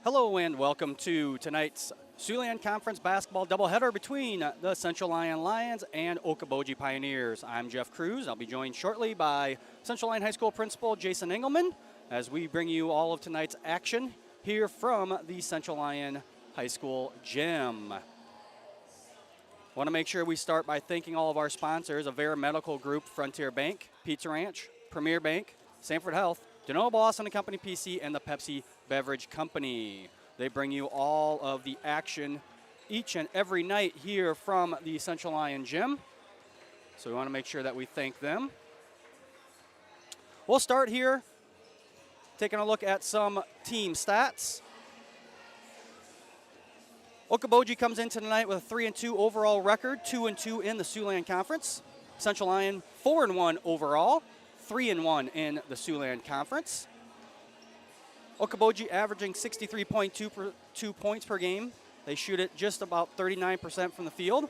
Hello and welcome to tonight's Siouxland Conference basketball doubleheader between the Central Lyon Lions and Okoboji Pioneers. I'm Jeff Cruz. I'll be joined shortly by Central Lyon High School Principal Jason Engelman as we bring you all of tonight's action here from the Central Lyon High School gym. Want to make sure we start by thanking all of our sponsors: Avera Medical Group, Frontier Bank, Pizza Ranch, Premier Bank, Sanford Health, DeNoble Boston & Company PC, and the Pepsi Beverage Company. They bring you all of the action each and every night here from the Central Lyon Gym. So we want to make sure that we thank them. We'll start here taking a look at some team stats. Okoboji comes into tonight with a 3-2 overall record, 2-2 in the Siouxland Conference. Central Lyon 4-1 overall, 3-1 in the Siouxland Conference. Okoboji averaging 63.2 points per game. They shoot it just about 39% from the field.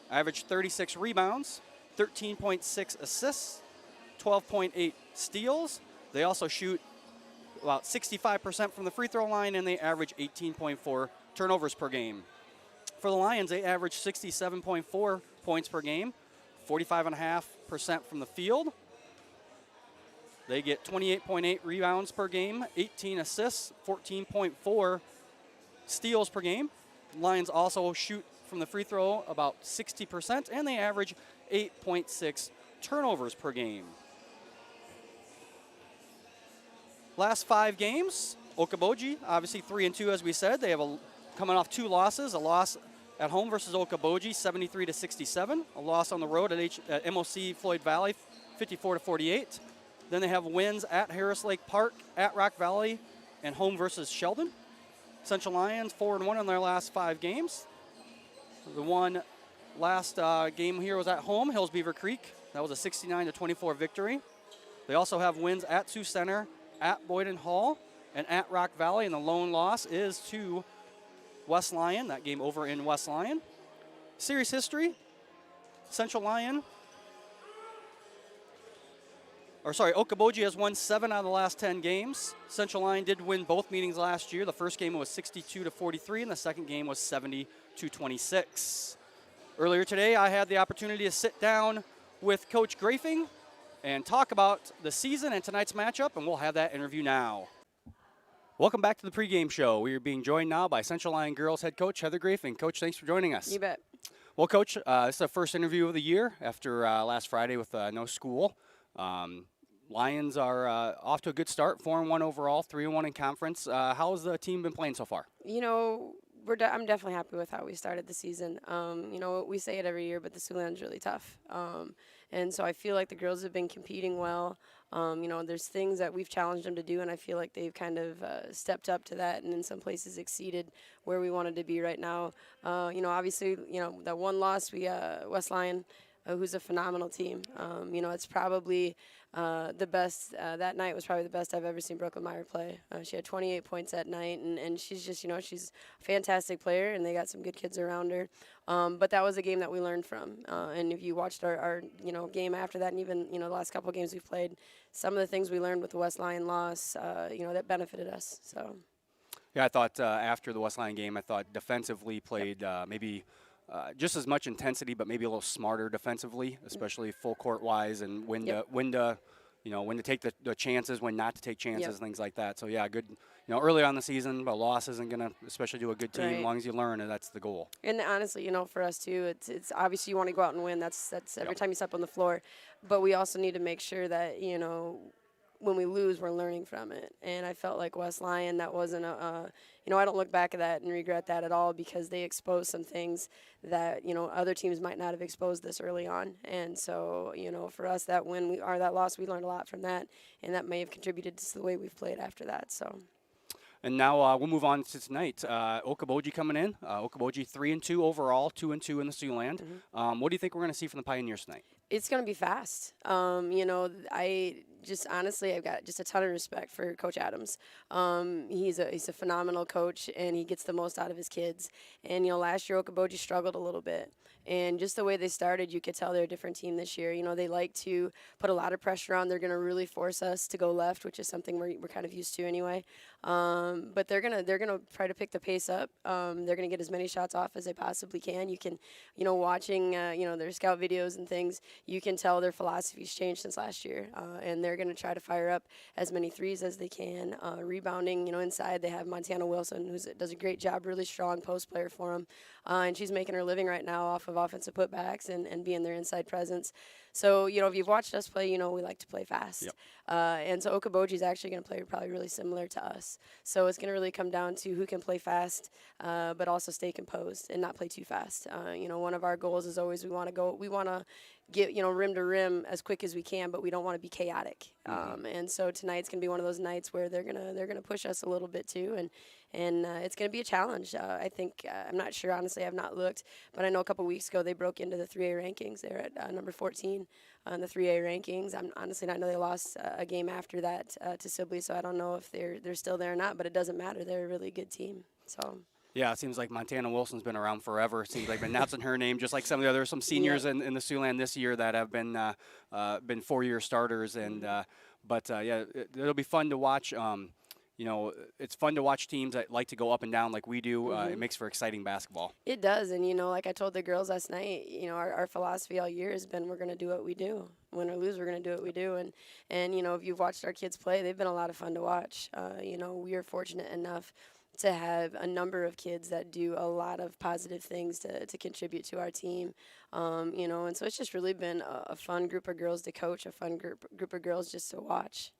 Average 36 rebounds, 13.6 assists, 12.8 steals. They also shoot about 65% from the free throw line, and they average 18.4 turnovers per game. For the Lions, they average 67.4 points per game, 45.5% from the field. They get 28.8 rebounds per game, 18 assists, 14.4 steals per game. Lions also shoot from the free throw about 60%, and they average 8.6 turnovers per game. Last 5 games, Okoboji, obviously 3-2 as we said. They have coming off 2 losses, a loss at home versus Okoboji, 73-67, a loss on the road at MOC Floyd Valley, 54-48. Then they have wins at Harris Lake Park, at Rock Valley, and home versus Sheldon. Central Lions 4-1 in their last 5 games. The one last game here was at home, Hills Beaver Creek. That was a 69-24 victory. They also have wins at Sioux Center, at Boyden Hall, and at Rock Valley, and the lone loss is to West Lyon, that game over in West Lyon. Series history, Okoboji has won 7 out of the last 10 games. Central Lyon did win both meetings last year. The first game was 62-43, and the second game was 70-26. Earlier today, I had the opportunity to sit down with Coach Grafing and talk about the season and tonight's matchup, and we'll have that interview now. Welcome back to the pregame show. We are being joined now by Central Lyon girls head coach Heather Grafing. Coach, thanks for joining us. You bet. Well, Coach, this is the first interview of the year after last Friday with no school. Lions are off to a good start, 4-1 overall, 3-1 in conference. How has the team been playing so far? You know, I'm definitely happy with how we started the season. You know, we say it every year, but the Siouxland's really tough. And so I feel like the girls have been competing well. You know, there's things that we've challenged them to do, and I feel like they've kind of stepped up to that and in some places exceeded where we wanted to be right now. You know, obviously, you know, that one loss, West Lyon, who's a phenomenal team. You know, it's probably the best. That night was probably the best I've ever seen Brooklyn Meyer play. She had 28 points that night, and she's just, you know, she's a fantastic player, and they got some good kids around her. But that was a game that we learned from. And if you watched our you know, game after that, and even, you know, the last couple of games we've played, some of the things we learned with the West Lyon loss, you know, that benefited us. So. Yeah, I thought after the West Lyon game, I thought defensively played maybe just as much intensity, but maybe a little smarter defensively, especially full court wise, and when to take the chances, when not to take chances, things like that. So yeah, good. You know, early on the season, a loss isn't gonna, especially to a good team, as long as you learn, and that's the goal. And honestly, you know, for us too, it's obviously you want to go out and win. That's every time you step on the floor, but we also need to make sure that, you know, when we lose, we're learning from it. And I felt like West Lyon, that wasn't you know, I don't look back at that and regret that at all, because they exposed some things that, you know, other teams might not have exposed this early on. And so, you know, for us, that win or that loss, we learned a lot from that, and that may have contributed to the way we've played after that. So. And now we'll move on to tonight. Okoboji coming in. Okoboji 3-2 overall, 2-2 in the Siouxland. Mm-hmm. What do you think we're going to see from the Pioneers tonight? It's going to be fast. You know, just honestly, I've got just a ton of respect for Coach Adams. He's a phenomenal coach, and he gets the most out of his kids. And last year Okoboji struggled a little bit, and just the way they started, you could tell they're a different team this year. They like to put a lot of pressure on. They're going to really force us to go left, which is something we're kind of used to anyway. But they're gonna try to pick the pace up. They're gonna get as many shots off as they possibly can. You can, watching their scout videos and things, you can tell their philosophy's changed since last year, and they're gonna try to fire up as many threes as they can. Rebounding, inside they have Montana Wilson, who does a great job, really strong post player for them, and she's making her living right now off of offensive putbacks and being their inside presence. So, if you've watched us play, we like to play fast. Yep. And so Okoboji is actually going to play probably really similar to us. So it's going to really come down to who can play fast, but also stay composed and not play too fast. One of our goals is always we want to get, rim to rim as quick as we can, but we don't want to be chaotic. And so tonight's going to be one of those nights where they're gonna push us a little bit too, and it's going to be a challenge. I think I'm not sure, honestly. I've not looked, but I know a couple weeks ago they broke into the 3A rankings. They're at number 14 on the 3A rankings. I'm honestly not know they lost a game after that to Sibley, so I don't know if they're still there or not. But it doesn't matter. They're a really good team. So. Yeah, it seems like Montana Wilson's been around forever. It seems like been announcing her name, just like some of the other some seniors in the Siouxland this year that have been 4-year starters. And it'll be fun to watch. It's fun to watch teams that like to go up and down like we do. It makes for exciting basketball. It does, and like I told the girls last night, our philosophy all year has been we're going to do what we do. Win or lose, we're going to do what we do. And if you've watched our kids play, they've been a lot of fun to watch. We are fortunate enough to have a number of kids that do a lot of positive things to contribute to our team, and so it's just really been a fun group of girls to coach, a fun group of girls just to watch.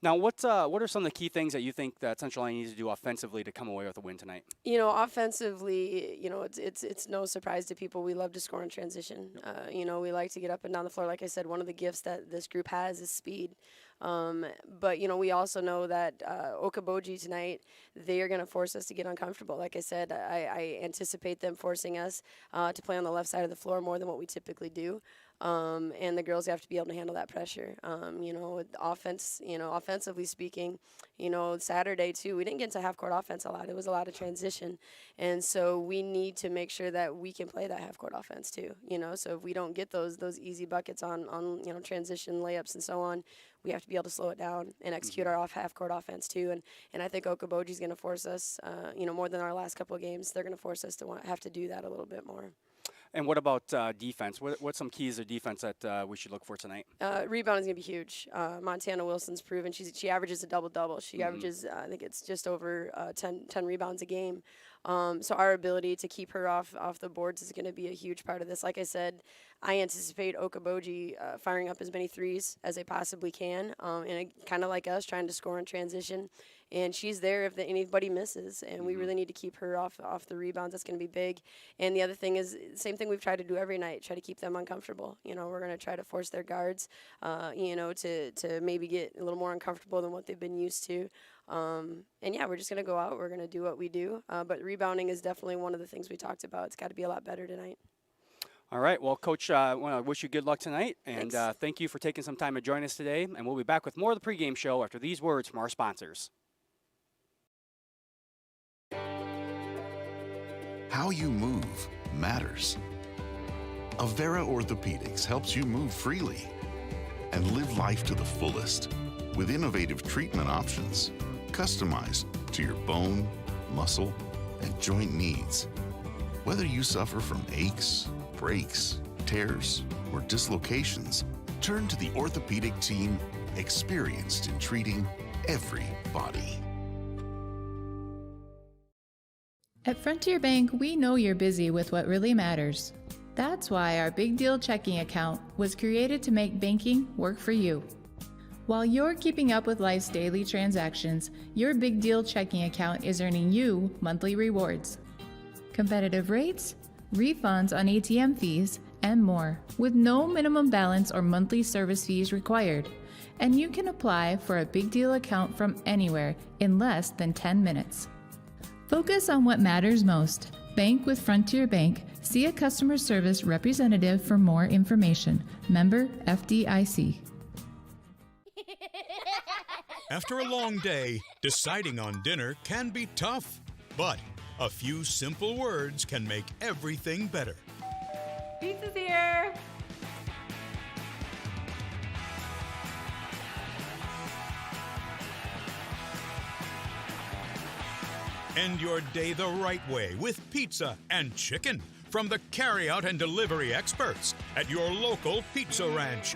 Now, what are some of the key things that you think that Central Lyon needs to do offensively to come away with a win tonight? Offensively, it's no surprise to people. We love to score in transition. We like to get up and down the floor. Like I said, one of the gifts that this group has is speed. But we also know that Okoboji tonight, they are going to force us to get uncomfortable. Like I said, I anticipate them forcing us to play on the left side of the floor more than what we typically do. And the girls have to be able to handle that pressure. Offensively speaking, Saturday too, we didn't get into half-court offense a lot. It was a lot of transition. And so we need to make sure that we can play that half-court offense too, So if we don't get those easy buckets on transition layups and so on, we have to be able to slow it down and execute our half-court offense too. And I think Okoboji's going to force us, more than our last couple of games. They're going to force us to have to do that a little bit more. And what about defense? What's some keys of defense that we should look for tonight? Rebounding is going to be huge. Montana Wilson's proven she averages a double-double. She averages, I think it's just over 10 rebounds a game. So our ability to keep her off the boards is going to be a huge part of this. Like I said, I anticipate Okoboji firing up as many threes as they possibly can, and kind of like us, trying to score in transition. And she's there if anybody misses, and we really need to keep her off the rebounds. That's going to be big. And the other thing is, same thing we've tried to do every night, try to keep them uncomfortable. We're going to try to force their guards, to maybe get a little more uncomfortable than what they've been used to. We're just going to go out. We're going to do what we do. But rebounding is definitely one of the things we talked about. It's got to be a lot better tonight. All right. Well, Coach, I want to wish you good luck tonight. And thank you for taking some time to join us today. And we'll be back with more of the pregame show after these words from our sponsors. How you move matters. Avera Orthopedics helps you move freely and live life to the fullest with innovative treatment options customized to your bone, muscle, and joint needs. Whether you suffer from aches, breaks, tears, or dislocations, turn to the orthopedic team experienced in treating every body. At Frontier Bank, we know you're busy with what really matters. That's why our Big Deal checking account was created to make banking work for you. While you're keeping up with life's daily transactions, your Big Deal checking account is earning you monthly rewards. Competitive rates, refunds on ATM fees, and more, with no minimum balance or monthly service fees required. And you can apply for a Big Deal account from anywhere in less than 10 minutes. Focus on what matters most. Bank with Frontier Bank. See a customer service representative for more information. Member FDIC. After a long day, deciding on dinner can be tough, but a few simple words can make everything better. Pizza's here! End your day the right way with pizza and chicken from the carryout and delivery experts at your local Pizza Ranch.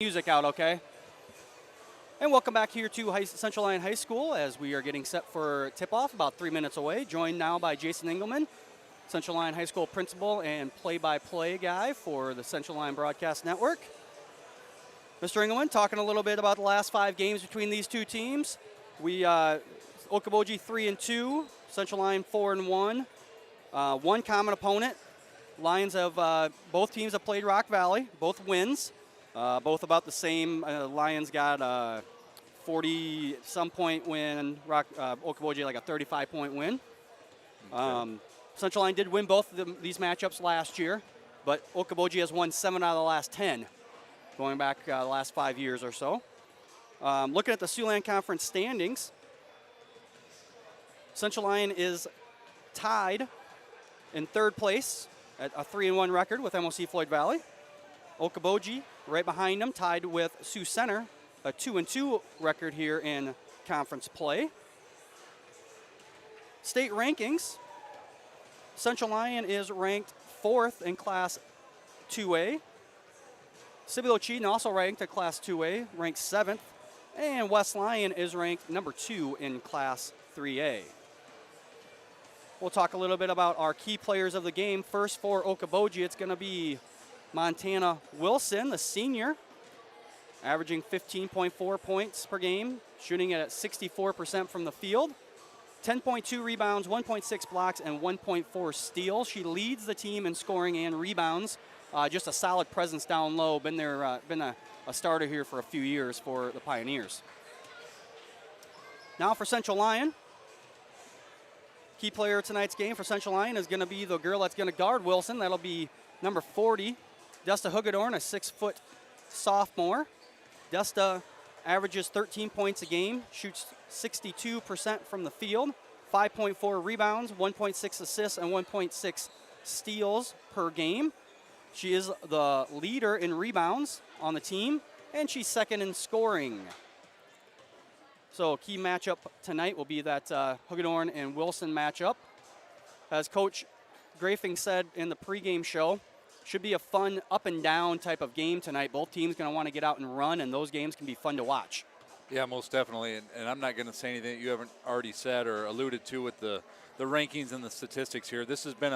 Music out, okay? And welcome back here to Central Lyon High School as we are getting set for tip-off about 3 minutes away. Joined now by Jason Engelman, Central Lyon High School principal and play-by-play guy for the Central Lyon Broadcast Network. Mr. Engelman, talking a little bit about the last 5 games between these two teams. We Okoboji 3-2, Central Lyon 4-1. One common opponent. Lions have both teams have played Rock Valley, both wins, both about the same. Lions got a 40-some point win. Okoboji like a 35-point win. Okay. Central Lyon did win both of these matchups last year, but Okoboji has won 7 out of the last 10, going back the last 5 years or so. Looking at the Siouxland Conference standings, Central Lyon is tied in 3rd place at a 3-1 record with MOC Floyd Valley. Okoboji right behind them, tied with Sioux Center, a 2-2 record here in conference play. State rankings, Central Lyon is ranked 4th in Class 2A. Cibolo-Cheaton also ranked at Class 2A, ranked 7th. And West Lyon is ranked number 2 in Class 3A. We'll talk a little bit about our key players of the game. First for Okoboji, it's going to be Montana Wilson, the senior, averaging 15.4 points per game, shooting at 64% from the field. 10.2 rebounds, 1.6 blocks, and 1.4 steals. She leads the team in scoring and rebounds. Just a solid presence down low. Been a starter here for a few years for the Pioneers. Now for Central Lyon. Key player of tonight's game for Central Lyon is going to be the girl that's going to guard Wilson. That'll be number 40, Desta Hugedorn, a 6-foot sophomore. Desta averages 13 points a game, shoots 62% from the field, 5.4 rebounds, 1.6 assists, and 1.6 steals per game. She is the leader in rebounds on the team, and she's 2nd in scoring. So a key matchup tonight will be that Hugedorn and Wilson matchup. As Coach Grafing said in the pregame show, should be a fun up and down type of game tonight. Both teams going to want to get out and run, and those games can be fun to watch. Yeah, most definitely. And I'm not going to say anything that you haven't already said or alluded to with the rankings and the statistics here. This has been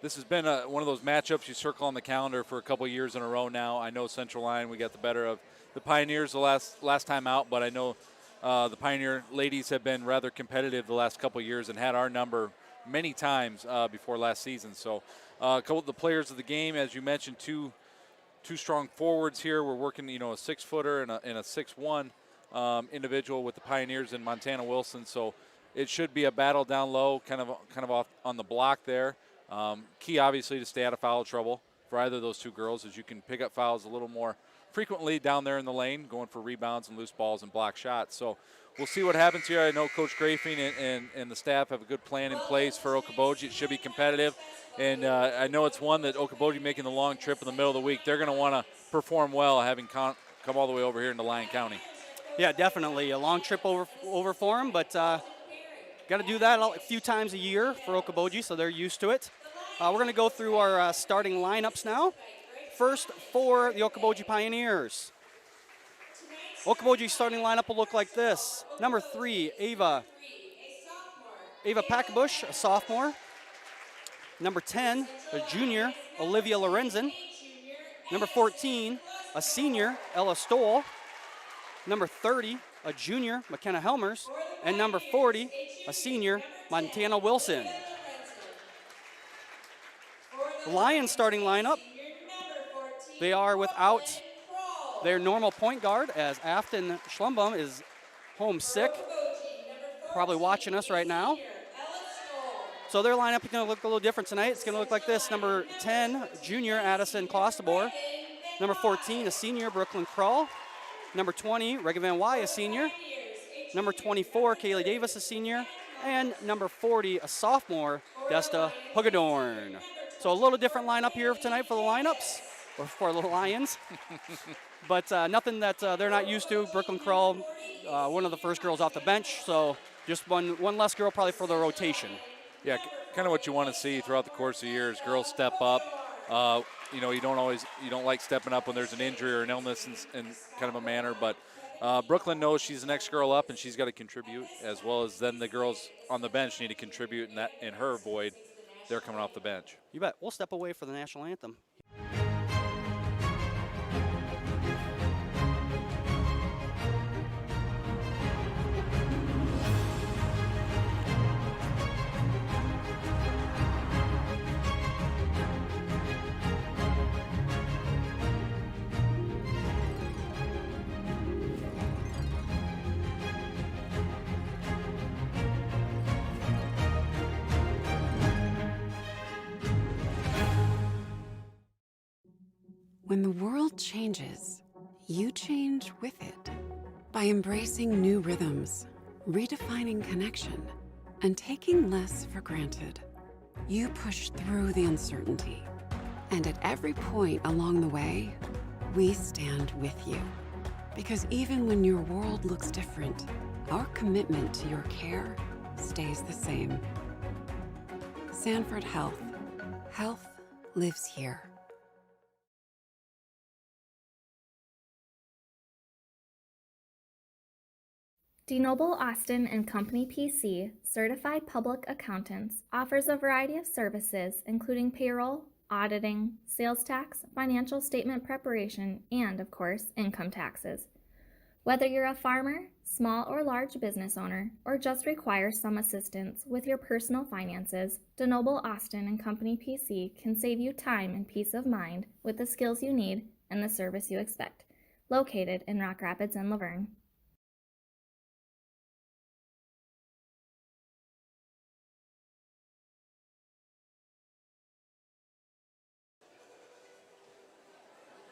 one of those matchups you circle on the calendar for a couple of years in a row now. I know Central Lyon, we got the better of the Pioneers the last time out, but I know the Pioneer ladies have been rather competitive the last couple of years and had our number many times before last season. So a couple of the players of the game, as you mentioned, two strong forwards here. We're working, a 6-footer and a 6'1" individual with the Pioneers and Montana Wilson. So it should be a battle down low, kind of off on the block there. Key, obviously, to stay out of foul trouble for either of those two girls, as you can pick up fouls a little more frequently down there in the lane, going for rebounds and loose balls and block shots. So we'll see what happens here. I know Coach Grafing and the staff have a good plan in place for Okoboji. It should be competitive. And I know it's one that Okoboji, making the long trip in the middle of the week, they're going to want to perform well, having come all the way over here into Lyon County. Yeah, definitely. A long trip over for them, but got to do that a few times a year for Okoboji, so they're used to it. We're going to go through our starting lineups now. First, for the Okoboji Pioneers. Okoboji's starting lineup will look like this. Number 3, Ava Packabush, a sophomore. Number 10, a junior, Olivia Lorenzen. Number 14, a senior, Ella Stoll. Number 30, a junior, McKenna Helmers. And number 40, a senior, Montana Wilson. The Lions starting lineup, they are without their normal point guard, as Afton Schlumbum is home sick, probably watching us right now. So their lineup is going to look a little different tonight. It's going to look like this. Number 10, junior Addison Klostebor. Number 14, a senior, Brooklyn Krull. Number 20, Regan Van Wy, a senior. Number 24, Kaylee Davis, a senior. And number 40, a sophomore, Desta Hugedorn. So a little different lineup here tonight for the lineups, or for the Lions. But nothing that they're not used to. Brooklyn Krull, one of the first girls off the bench, so just one less girl probably for the rotation. Yeah, kind of what you want to see throughout the course of the year is girls step up. You know, you don't like stepping up when there's an injury or an illness in kind of a manner, but Brooklyn knows she's the next girl up and she's got to contribute, as well as then the girls on the bench need to contribute in her void. They're coming off the bench. You bet. We'll step away for the national anthem. When the world changes, you change with it. By embracing new rhythms, redefining connection, and taking less for granted, you push through the uncertainty. And at every point along the way, we stand with you. Because even when your world looks different, our commitment to your care stays the same. Sanford Health. Health lives here. DeNoble Austin and Company PC, certified public accountants, offers a variety of services including payroll, auditing, sales tax, financial statement preparation, and, of course, income taxes. Whether you're a farmer, small or large business owner, or just require some assistance with your personal finances, DeNoble Austin and Company PC can save you time and peace of mind with the skills you need and the service you expect. Located in Rock Rapids and Laverne.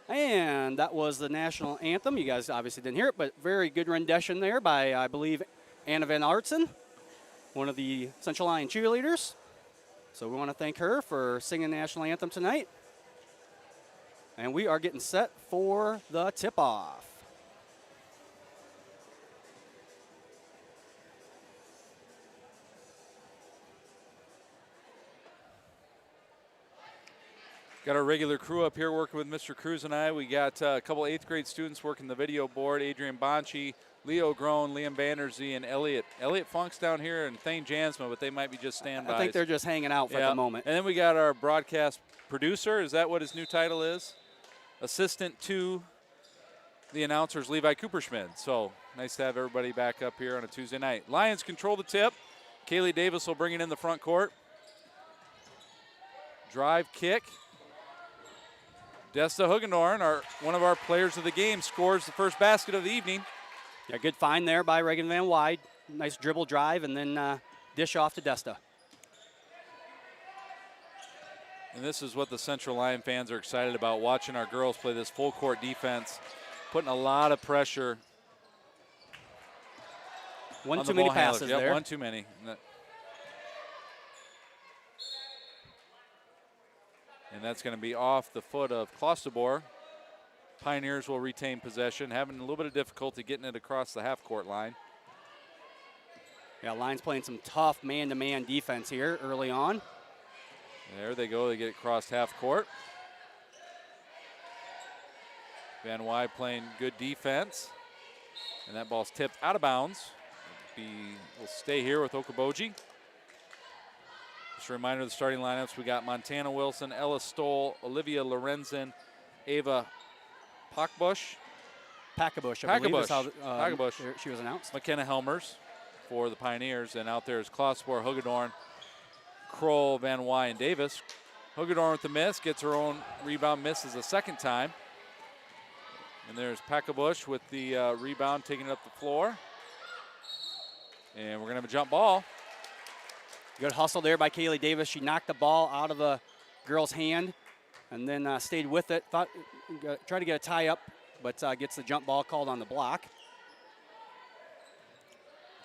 And that was the national anthem. You guys obviously didn't hear it, but very good rendition there by, I believe, Anna Van Artsen, one of the Central Lyon cheerleaders. So we want to thank her for singing the national anthem tonight. And we are getting set for the tip-off. Got our regular crew up here working with Mr. Cruz and I. We got a couple 8th grade students working the video board. Adrian Bonchi, Leo Groen, Liam Vanderzee, and Elliot. Elliot Funk's down here and Thane Jansma, but they might be just standby. I think they're just hanging out for the moment. And then we got our broadcast producer. Is that what his new title is? Assistant to the announcers, Levi Cooperschmidt. So nice to have everybody back up here on a Tuesday night. Lions control the tip. Kaylee Davis will bring it in the front court. Drive kick. Desta Hugedorn, one of our players of the game, scores the first basket of the evening. Yeah, good find there by Regan Van Wy. Nice dribble drive and then dish off to Desta. And this is what the Central Lyon fans are excited about, watching our girls play this full court defense, putting a lot of pressure. One too many passes there. One too many. And that's going to be off the foot of Klosterboer. Pioneers will retain possession, having a little bit of difficulty getting it across the half-court line. Yeah, Lyon's playing some tough man-to-man defense here early on. There they go. They get it across half-court. Van Wy playing good defense. And that ball's tipped out of bounds. We'll stay here with Okoboji. Just a reminder of the starting lineups. We got Montana Wilson, Ella Stoll, Olivia Lorenzen, Ava Packabush, I believe is how she was announced. McKenna Helmers for the Pioneers. And out there is Klosterboer, Hugedorn, Kroll, Van Wy, and Davis. Hugedorn with the miss, gets her own rebound, misses a second time. And there's Packabush with the rebound, taking it up the floor. And we're going to have a jump ball. Good hustle there by Kaylee Davis. She knocked the ball out of the girl's hand and then stayed with it. Tried to get a tie up but gets the jump ball called on the block.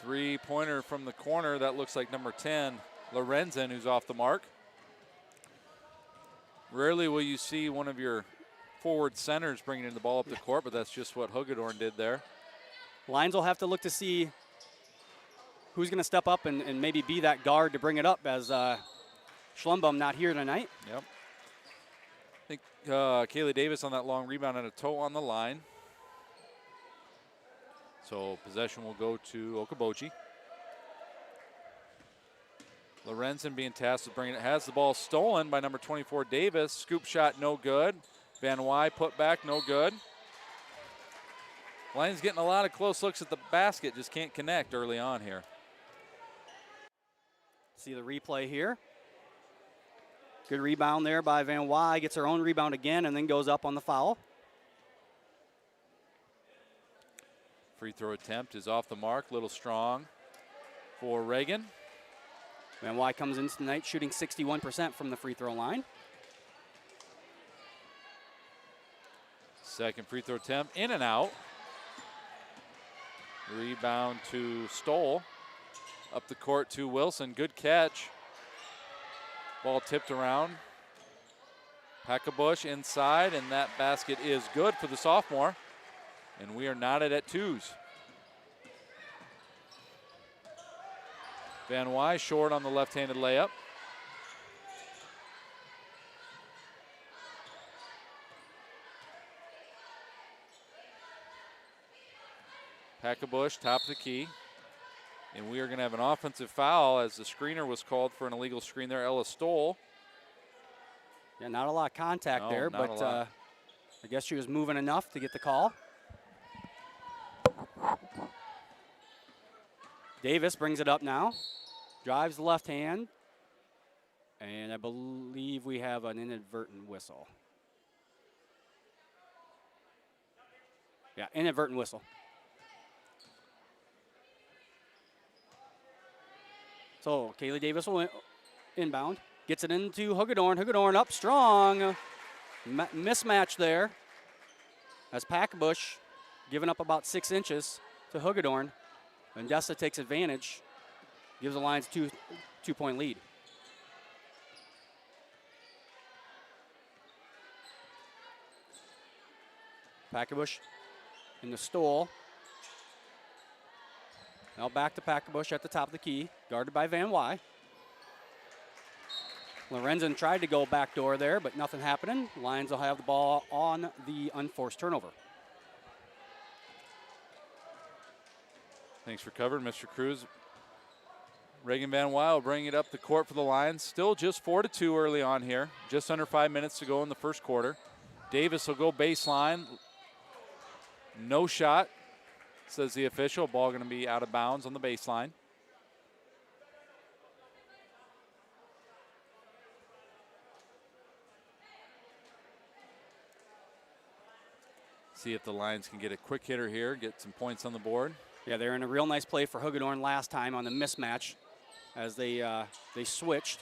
3-pointer from the corner. That looks like number 10, Lorenzen, who's off the mark. Rarely will you see one of your forward centers bringing in the ball up the court, but that's just what Hagedorn did there. Lions will have to look to see who's going to step up and maybe be that guard to bring it up, as Schlumbaum not here tonight. Yep. I think Kaylee Davis on that long rebound and a toe on the line. So possession will go to Okoboji. Lorenzen being tasked with bringing it. Has the ball stolen by number 24, Davis. Scoop shot, no good. Van Wy put back, no good. Lions getting a lot of close looks at the basket, just can't connect early on here. See the replay here. Good rebound there by Van Wy. Gets her own rebound again and then goes up on the foul. Free throw attempt is off the mark, little strong for Reagan. Van Wy comes in tonight shooting 61% from the free throw line. Second free throw attempt, in and out. Rebound to Stoll. Up the court to Wilson, good catch. Ball tipped around. Packabush inside, and that basket is good for the sophomore. And we are knotted at twos. Van Wy short on the left-handed layup. Packabush, top of the key. And we are going to have an offensive foul as the screener was called for an illegal screen there. Ella Stoll. Yeah, not a lot of contact there, but I guess she was moving enough to get the call. Davis brings it up now. Drives the left hand. And I believe we have an inadvertent whistle. Yeah, inadvertent whistle. So Kaylee Davis will inbound. Gets it into Hagedorn. Hagedorn up strong. Mismatch there. As Packabush giving up about 6 inches to Hagedorn. And Dessa takes advantage. Gives the Lions a two-point lead. Packabush in the stole. Now back to Packabush at the top of the key, guarded by Van Wy. Lorenzen tried to go backdoor there, but nothing happening. Lions will have the ball on the unforced turnover. Thanks for covering, Mr. Cruz. Reagan Van Wy will bring it up the court for the Lions. Still just 4-2 early on here. Just under 5 minutes to go in the first quarter. Davis will go baseline. No shot, says the official. Ball going to be out of bounds on the baseline. See if the Lions can get a quick hitter here, get some points on the board. Yeah, they're in a real nice play for Hagedorn last time on the mismatch as they switched.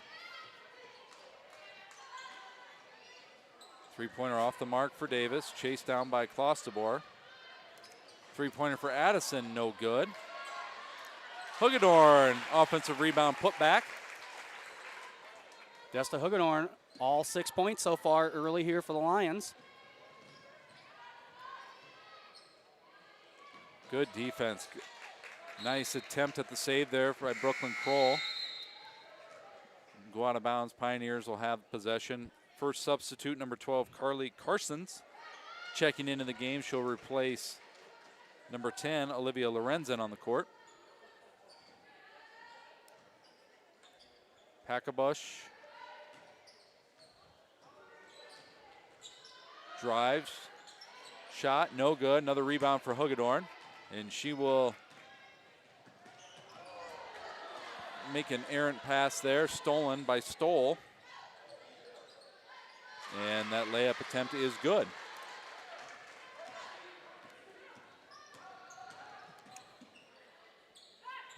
Three-pointer off the mark for Davis, chased down by Klostebor. Three-pointer for Addison, no good. Hagedorn, offensive rebound put back. Desta Hagedorn, all 6 points so far early here for the Lions. Good defense. Nice attempt at the save there by Brooklyn Kroll. Go out of bounds. Pioneers will have possession. First substitute, number 12, Carly Carsons, checking into the game. She'll replace number 10, Olivia Lorenzen, on the court. Packabush drives. Shot, no good. Another rebound for Hagedorn. And she will make an errant pass there, stolen by Stoll. And that layup attempt is good.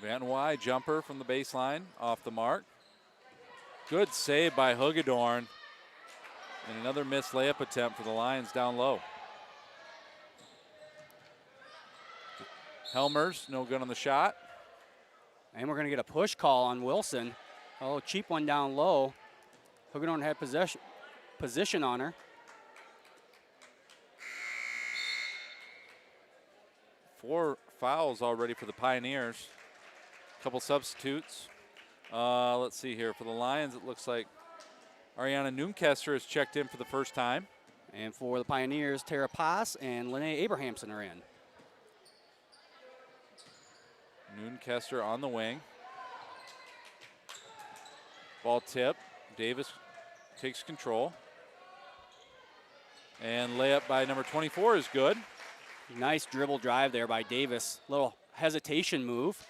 Van Wy jumper from the baseline, off the mark. Good save by Hagedorn. And another missed layup attempt for the Lions down low. Helmers, no good on the shot. And we're going to get a push call on Wilson. Oh, cheap one down low. Hagedorn had position on her. 4 fouls already for the Pioneers. Couple substitutes. Let's see here. For the Lions, it looks like Ariana Noonkester has checked in for the first time. And for the Pioneers, Tara Pass and Lene Abrahamson are in. Noonkester on the wing. Ball tip. Davis takes control. And layup by number 24 is good. Nice dribble drive there by Davis. Little hesitation move.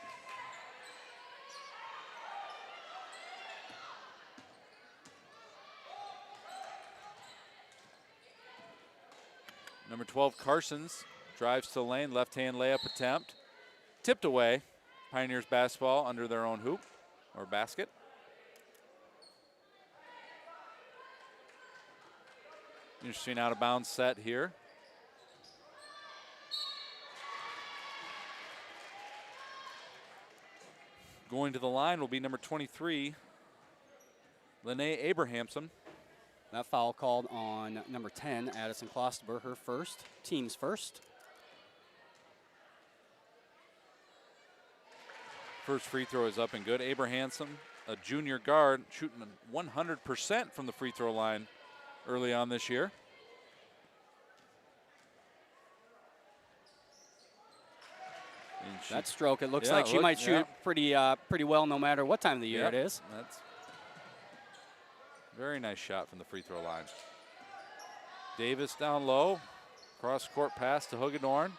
Number 12, Carsons, drives to the lane, left-hand layup attempt. Tipped away. Pioneers basketball under their own hoop or basket. Interesting out-of-bounds set here. Going to the line will be number 23, Lene Abrahamson. That foul called on number 10, Addison Klosterber, her first, team's first. First free throw is up and good. Abrahamson, a junior guard, shooting 100% from the free throw line early on this year. That stroke, it looks like she might shoot pretty well no matter what time of the year it is. That's very nice shot from the free throw line. Davis down low, cross court pass to Hagedorn.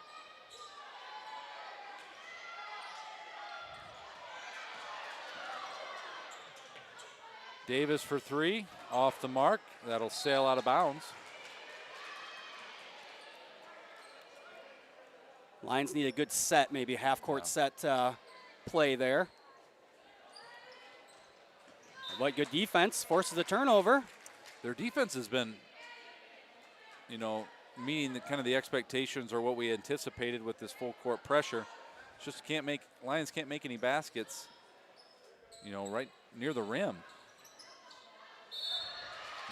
Davis for 3, off the mark. That'll sail out of bounds. Lions need a good set, maybe a half-court set play there. But good defense, forces a turnover. Their defense has been, meeting the expectations or what we anticipated with this full court pressure. It's just Lions can't make any baskets, right near the rim.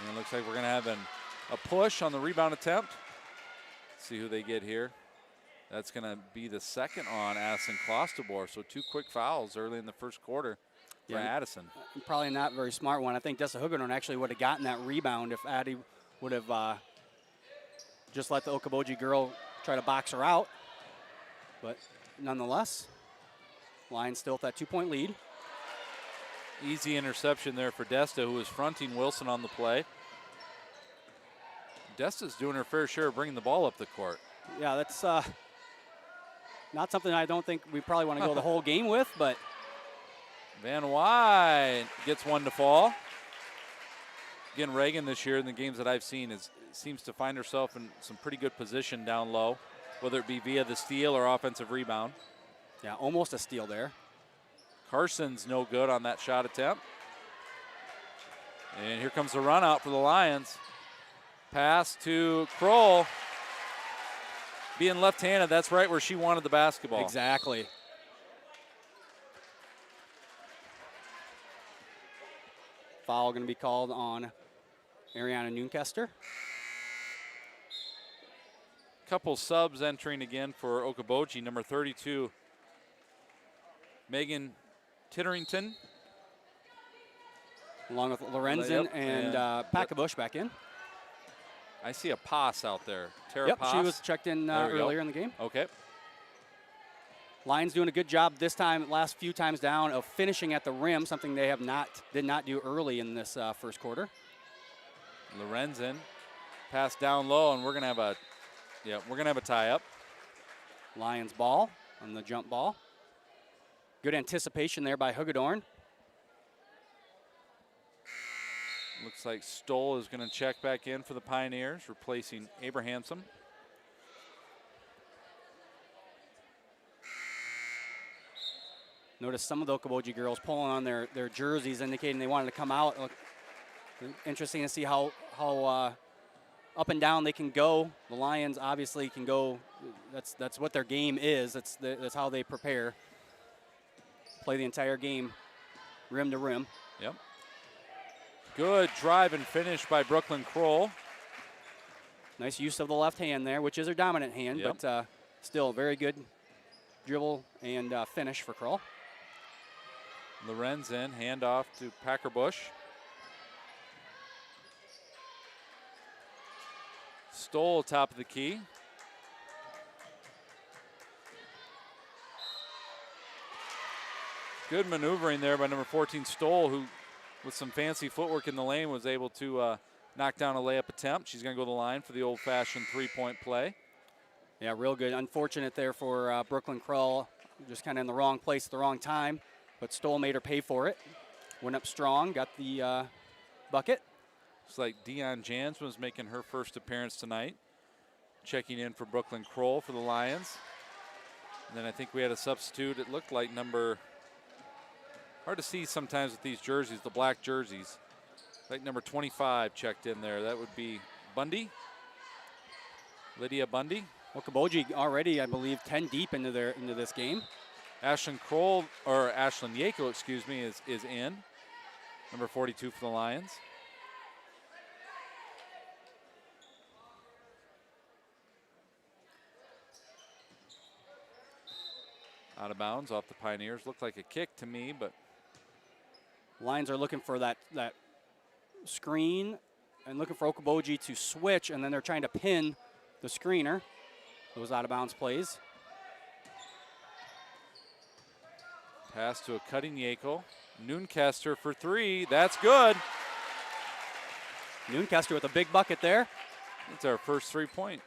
And it looks like we're going to have a push on the rebound attempt. See who they get here. That's going to be the second on Addison Klosterber. So 2 quick fouls early in the first quarter for Addison. Probably not a very smart one. I think Dessa Hagedorn actually would have gotten that rebound if Addie would have just let the Okoboji girl try to box her out. But nonetheless, Lions still with that 2-point lead. Easy interception there for Desta, who was fronting Wilson on the play. Desta's doing her fair share of bringing the ball up the court. Yeah, that's not something I don't think we probably want to go the whole game with, but. Van Wy gets one to fall. Again, Reagan this year in the games that I've seen seems to find herself in some pretty good position down low, whether it be via the steal or offensive rebound. Yeah, almost a steal there. Carson's no good on that shot attempt. And here comes the run out for the Lions. Pass to Kroll. Being left-handed, that's right where she wanted the basketball. Exactly. Foul going to be called on Ariana Noonkester. Couple subs entering again for Okoboji. Number 32, Megan Titterington. Along with Lorenzen and Packabush back in. I see a pass out there. Tara Yep, Pass. she was checked in earlier in the game. Okay. Lions doing a good job this time, last few times down, of finishing at the rim, something they did not do early in this first quarter. Lorenzen, pass down low, and we're gonna have a tie up. Lions ball on the jump ball. Good anticipation there by Hagedorn. Looks like Stoll is going to check back in for the Pioneers, replacing Abrahamson. Notice some of the Okoboji girls pulling on their jerseys, indicating they wanted to come out. Interesting to see how up and down they can go. The Lions obviously can go. That's what their game is. That's how they prepare. Play the entire game, rim to rim. Yep. Good drive and finish by Brooklyn Kroll. Nice use of the left hand there, which is her dominant hand, Yep. but still very good dribble and finish for Kroll. Lorenz in, handoff to Packerbush. Stoll top of the key. Good maneuvering there by number 14 Stoll, who with some fancy footwork in the lane was able to knock down a layup attempt. She's going to go to the line for the old-fashioned three-point play. Yeah, real good. Unfortunate there for Brooklyn Kroll. Just kind of in the wrong place at the wrong time, but Stoll made her pay for it. Went up strong, got the bucket. Looks like Deion Jans was making her first appearance tonight, checking in for Brooklyn Kroll for the Lions. And then I think we had a substitute. It looked like number, hard to see sometimes with these jerseys, the black jerseys. Like number 25 checked in there. That would be Bundy, Lydia Bundy. Okoboji already, I believe, 10 deep into this game. Ashlyn Kroll, or Ashlyn Yako, excuse me, is in. Number 42 for the Lions. Out of bounds off the Pioneers. Looked like a kick to me, but Lions are looking for that screen and looking for Okoboji to switch, and then they're trying to pin the screener. Those out of bounds plays. Pass to a cutting Yako. Noonkester for three. That's good. Noonkester with a big bucket there. It's our first 3-point.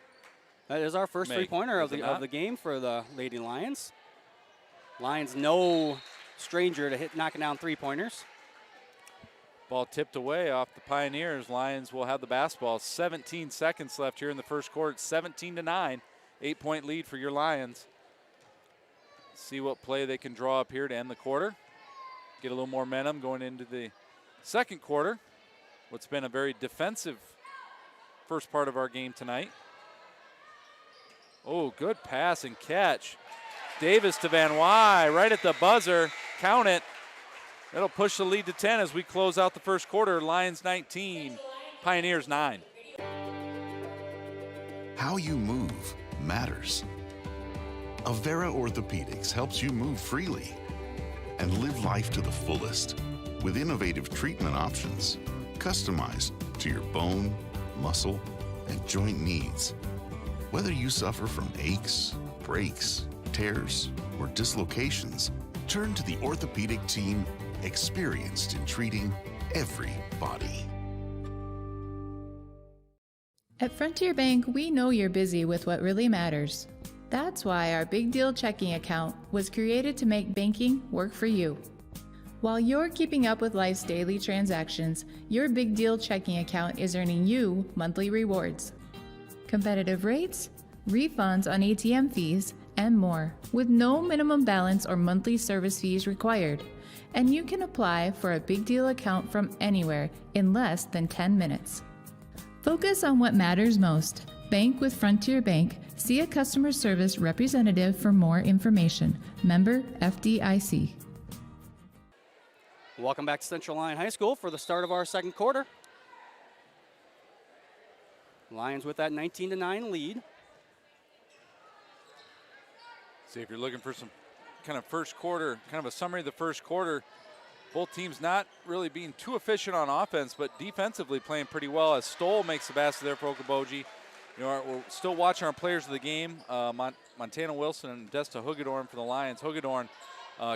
That is our first three-pointer of the game for the Lady Lions. Lions no stranger to knocking down three-pointers. Ball tipped away off the Pioneers. Lions will have the basketball. 17 seconds left here in the first quarter. It's 17-9. 8-point lead for your Lions. See what play they can draw up here to end the quarter. Get a little more momentum going into the second quarter. What's been a very defensive first part of our game tonight. Oh, good pass and catch. Davis to Van Wy right at the buzzer. Count it. That'll push the lead to 10 as we close out the first quarter. Lions 19, Pioneers 9. How you move matters. Avera Orthopedics helps you move freely and live life to the fullest with innovative treatment options customized to your bone, muscle, and joint needs. Whether you suffer from aches, breaks, tears, or dislocations, turn to the orthopedic team experienced in treating every body. At Frontier Bank, we know you're busy with what really matters. That's why our Big Deal checking account was created to make banking work for you. While you're keeping up with life's daily transactions, your Big Deal checking account is earning you monthly rewards. Competitive rates, refunds on ATM fees, and more, with no minimum balance or monthly service fees required. And you can apply for a Big Deal account from anywhere in less than 10 minutes. Focus on what matters most. Bank with Frontier Bank. See a customer service representative for more information. Member FDIC. Welcome back to Central Lyon High School for the start of our second quarter. Lions with that 19-9 lead. See, if you're looking for some kind of first quarter, kind of a summary of the first quarter, both teams not really being too efficient on offense, but defensively playing pretty well as Stoll makes the basket there for Okoboji. You know, we're still watching our players of the game, Montana Wilson and Desta Hugedorn for the Lions. Hugedorn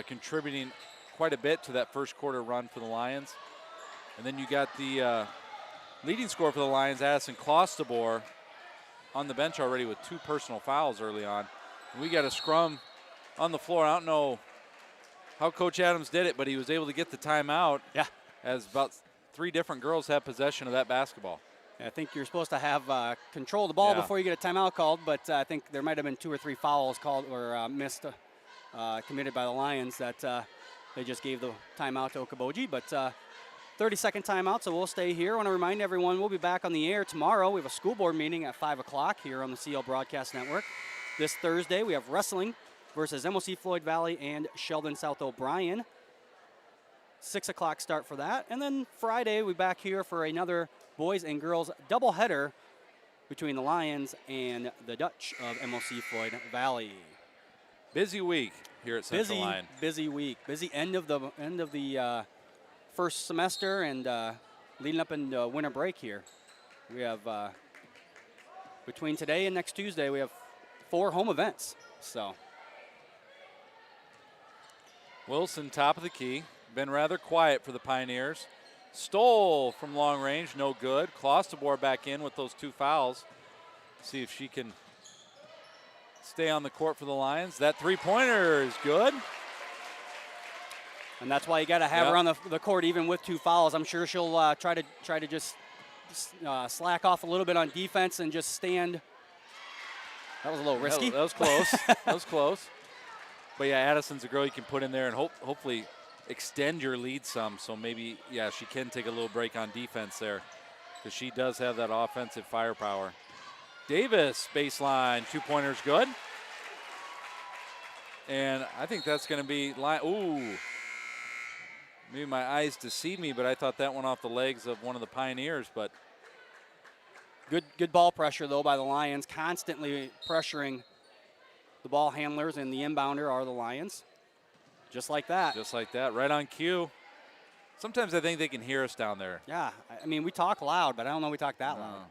contributing quite a bit to that first quarter run for the Lions. And then you got the leading scorer for the Lions, Addison Klostebor, on the bench already with 2 personal fouls early on. And we got a scrum on the floor. I don't know how Coach Adams did it, but he was able to get the timeout. Yeah. As about 3 different girls have possession of that basketball. I think you're supposed to have control of the ball before you get a timeout called, but I think there might have been 2 or 3 fouls called or missed, committed by the Lions that they just gave the timeout to Okoboji. But 30-second timeout, so we'll stay here. I want to remind everyone we'll be back on the air tomorrow. We have a school board meeting at 5 o'clock here on the CL Broadcast Network. This Thursday, we have wrestling versus MOC Floyd Valley and Sheldon South O'Brien. 6 o'clock start for that. And then Friday, we're back here for another boys and girls doubleheader between the Lions and the Dutch of MOC Floyd Valley. Busy week here at Central Lyon. Busy week. Busy end of the first semester and leading up into winter break here. We have, between today and next Tuesday, we have 4 home events. So Wilson, top of the key. Been rather quiet for the Pioneers. Stole from long range, no good. Klosterboer back in with those 2 fouls. See if she can stay on the court for the Lions. That 3-pointer is good. And that's why you got to have her on the court even with 2 fouls. I'm sure she'll try to just slack off a little bit on defense and just stand. That was a little risky. That was close. That was close. But yeah, Addison's a girl you can put in there and hopefully extend your lead some. So maybe, yeah, she can take a little break on defense there because she does have that offensive firepower. Davis, baseline, 2-pointers good. And I think that's going to be, ooh. Maybe my eyes deceive me, but I thought that went off the legs of one of the Pioneers. But good ball pressure, though, by the Lions, constantly pressuring the ball handlers, and the inbounder are the Lions. Just like that. Just like that, right on cue. Sometimes I think they can hear us down there. Yeah, I mean, we talk loud, but I don't know we talk that loud.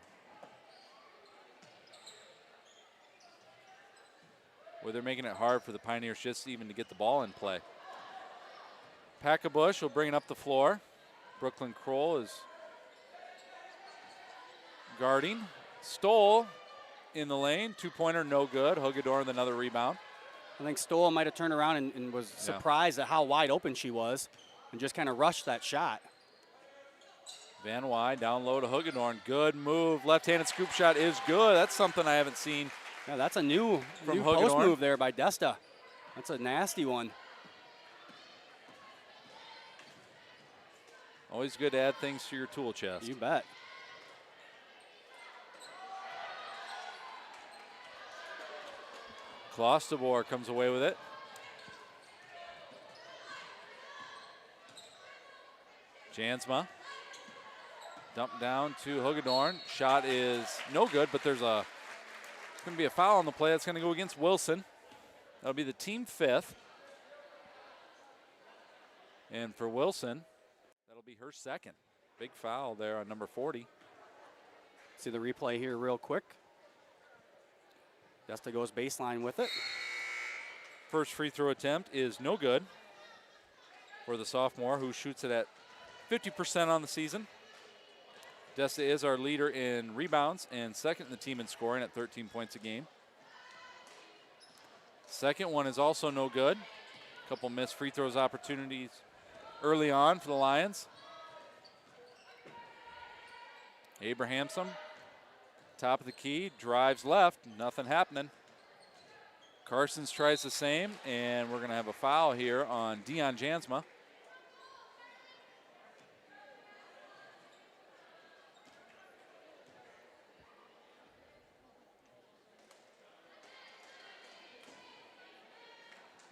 Well, they're making it hard for the Pioneers just even to get the ball in play. Packabush will bring it up the floor. Brooklyn Kroll is guarding. Stoll in the lane. 2-pointer, no good. Hogedorn with another rebound. I think Stoll might have turned around and was surprised at how wide open she was and just kind of rushed that shot. Van Wy down low to Hogedorn. Good move. Left-handed scoop shot is good. That's something I haven't seen. Yeah, that's a new post move there by Desta. That's a nasty one. Always good to add things to your tool chest. You bet. Klosterboer comes away with it. Jansma. Dump down to Hogedorn. Shot is no good, but there's going to be a foul on the play. That's going to go against Wilson. That'll be the team 5th. And for Wilson, that'll be her 2nd. Big foul there on number 40. See the replay here real quick. Desta goes baseline with it. First free throw attempt is no good for the sophomore, who shoots it at 50% on the season. Desta is our leader in rebounds and 2nd in the team in scoring at 13 points a game. Second one is also no good. A couple missed free throws opportunities early on for the Lions. Abrahamson, top of the key, drives left, nothing happening. Carsons tries the same, and we're going to have a foul here on Dion Jansma.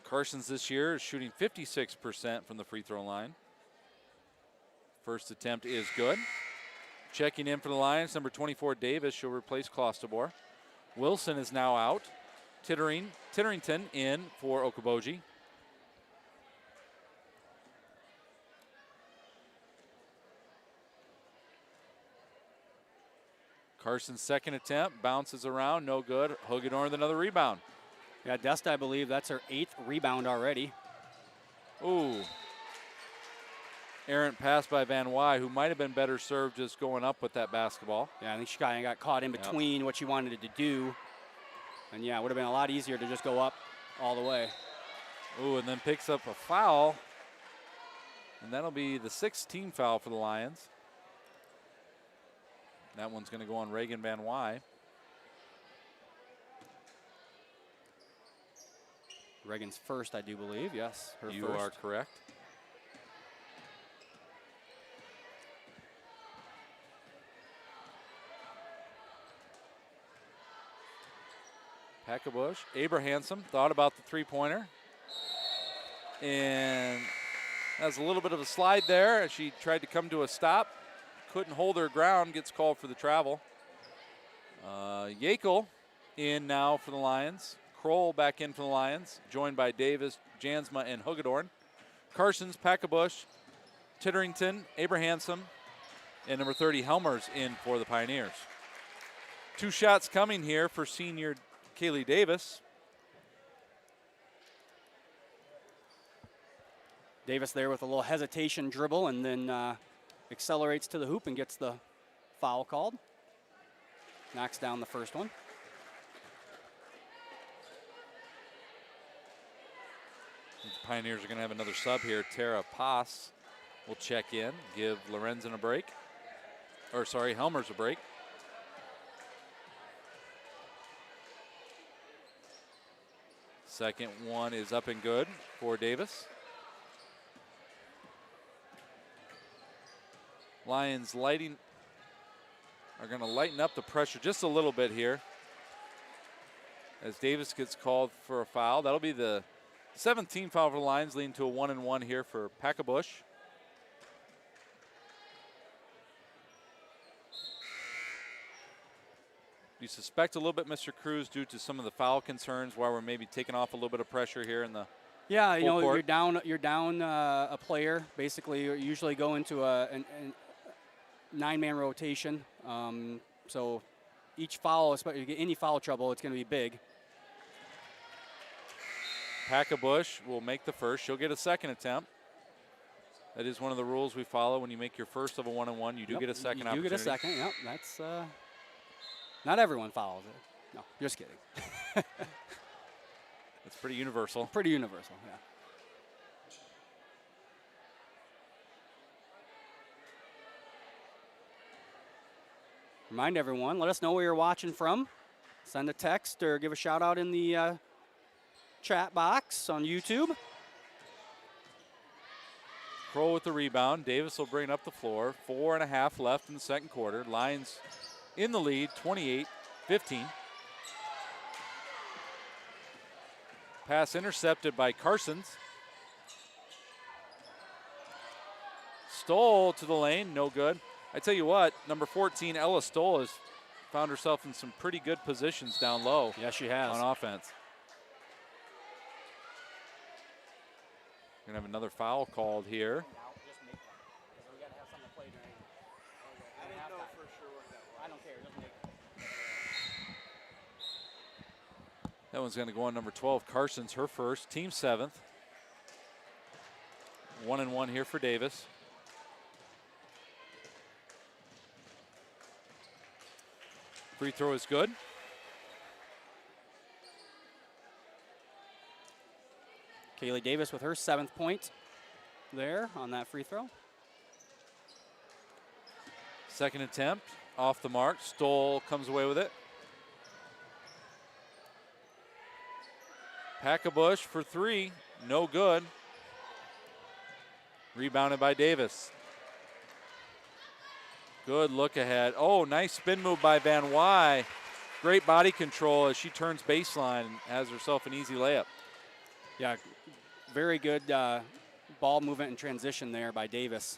Carsons this year is shooting 56% from the free throw line. First attempt is good. Checking in for the Lions, number 24, Davis. She'll replace Klosterboer. Wilson is now out. Titterington in for Okoboji. Carson's 2nd attempt, bounces around, no good. Hogedorn with another rebound. Yeah, Desta, I believe that's her 8th rebound already. Ooh. Errant pass by Van Wy, who might have been better served just going up with that basketball. Yeah, I think she kind of got caught in between what she wanted to do. And yeah, it would have been a lot easier to just go up all the way. Ooh, and then picks up a foul. And that'll be the 6th team foul for the Lions. That one's going to go on Reagan Van Wy. Reagan's first, I do believe. Yes, her you first. are correct. Packabush. Abrahamson thought about the three-pointer. And has a little bit of a slide there as she tried to come to a stop. Couldn't hold her ground, gets called for the travel. Yakel in now for the Lions. Kroll back in for the Lions, joined by Davis, Jansma, and Hagedorn. Carsons, Packabush, Titterington, Abrahamson, and number 30, Helmers in for the Pioneers. 2 shots coming here for senior Kaylee Davis. Davis there with a little hesitation dribble and then accelerates to the hoop and gets the foul called. Knocks down the first one. The Pioneers are going to have another sub here. Tara Pass will check in, give Lorenzen a break. Or sorry, Helmers a break. Second one is up and good for Davis. Lions are going to lighten up the pressure just a little bit here as Davis gets called for a foul. That'll be the 17th foul for the Lions, leading to a 1-and-1 here for Packabush. You suspect a little bit, Mr. Cruz, due to some of the foul concerns, why we're maybe taking off a little bit of pressure here in the Yeah, you know, court. you're down a player. Basically, you usually go into a 9-man rotation. So each foul, especially if you get any foul trouble, it's going to be big. Packabush will make the first. She'll get a second attempt. That is one of the rules we follow. When you make your first of a 1-on-1, you do get a second opportunity. You get a second, yep. That's not everyone follows it. No, just kidding. It's pretty universal. Pretty universal, yeah. Remind everyone, let us know where you're watching from. Send a text or give a shout out in the chat box on YouTube. Kroll with the rebound. Davis will bring it up the floor. 4.5 left in the second quarter. Lions in the lead, 28-15. Pass intercepted by Carsons. Stoll to the lane, no good. I tell you what, number 14, Ella Stoll, has found herself in some pretty good positions down low. Yes, she has. On offense. We're going to have another foul called here. That one's going to go on number 12, Carson's, her first, team 7th. 1-and-1 here for Davis. Free throw is good. Kaylee Davis with her 7th point there on that free throw. Second attempt, off the mark. Stoll comes away with it. Packabush for 3, no good. Rebounded by Davis. Good look ahead. Oh, nice spin move by Van Wy. Great body control as she turns baseline and has herself an easy layup. Yeah, very good ball movement and transition there by Davis.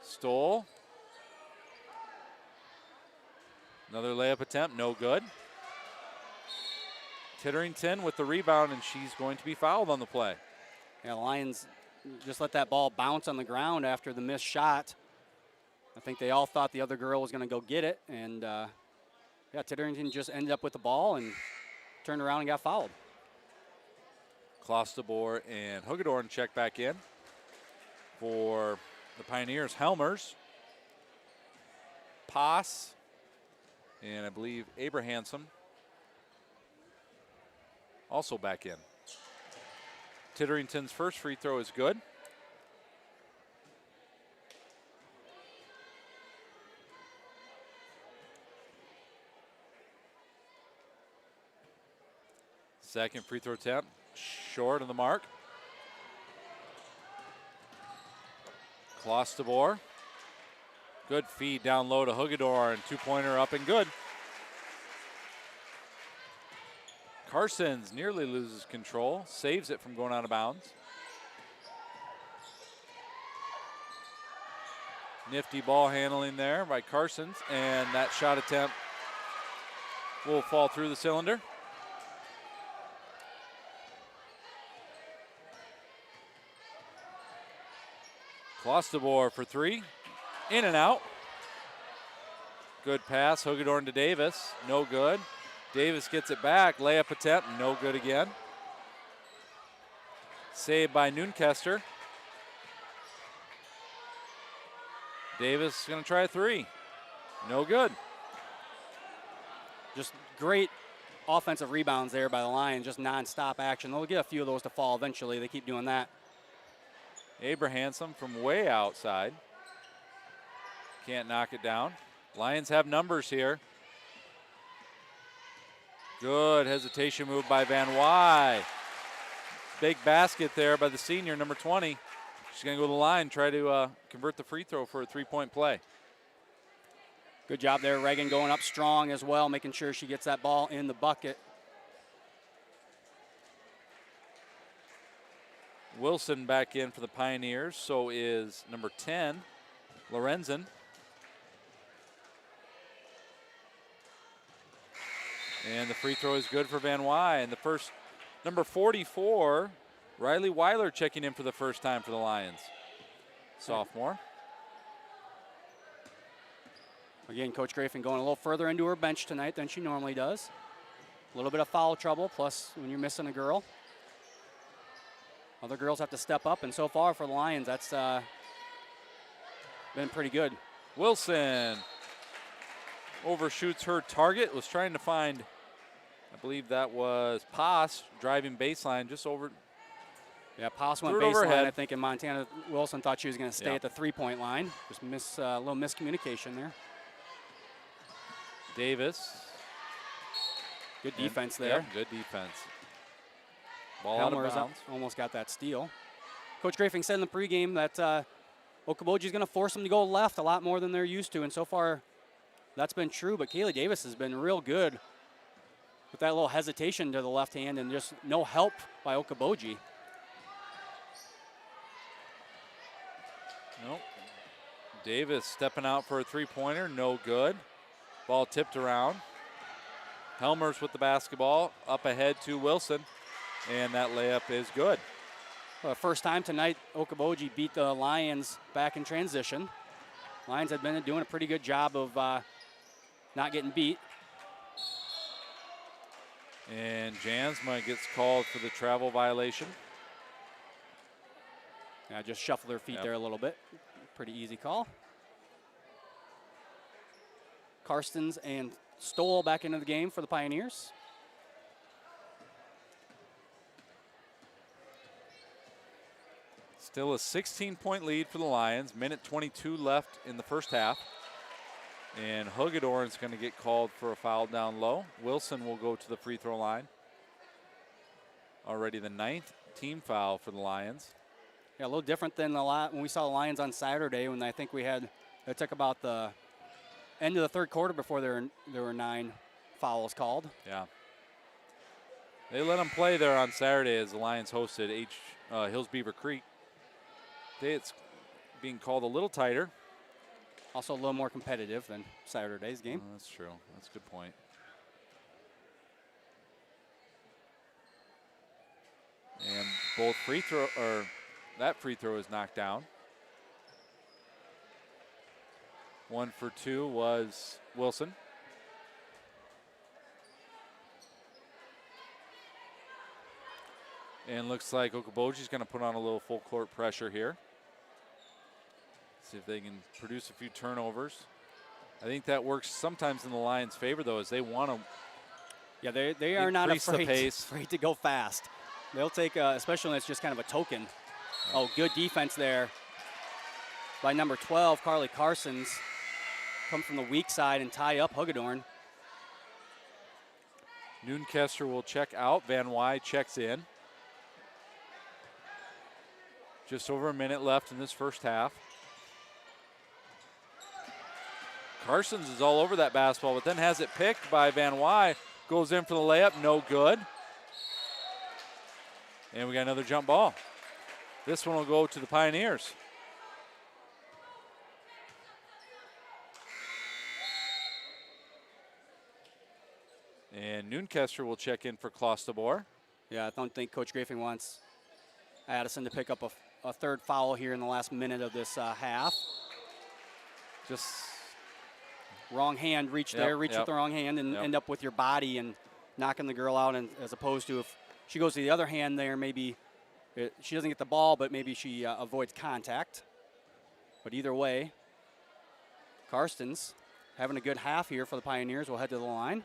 Stoll. Another layup attempt, no good. Titterington with the rebound, and she's going to be fouled on the play. Yeah, the Lions just let that ball bounce on the ground after the missed shot. I think they all thought the other girl was going to go get it, and yeah, Titterington just ended up with the ball and turned around and got fouled. Klostebor and Hagedorn check back in for the Pioneers. Helmers, Pass, and I believe Abrahamson also back in. Titterington's first free throw is good. Second free throw attempt, short of the mark. Klostebor. Good feed down low to Hagedorn. 2-pointer up and good. Carsons nearly loses control, saves it from going out of bounds. Nifty ball handling there by Carsons, and that shot attempt will fall through the cylinder. Klostebor for three, in and out. Good pass, Hugedorn to Davis, no good. Davis gets it back, layup attempt, no good again. Saved by Noonkester. Davis is going to try a three. No good. Just great offensive rebounds there by the Lions, just nonstop action. They'll get a few of those to fall eventually. They keep doing that. Abrahamson from way outside. Can't knock it down. Lions have numbers here. Good hesitation move by Van Wy. Big basket there by the senior, number 20. She's going to go to the line, try to convert the free throw for a three-point play. Good job there, Reagan going up strong as well, making sure she gets that ball in the bucket. Wilson back in for the Pioneers, so is number 10, Lorenzen. And the free throw is good for Van Wy. And the first, number 44, Riley Weiler checking in for the first time for the Lions. Sophomore. Again, Coach Grafen going a little further into her bench tonight than she normally does. A little bit of foul trouble, plus when you're missing a girl. Other girls have to step up, and so far for the Lions, that's been pretty good. Wilson overshoots her target, was trying to find, I believe that was Pass, driving baseline just over. Yeah, Pass went Threw it baseline, overhead. I think, and Montana Wilson thought she was going to stay Yeah. at the three-point line. Just a little miscommunication there. Davis. Good defense there. Yep, good defense. Ball out of Helmer's bounds. almost got that steal. Coach Grafing said in the pregame that Okoboji is going to force them to go left a lot more than they're used to, and so far that's been true, but Kaylee Davis has been real good with that little hesitation to the left hand and just no help by Okoboji. Nope. Davis stepping out for a three-pointer, no good. Ball tipped around. Helmers with the basketball, up ahead to Wilson, and that layup is good. First time tonight, Okoboji beat the Lions back in transition. Lions have been doing a pretty good job of not getting beat. And Jansma gets called for the travel violation. Yeah, just shuffle their feet there a little bit. Pretty easy call. Karstens and Stoll back into the game for the Pioneers. Still a 16-point lead for the Lions. Minute 22 left in the first half. And Hugedorn's going to get called for a foul down low. Wilson will go to the free throw line. Already the 9th team foul for the Lions. Yeah, a little different than when we saw the Lions on Saturday, when I think it took about the end of the third quarter before there were 9 fouls called. Yeah. They let them play there on Saturday as the Lions hosted Hills Beaver Creek. Today it's being called a little tighter. Also a little more competitive than Saturday's game. Oh, that's true. That's a good point. And both that free throw is knocked down. 1 for 2 was Wilson. And looks like Okoboji's going to put on a little full court pressure here. See if they can produce a few turnovers. I think that works sometimes in the Lions' favor, though, as they want to. Yeah, they are not increase the pace. afraid to go fast. They'll take, especially when it's just kind of a token. Oh, good defense there by number 12, Carly Carsons. Come from the weak side and tie up Hugedorn. Noonkester will check out. Van Wy checks in. Just over a minute left in this first half. Carsons is all over that basketball, but then has it picked by Van Wy. Goes in for the layup, no good. And we got another jump ball. This one will go to the Pioneers. And Noonkester will check in for Klostebor. Yeah, I don't think Coach Grafing wants Addison to pick up a third foul here in the last minute of this half. Just wrong hand, reach there, reach with the wrong hand, and end up with your body and knocking the girl out. And as opposed to if she goes to the other hand there, maybe she doesn't get the ball, but maybe she avoids contact. But either way, Karstens having a good half here for the Pioneers. We'll head to the line.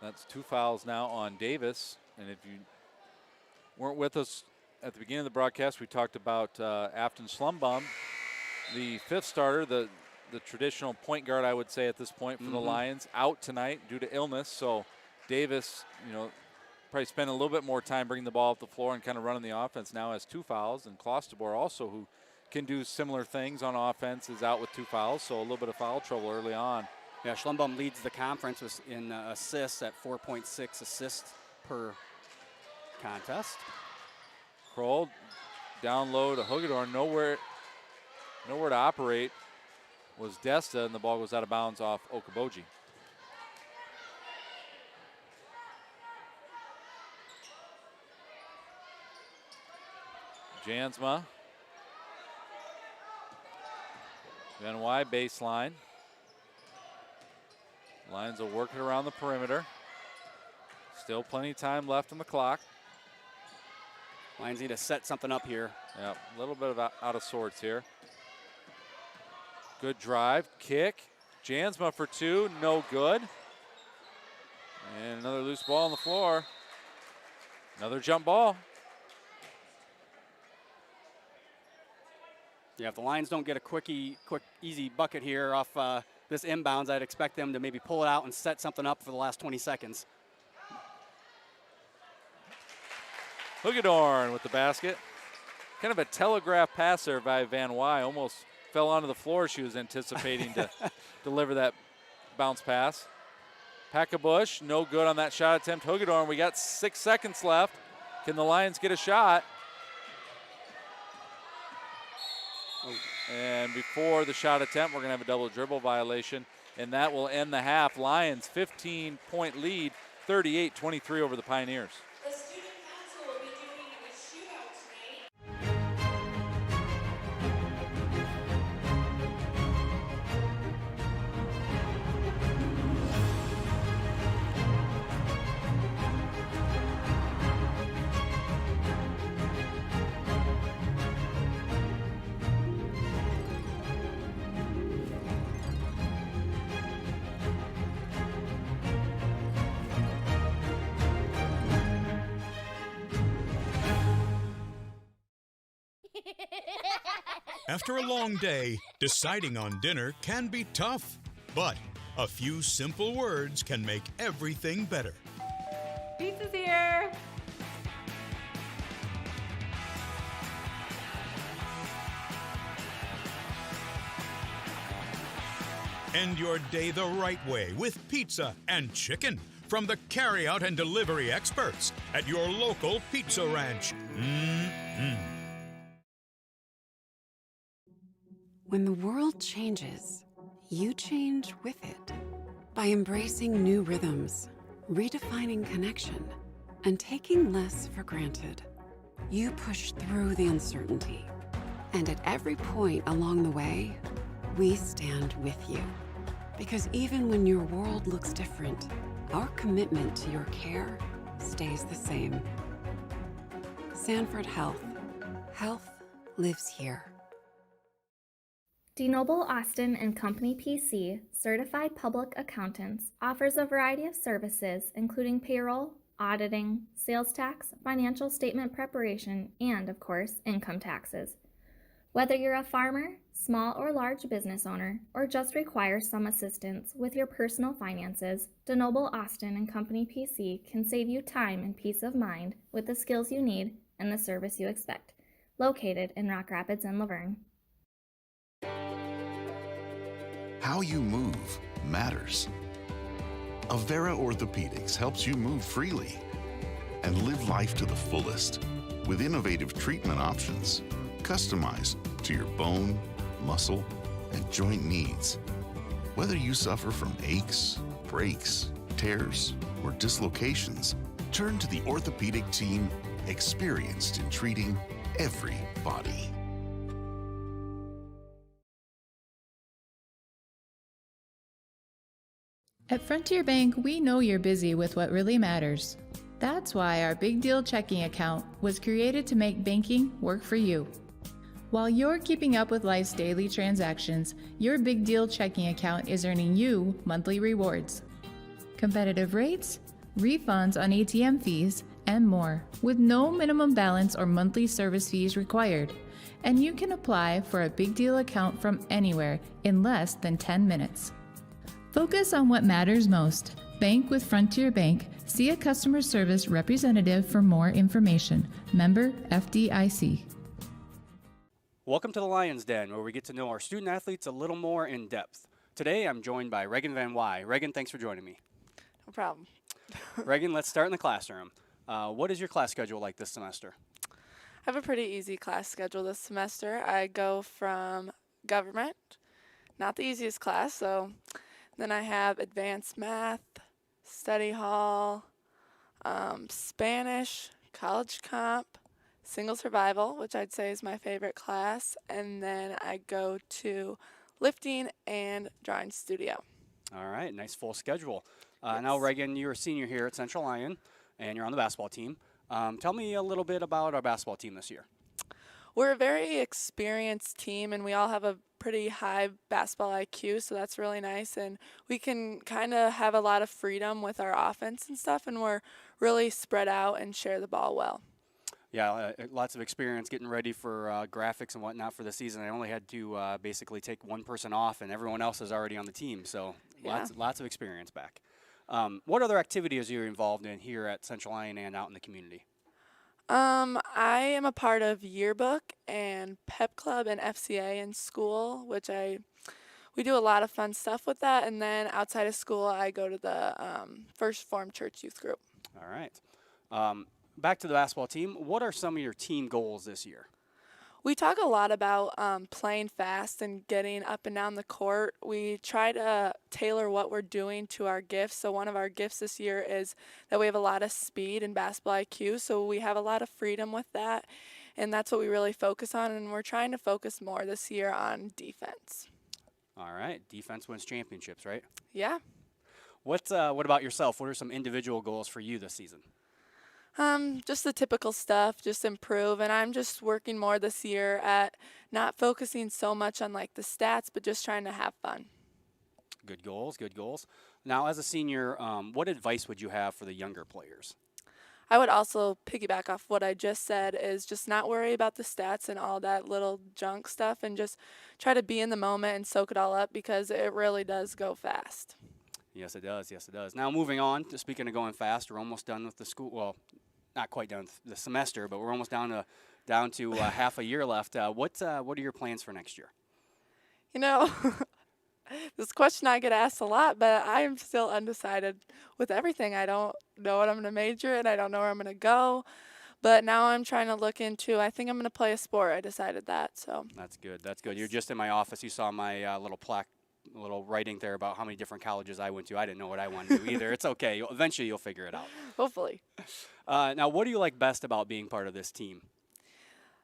That's 2 fouls now on Davis. And if you weren't with us at the beginning of the broadcast, we talked about Afton Slumbum, the 5th starter, the traditional point guard, I would say, at this point for the Lions, out tonight due to illness. So Davis, probably spent a little bit more time bringing the ball off the floor and kind of running the offense. Now has 2 fouls. And Klostebor also, who can do similar things on offense, is out with 2 fouls. So a little bit of foul trouble early on. Yeah, Schlumbum leads the conference in assists at 4.6 assists per contest. Kroll down low to Hagedorn, nowhere to operate was Desta, and the ball goes out of bounds off Okoboji. Jansma. Van Wy baseline. Lions will work it around the perimeter. Still plenty of time left on the clock. Lions need to set something up here. Yeah, a little bit of out of sorts here. Good drive, kick. Jansma for 2, no good. And another loose ball on the floor. Another jump ball. Yeah, if the Lions don't get a quick, easy bucket here off this inbounds, I'd expect them to maybe pull it out and set something up for the last 20 seconds. Hagedorn with the basket. Kind of a telegraph pass there by Van Wy. Almost fell onto the floor. She was anticipating to deliver that bounce pass. Packabush, no good on that shot attempt. Hagedorn, we got 6 seconds left. Can the Lions get a shot? And before the shot attempt, we're going to have a double dribble violation, and that will end the half. Lions 15-point lead, 38-23 over the Pioneers. The student council will be doing a shootout tonight. After a long day, deciding on dinner can be tough, but a few simple words can make everything better. Pizza's here. End your day the right way with pizza and chicken from the carryout and delivery experts at your local Pizza Ranch. When the world changes, you change with it. By embracing new rhythms, redefining connection, and taking less for granted, you push through the uncertainty. And at every point along the way, we stand with you. Because even when your world looks different, our commitment to your care stays the same. Sanford Health. Health lives here. DeNoble Austin and Company PC, certified public accountants, offers a variety of services including payroll, auditing, sales tax, financial statement preparation, and, of course, income taxes. Whether you're a farmer, small or large business owner, or just require some assistance with your personal finances, DeNoble Austin and Company PC can save you time and peace of mind with the skills you need and the service you expect. Located in Rock Rapids and Laverne. How you move matters. Avera Orthopedics helps you move freely and live life to the fullest. with innovative treatment options customized to your bone, muscle, and joint needs. Whether you suffer from aches, breaks, tears, or dislocations, turn to the orthopedic team experienced in treating every body. At Frontier Bank, we know you're busy with what really matters. That's why our Big Deal checking account was created to make banking work for you. While you're keeping up with life's daily transactions, your Big Deal checking account is earning you monthly rewards. Competitive rates, refunds on ATM fees, and more, with no minimum balance or monthly service fees required. And you can apply for a Big Deal account from anywhere in less than 10 minutes. Focus on what matters most. Bank with Frontier Bank. See a customer service representative for more information. Member FDIC. Welcome to the Lion's Den, where we get to know our student athletes a little more in depth. Today, I'm joined by Regan Van Wy. Regan, thanks for joining me. No problem. Regan, let's start in the classroom. What is your class schedule like this semester? I have a pretty easy class schedule this semester. I go from government, not the easiest class, so then I have advanced math, study hall, Spanish, college comp, single survival, which I'd say is my favorite class, and then I go to lifting and drawing studio. All right, nice full schedule. Yes. Now, Regan, you're a senior here at Central Lyon, and you're on the basketball team. Tell me a little bit about our basketball team this year. We're a very experienced team, and we all have a pretty high basketball IQ, so that's really nice. And we can kind of have a lot of freedom with our offense and stuff, and we're really spread out and share the ball well. Yeah, lots of experience getting ready for graphics and whatnot for the season. I only had to basically take one person off, and everyone else is already on the team, so Yeah. lots of experience back. What other activities are you involved in here at Central Lyon and out in the community? I am a part of yearbook and pep club and FCA in school, which we do a lot of fun stuff with that. And then outside of school, I go to the First Reformed Church Youth Group. All right. Back to the basketball team. What are some of your team goals this year? We talk a lot about playing fast and getting up and down the court. We try to tailor what we're doing to our gifts. So one of our gifts this year is that we have a lot of speed and basketball IQ. So we have a lot of freedom with that. And that's what we really focus on. And we're trying to focus more this year on defense. All right. Defense wins championships, right? Yeah. What about yourself? What are some individual goals for you this season? Just the typical stuff, just improve. And I'm just working more this year at not focusing so much on like the stats, but just trying to have fun. Good goals, good goals. Now, as a senior, what advice would you have for the younger players? I would also piggyback off what I just said is just not worry about the stats and all that little junk stuff and just try to be in the moment and soak it all up because it really does go fast. Yes, it does. Yes, it does. Now, moving on, speaking of going fast, we're almost done with the school. Well, not quite done with the semester, but we're almost down to half a year left. What are your plans for next year? You know, this question I get asked a lot, but I am still undecided with everything. I don't know what I'm going to major in. I don't know where I'm going to go. But now I'm trying to look into, I think I'm going to play a sport. I decided that. So That's good. That's good. You're just in my office. You saw my little plaque, little writing there about how many different colleges I went to. I didn't know what I wanted to do either. It's okay. Eventually you'll figure it out. hopefully. Now, what do you like best about being part of this team?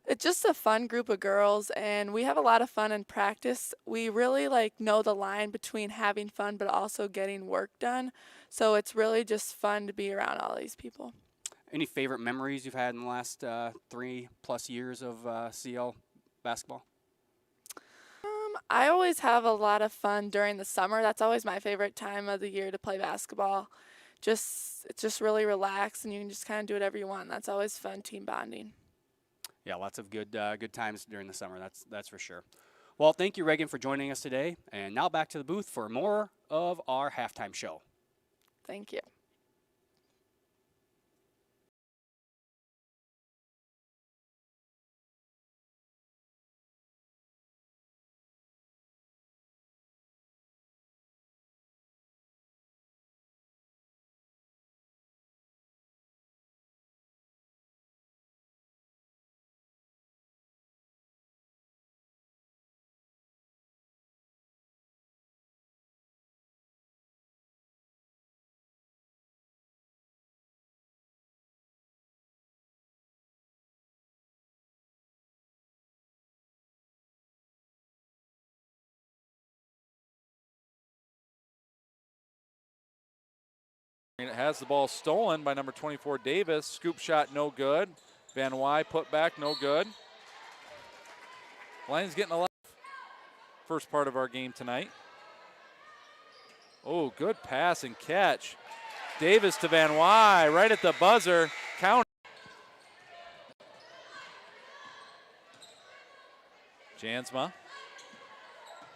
It's just a fun group of girls, and we have a lot of fun in practice. We really know the line between having fun but also getting work done. So it's really just fun to be around all these people. Any favorite memories you've had in the last 3+ years of CL basketball? I always have a lot of fun during the summer. That's always my favorite time of the year to play basketball. It's just really relaxed, and you can just kind of do whatever you want. That's always fun, team bonding. Yeah, lots of good times during the summer. That's for sure. Well, thank you, Regan, for joining us today. And now back to the booth for more of our halftime show. Thank you. It has the ball stolen by number 24, Davis. Scoop shot, no good. Van Wy put back, no good. Lions getting a lot. First part of our game tonight. Oh, good pass and catch. Davis to Van Wy, right at the buzzer. Count. Jansma.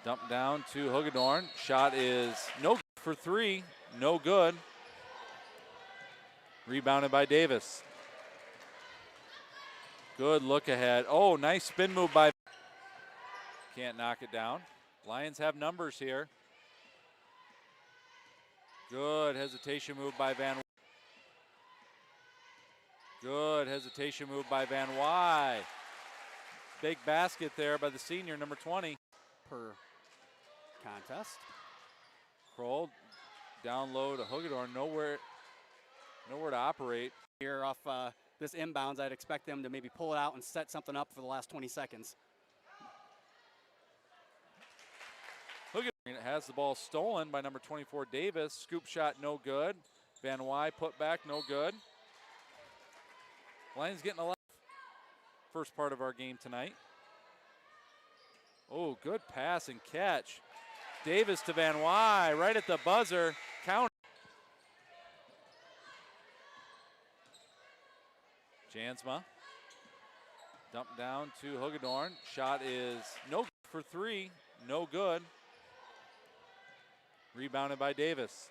Dump down to Hagedorn. Shot is no good for three. No good. Rebounded by Davis. Good look ahead. Oh, nice spin move by. Can't knock it down. Lions have numbers here. Good hesitation move by Van. Good hesitation move by Van Wy. Big basket there by the senior, number 20. Per contest. Kroll down low to Hagedorn. Nowhere to operate. Here off this inbounds, I'd expect them to maybe pull it out and set something up for the last 20 seconds. Hagedorn has the ball stolen by number 24, Davis. Scoop shot, no good. Van Wy put back, no good. Lions getting a lot. First part of our game tonight. Oh, good pass and catch. Davis to Van Wy, right at the buzzer. Count. Jansma. Dump down to Hagedorn. Shot is no good for three. No good. Rebounded by Davis.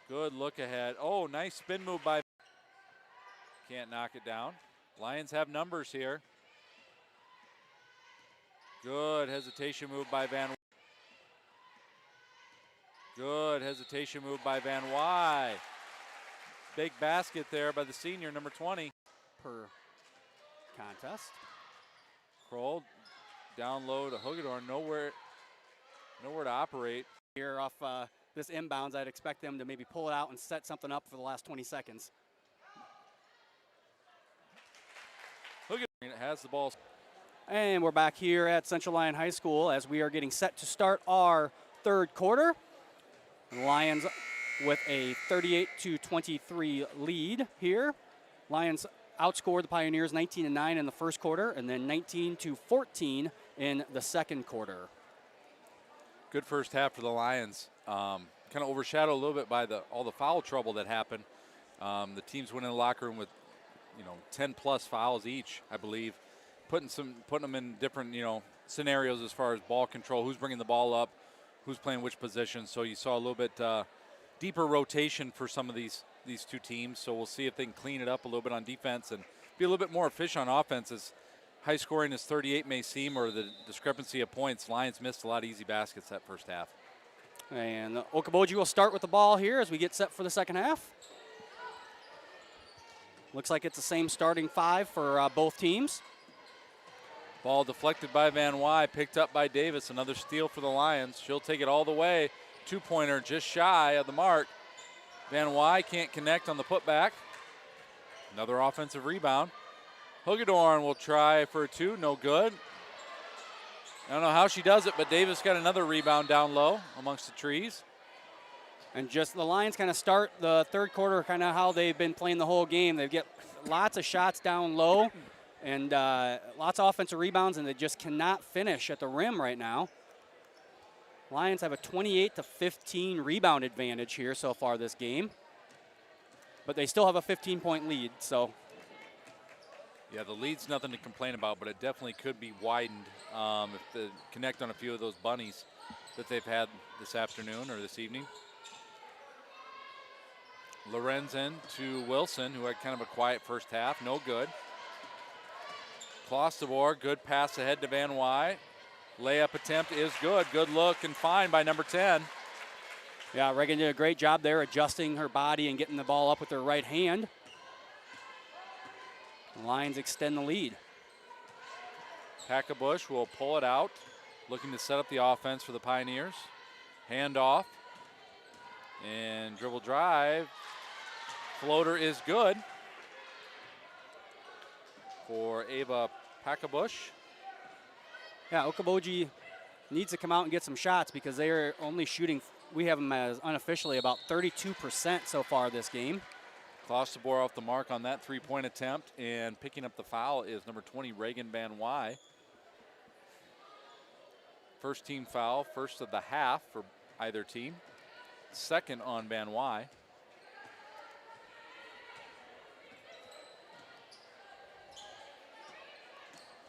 Good look ahead. Oh, nice spin move by. Can't knock it down. Lions have numbers here. Good hesitation move by Van. Good hesitation move by Van Wy. Big basket there by the senior, number 20. Per contest. Kroll down low to Hagedorn. Nowhere to operate. Here off this inbounds, I'd expect them to maybe pull it out and set something up for the last 20 seconds. Hagedorn has the ball. And we're back here at Central Lyon High School as we are getting set to start our third quarter. The Lions with a 38-23 lead here. Lions outscored the Pioneers 19-9 in the first quarter and then 19-14 in the second quarter. Good first half for the Lions. Kind of overshadowed a little bit by all the foul trouble that happened. The teams went in the locker room with 10 plus fouls each, I believe. Putting them in different, scenarios as far as ball control, who's bringing the ball up, who's playing which position. So you saw a little bit deeper rotation for some of these two teams. So we'll see if they can clean it up a little bit on defense and be a little bit more efficient on offense. As high scoring as 38 may seem, or the discrepancy of points, Lions missed a lot of easy baskets that first half. And Okoboji will start with the ball here as we get set for the second half. Looks like it's the same starting five for both teams. Ball deflected by Van Wy, picked up by Davis. Another steal for the Lions. She'll take it all the way. Two-pointer just shy of the mark. Van Wy can't connect on the putback. Another offensive rebound. Hagedorn will try for a two, no good. I don't know how she does it, but Davis got another rebound down low amongst the trees. And just the Lions kind of start the third quarter kind of how they've been playing the whole game. They get lots of shots down low and lots of offensive rebounds, and they just cannot finish at the rim right now. Lions have a 28-15 rebound advantage here so far this game. But they still have a 15-point lead, so. Yeah, the lead's nothing to complain about, but it definitely could be widened if they connect on a few of those bunnies that they've had this afternoon or this evening. Lorenzen to Wilson, who had kind of a quiet first half, no good. Klosterboer, good pass ahead to Van Wy. Layup attempt is good. Good look and fine by number 10. Yeah, Reagan did a great job there adjusting her body and getting the ball up with her right hand. The Lions extend the lead. Packabush will pull it out, looking to set up the offense for the Pioneers. Hand off and dribble drive. Floater is good for Ava Packabush. Yeah, Okoboji needs to come out and get some shots because they are only shooting we have them as unofficially about 32% so far this game. Klosterboer off the mark on that three-point attempt, and picking up the foul is number 20, Reagan Van Wy. First team foul, first of the half for either team. Second on Van Wy.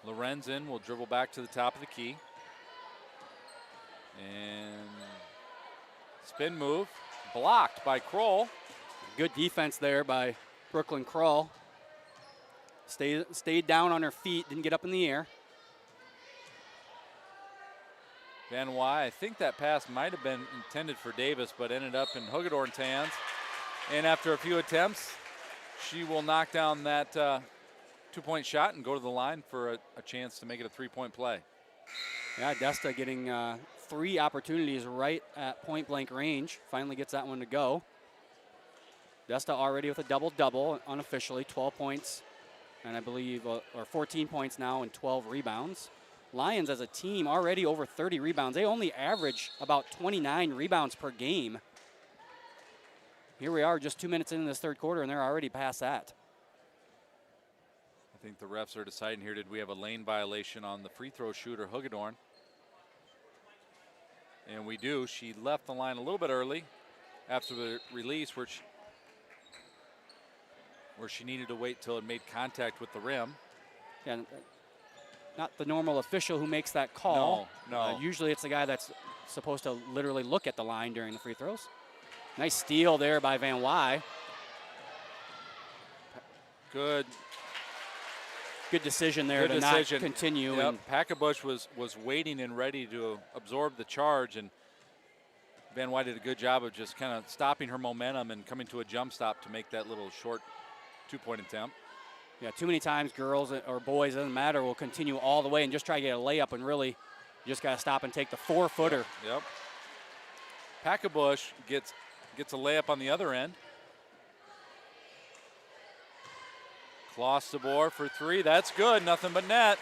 Lorenzen will dribble back to the top of the key. And spin move, blocked by Kroll. Good defense there by Brooklyn Kroll. Stayed down on her feet, didn't get up in the air. Van Wy, I think that pass might have been intended for Davis, but ended up in Hugedorn's hands. And after a few attempts, she will knock down that two-point shot and go to the line for a chance to make it a three-point play. Yeah, Desta getting 3 opportunities right at point-blank range. Finally gets that one to go. Desta already with a double-double, unofficially, 12 points, and I believe, or 14 points now and 12 rebounds. Lions as a team already over 30 rebounds. They only average about 29 rebounds per game. Here we are just 2 minutes into this third quarter, and they're already past that. I think the refs are deciding here, did we have a lane violation on the free throw shooter, Hugedorn? And we do. She left the line a little bit early after the release, where she needed to wait till it made contact with the rim. And not the normal official who makes that call. No. Usually it's the guy that's supposed to literally look at the line during the free throws. Nice steal there by Van Wy. Good decision there to not continue. Yep. Packabush was waiting and ready to absorb the charge, and Van Wy did a good job of just kind of stopping her momentum and coming to a jump stop to make that little short two-point attempt. Yeah, too many times girls or boys, doesn't matter, will continue all the way and just try to get a layup, and really you just got to stop and take the 4-footer. Yep. Packabush gets a layup on the other end. Klosterboer for 3. That's good. Nothing but net.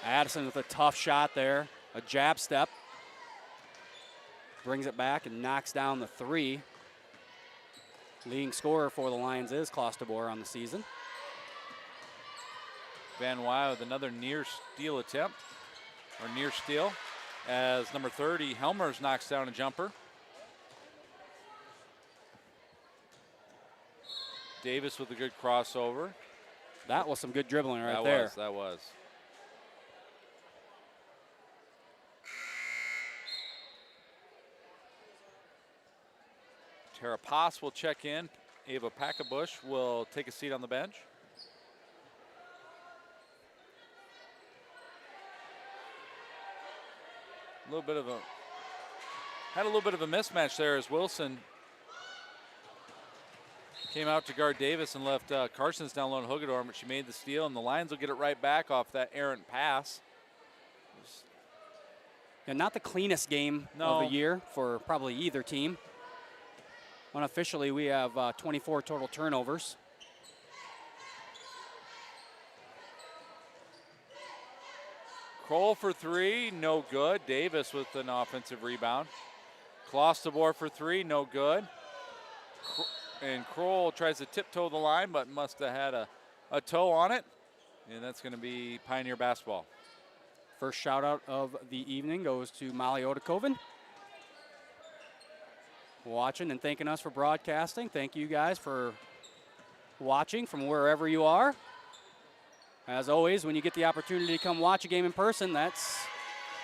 Addison with a tough shot there. A jab step. Brings it back and knocks down the 3. Leading scorer for the Lions is Klosterboer on the season. Van Wy with another near steal attempt, or near steal, as number 30, Helmers, knocks down a jumper. Davis with a good crossover. That was some good dribbling right there. That was. Tara Pass will check in. Ava Packabush will take a seat on the bench. Had a little bit of a mismatch there as Wilson came out to guard Davis and left Carson's down low in Hugedorn, but she made the steal, and the Lions will get it right back off that errant pass. Yeah, not the cleanest game of the year for probably either team. Unofficially, we have 24 total turnovers. Kroll for 3, no good. Davis with an offensive rebound. Klosterboer for 3, no good. And Kroll tries to tiptoe the line, but must have had a toe on it. And that's going to be Pioneer basketball. First shout out of the evening goes to Molly Odekoven. Watching and thanking us for broadcasting. Thank you guys for watching from wherever you are. As always, when you get the opportunity to come watch a game in person, that's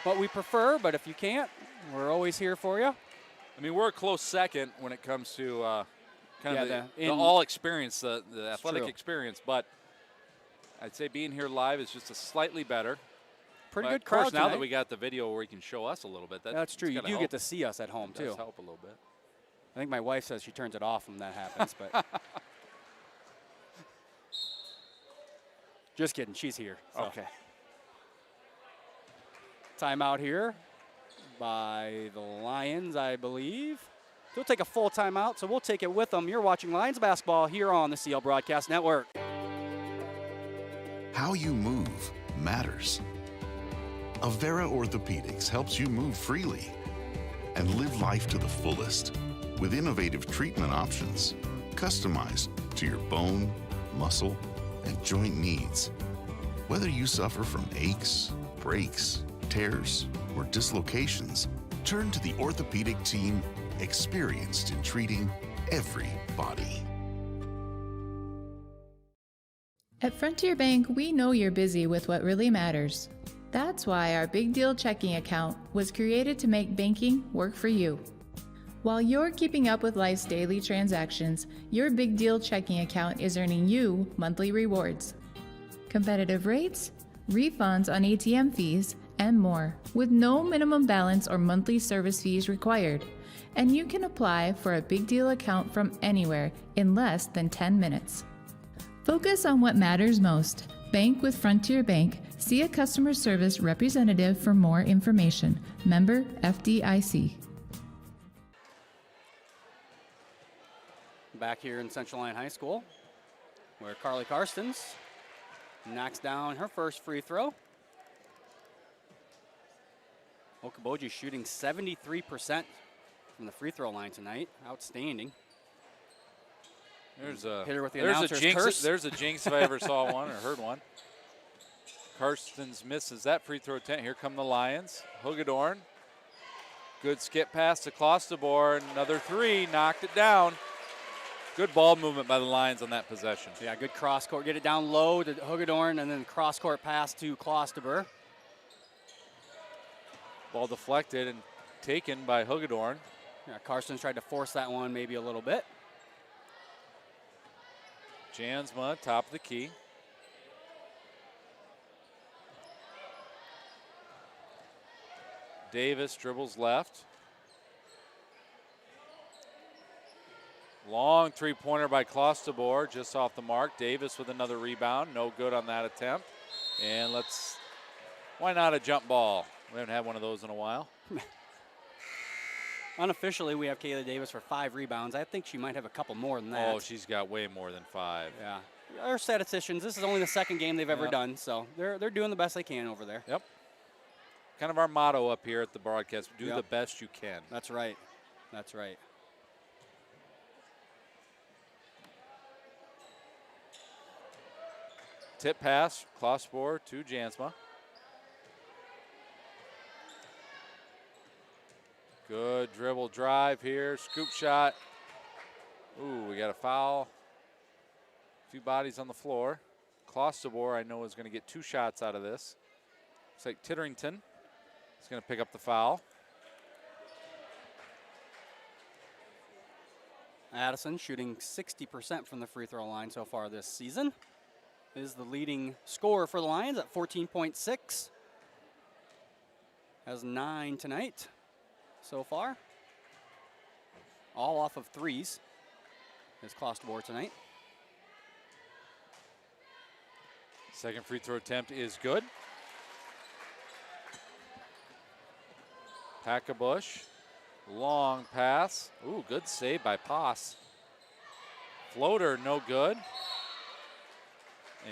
what we prefer. But if you can't, we're always here for you. I mean, we're a close second when it comes to kind of the all experience, the athletic experience. But I'd say being here live is just a slightly better. Pretty good of course, crowd now tonight. that we got the video where you can show us a little bit. That's true. You do get to see us at home, too. It does help a little bit. I think my wife says she turns it off when that happens, but just kidding. She's here. So. Okay. Timeout here by the Lions, I believe. They'll take a full timeout, so we'll take it with them. You're watching Lions basketball here on the CL Broadcast Network. How you move matters. Avera Orthopedics helps you move freely and live life to the fullest with innovative treatment options customized to your bone, muscle, and joint needs. Whether you suffer from aches, breaks, tears, or dislocations, turn to the orthopedic team experienced in treating every body. At Frontier Bank, we know you're busy with what really matters. That's why our Big Deal checking account was created to make banking work for you. While you're keeping up with life's daily transactions, your Big Deal checking account is earning you monthly rewards. Competitive rates, refunds on ATM fees, and more, with no minimum balance or monthly service fees required. And you can apply for a Big Deal account from anywhere in less than 10 minutes. Focus on what matters most. Bank with Frontier Bank. See a customer service representative for more information. Member FDIC. Back here in Central Lyon High School, where Carly Karstens knocks down her first free throw. Okoboji shooting 73% from the free throw line tonight. Outstanding. There's a hit her with the there's announcer's a jinx. curse. There's a jinx if I ever saw one or heard one. Karstens misses that free throw attempt. Here come the Lions. Hugedorn. Good skip pass to Klostebor. Another three. Knocked it down. Good ball movement by the Lions on that possession. Yeah, good cross court. Get it down low to Hugedorn and then cross court pass to Klostebor. Ball deflected and taken by Hugedorn. Yeah, Karstens tried to force that one maybe a little bit. Jansma, top of the key. Davis dribbles left. Long three-pointer by Klostebor, just off the mark. Davis with another rebound, no good on that attempt. And why not a jump ball? We haven't had one of those in a while. Unofficially, we have Kayla Davis for 5 rebounds. I think she might have a couple more than that. Oh, she's got way more than 5. Yeah. Our statisticians, this is only the second game they've ever done, so they're doing the best they can over there. Yep. Kind of our motto up here at the broadcast, do the best you can. That's right. That's right. Tip pass, Klostebor to Jansma. Good dribble drive here, scoop shot. Ooh, we got a foul. A few bodies on the floor. Klostebor, I know, is going to get 2 shots out of this. Looks like Titterington is going to pick up the foul. Addison shooting 60% from the free throw line so far this season. Is the leading scorer for the Lions at 14.6. Has 9 tonight so far. All off of threes. Is Klostebor tonight. Second free throw attempt is good. Packabush, long pass. Ooh, good save by Poss. Floater, no good.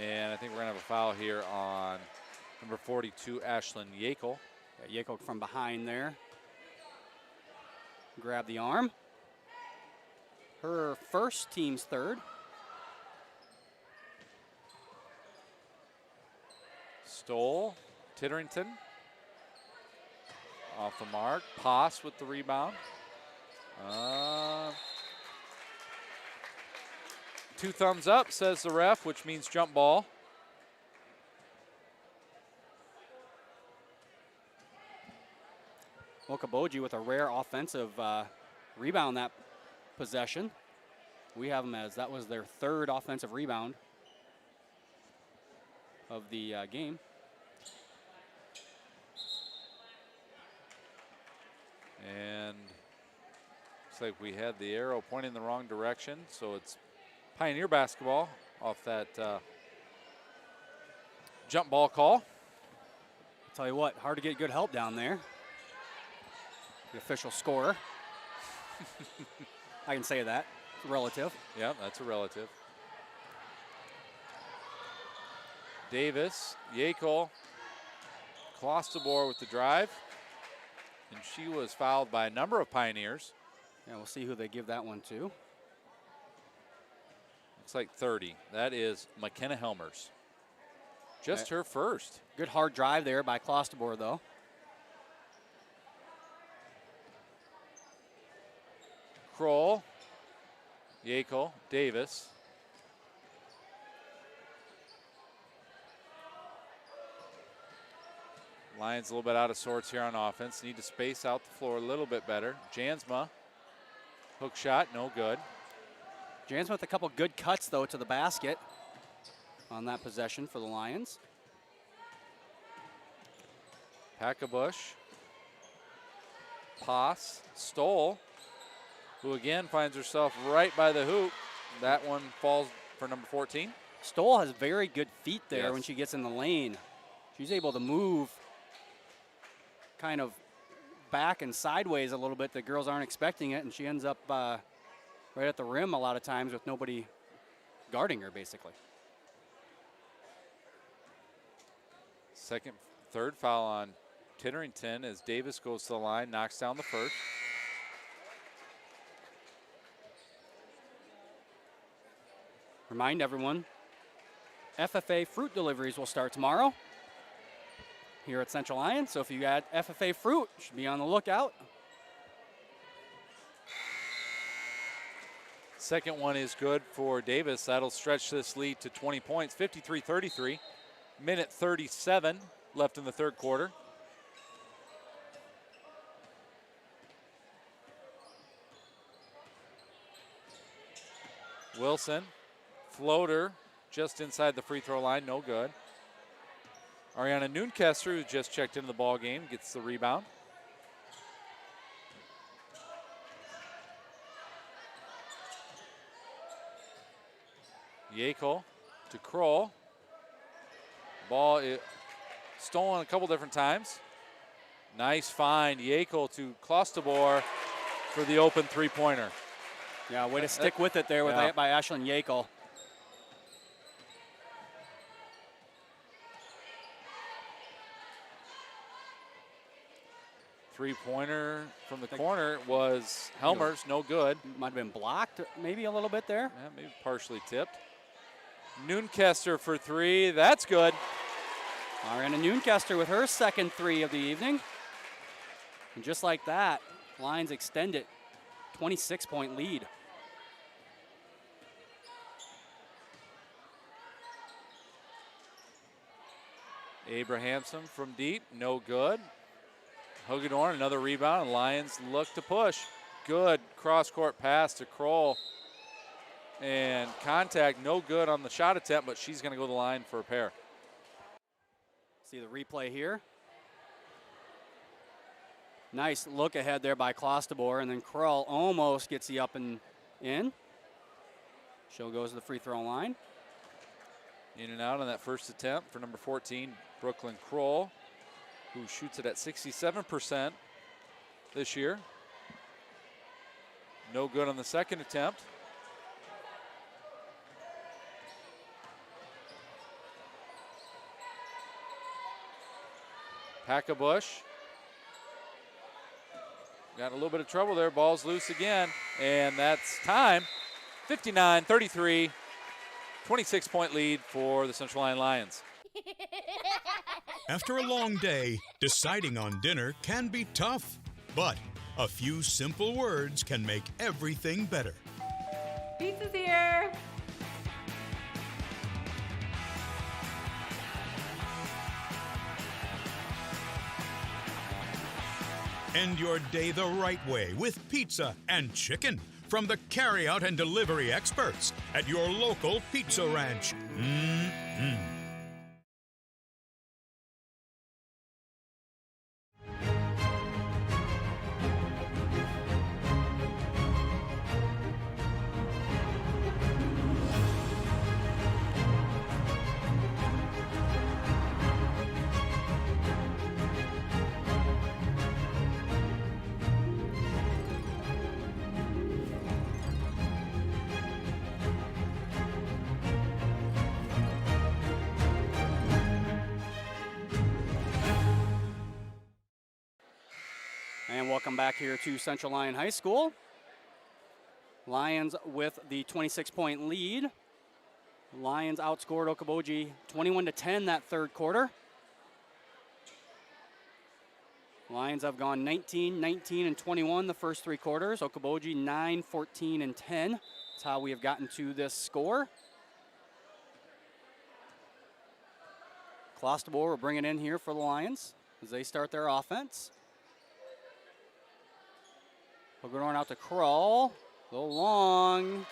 And I think we're gonna have a foul here on number 42, Ashlyn Yakel. Yeah, Yakel from behind there. Grab the arm. Her first, team's third. Stoll, Titterington. Off the mark. Poss with the rebound. 2 thumbs up, says the ref, which means jump ball. Okoboji with a rare offensive rebound that possession. We have them as that was their 3rd offensive rebound of the game. And looks like we had the arrow pointing in the wrong direction, so it's Pioneer basketball off that jump ball call. I'll tell you what, hard to get good help down there. The official scorer. I can say that. It's relative. Yeah, that's a relative. Davis, Yakel, Klostebor with the drive. And she was fouled by a number of Pioneers. Yeah, we'll see who they give that one to. Looks like 30. That is McKenna Helmers. Just her first. Good hard drive there by Clostebor, though. Kroll, Yackel, Davis. Lions a little bit out of sorts here on offense. Need to space out the floor a little bit better. Jansma, hook shot, no good. Jansma with a couple good cuts, though, to the basket on that possession for the Lions. Packabush, Pass, Stoll, who again finds herself right by the hoop. That one falls for number 14. Stoll has very good feet there Yes. when she gets in the lane. She's able to move kind of back and sideways a little bit. The girls aren't expecting it, and she ends up right at the rim a lot of times with nobody guarding her, basically. Third foul on Titterington as Davis goes to the line, knocks down the first. Remind everyone, FFA fruit deliveries will start tomorrow here at Central Lyon. So if you got FFA fruit, you should be on the lookout. Second one is good for Davis. That'll stretch this lead to 20 points, 53-33. Minute 37 left in the third quarter. Wilson, floater, just inside the free throw line, no good. Ariana Noonkester, who just checked into the ball game, gets the rebound. Yackel to Kroll. Ball stolen a couple different times. Nice find, Yackel to Clostebor for the open three-pointer. Yeah, way to stick with it there with by Ashlyn Yackel. Three-pointer from the corner was Helmers, no good. Might have been blocked maybe a little bit there. Yeah, maybe partially tipped. Noonkester for three, that's good. Ariana Noonkester with her second three of the evening. And just like that, Lions extend it. 26-point lead. Abrahamson from deep, no good. Hagedorn, another rebound, and Lions look to push. Good cross-court pass to Kroll. And contact, no good on the shot attempt, but she's going to go to the line for a pair. See the replay here. Nice look ahead there by Clostebor, and then Kroll almost gets the up and in. She'll goes to the free throw line. In and out on that first attempt for number 14, Brooklyn Kroll, who shoots it at 67% this year. No good on the second attempt. Packabush. Got a little bit of trouble there. Ball's loose again. And that's time. 59-33. 26-point lead for the Central Lyon Lions. After a long day, deciding on dinner can be tough. But a few simple words can make everything better. Pizza's here. End your day the right way with pizza and chicken from the carryout and delivery experts at your local Pizza Ranch. Mm-hmm. And welcome back here to Central Lyon High School. Lions with the 26-point lead. Lions outscored Okoboji 21-10 that third quarter. Lions have gone 19, 19, and 21 the first three quarters. Okoboji 9, 14, and 10. That's how we have gotten to this score. Clostebor will bring it in here for the Lions as they start their offense. Hagedorn out to Kroll. A little long.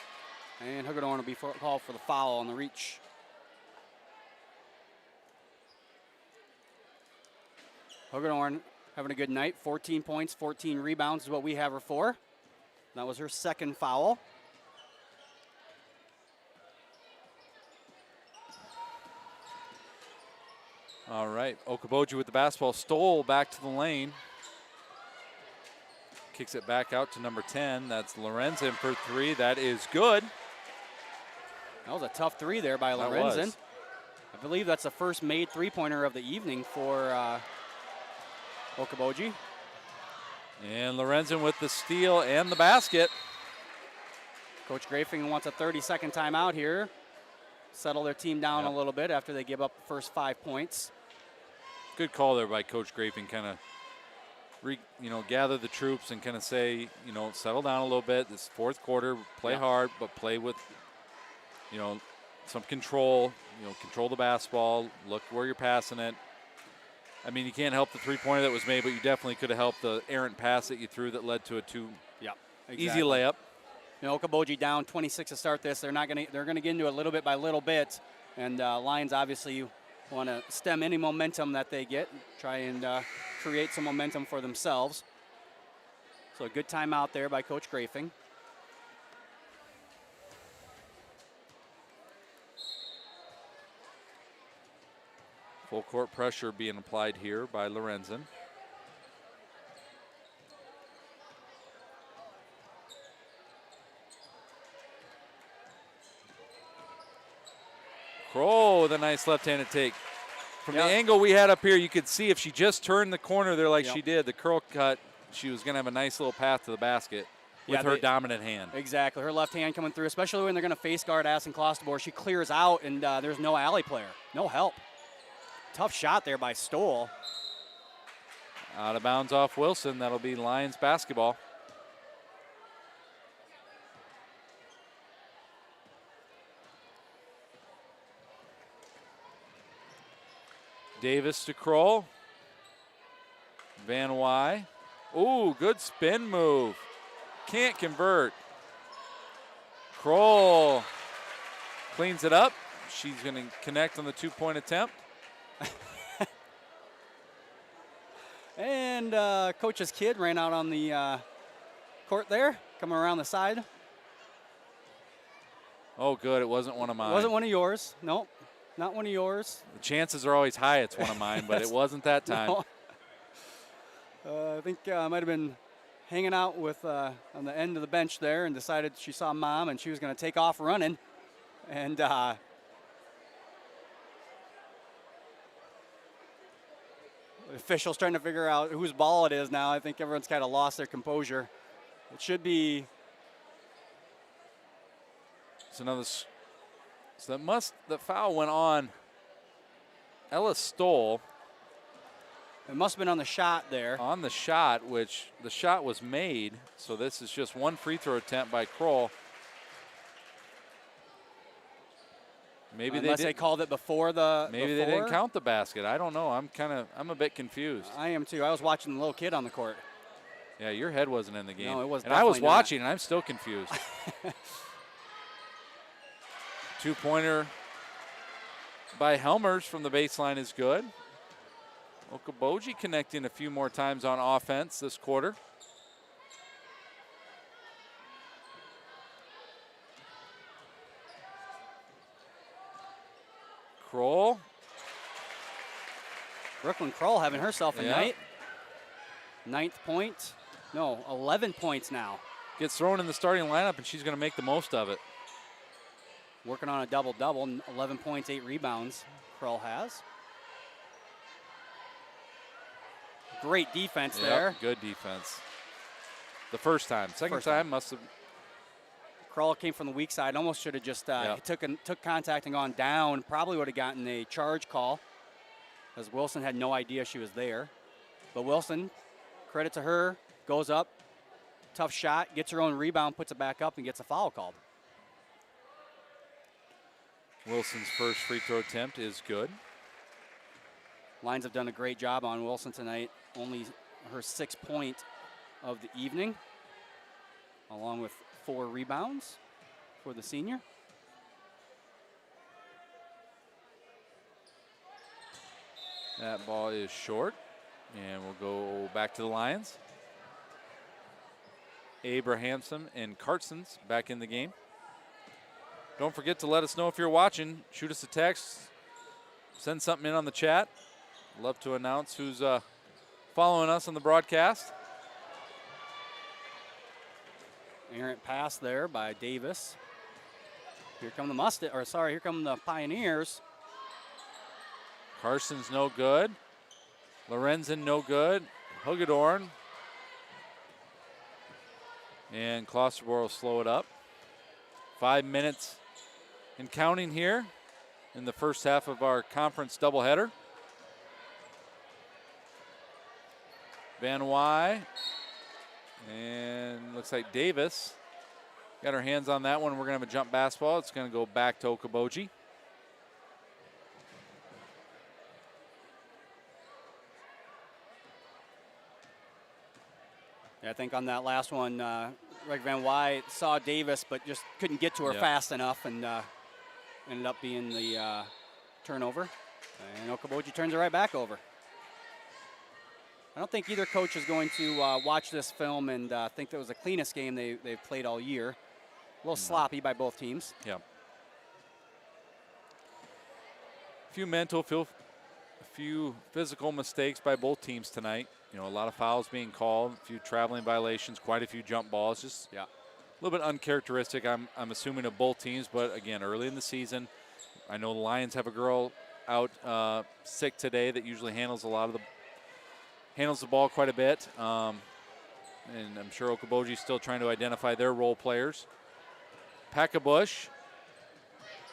And Hagedorn will be called for the foul on the reach. Hagedorn having a good night. 14 points, 14 rebounds is what we have her for. That was her second foul. All right, Okoboji with the basketball. Stole back to the lane. Kicks it back out to number 10. That's Lorenzen for three. That is good. That was a tough three there by Lorenzen. I believe that's the first made three-pointer of the evening for Okoboji. And Lorenzen with the steal and the basket. Coach Grafing wants a 30-second timeout here. Settle their team down a little bit after they give up the first 5 points. Good call there by Coach Grafing, kind of gather the troops and kind of say, settle down a little bit. This fourth quarter, play hard, but play with, some control. Control the basketball. Look where you're passing it. I mean, you can't help the three-pointer that was made, but you definitely could have helped the errant pass that you threw that led to a easy layup. Okoboji down 26 to start this. They're gonna get into it little bit by little bit, and Lions obviously want to stem any momentum that they get, try and create some momentum for themselves. So a good timeout there by Coach Grafing. Full court pressure being applied here by Lorenzen. Kroll with a nice left-handed take. From the angle we had up here, you could see if she just turned the corner there like she did, the curl cut, she was going to have a nice little path to the basket with her dominant hand. Exactly. Her left hand coming through, especially when they're going to face guard Assen Clostebor. She clears out, and there's no alley player. No help. Tough shot there by Stoll. Out of bounds off Wilson. That'll be Lions basketball. Davis to Kroll. Van Wy. Ooh, good spin move. Can't convert. Kroll cleans it up. She's going to connect on the two-point attempt. And Coach's kid ran out on the court there, coming around the side. Oh, good. It wasn't one of mine. It wasn't one of yours. Nope, not one of yours. The chances are always high it's one of mine, but it wasn't that time. No. I think I might have been hanging out with on the end of the bench there and decided she saw Mom and she was going to take off running. And officials trying to figure out whose ball it is now. I think everyone's kind of lost their composure. It should be. It's another. So the foul went on Ella Stoll. It must have been on the shot there. On the shot, which the shot was made. So this is just one free throw attempt by Kroll. Maybe unless they called it before the. Maybe they didn't count the basket. I don't know. I'm a bit confused. I am too. I was watching the little kid on the court. Yeah, your head wasn't in the game. No, it was. And I was watching, and I'm still confused. Two-pointer by Helmers from the baseline is good. Okoboji connecting a few more times on offense this quarter. Kroll. Brooklyn Kroll having herself a night. 9th point. No, 11 points now. Gets thrown in the starting lineup, and she's going to make the most of it. Working on a double-double, 11 points, 8 rebounds, Kroll has. Great defense Yep, there. good defense. The first time. Second First time must have. Kroll came from the weak side. Almost should have just Yep. took contact and gone down. Probably would have gotten a charge call, as Wilson had no idea she was there. But Wilson, credit to her, goes up, tough shot, gets her own rebound, puts it back up, and gets a foul called. Wilson's first free throw attempt is good. Lions have done a great job on Wilson tonight. Only her 6th point of the evening, along with 4 rebounds for the senior. That ball is short, and we'll go back to the Lions. Abrahamson and Cartson's back in the game. Don't forget to let us know if you're watching. Shoot us a text. Send something in on the chat. Love to announce who's following us on the broadcast. Errant pass there by Davis. Here come here come the Pioneers. Carson's no good. Lorenzen no good. Hugedorn. And Klosterboer will slow it up. 5 minutes and counting here in the first half of our conference doubleheader. Van Wy. And looks like Davis got her hands on that one. We're going to have a jump basketball. It's going to go back to Okoboji. Yeah, I think on that last one, Greg Van Wy saw Davis, but just couldn't get to her fast enough, and ended up being the turnover. And Okoboji turns it right back over. I don't think either coach is going to watch this film and think that was the cleanest game they've played all year. A little sloppy by both teams. Yeah. A few mental, a few physical mistakes by both teams tonight. You know, a lot of fouls being called, a few traveling violations, quite a few jump balls. Just a little bit uncharacteristic, I'm assuming, of both teams. But again, early in the season, I know the Lions have a girl out sick today that usually handles the ball quite a bit. And I'm sure Okoboji's still trying to identify their role players. Packabush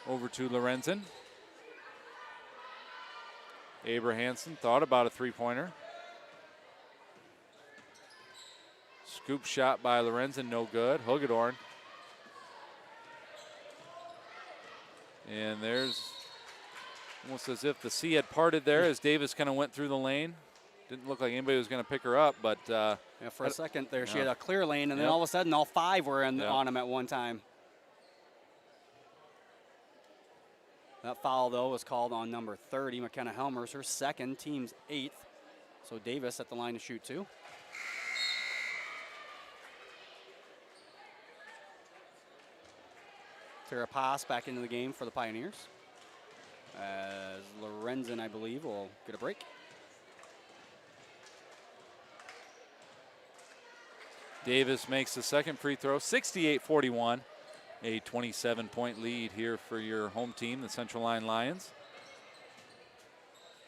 over to Lorenzen. Abrahamson thought about a three-pointer. Scoop shot by Lorenzen, no good. Hugedorn. And there's almost as if the sea had parted there as Davis kind of went through the lane. Didn't look like anybody was going to pick her up, but for a second there, she had a clear lane, and then all of a sudden, all 5 were on him at one time. That foul, though, was called on number 30, McKenna Helmers, her second, team's 8th. So Davis at the line to shoot 2. Tara Pass back into the game for the Pioneers, as Lorenzen, I believe, will get a break. Davis makes the second free throw, 68-41. A 27-point lead here for your home team, the Central Line Lions.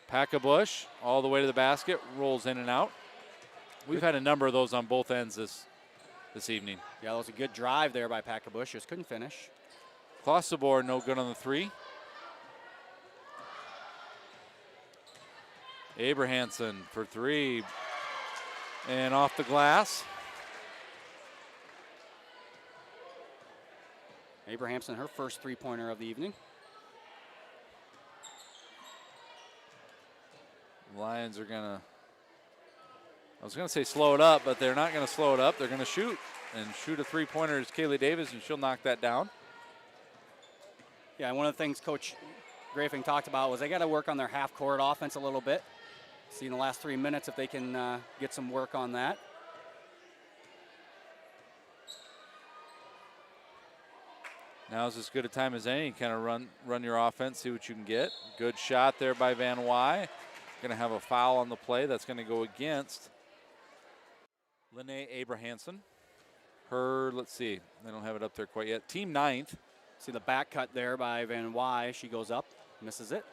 Packabush all the way to the basket, rolls in and out. We've had a number of those on both ends this evening. Yeah, that was a good drive there by Packabush, just couldn't finish. Klosterboer no good on the 3. Abrahamson for 3. And off the glass. Abrahamson, her first three-pointer of the evening. Lions are going to, I was going to say slow it up, but they're not going to slow it up. They're going to shoot. And shoot a three-pointer is Kaylee Davis, and she'll knock that down. Yeah, and one of the things Coach Grafing talked about was they got to work on their half-court offense a little bit. See in the last 3 minutes if they can get some work on that. Now's as good a time as any. Kind of run your offense, see what you can get. Good shot there by Van Wy. Going to have a foul on the play that's going to go against Lene Abrahamson. Let's see, I don't have it up there quite yet. Team 9th. See the back cut there by Van Wy. She goes up, misses it.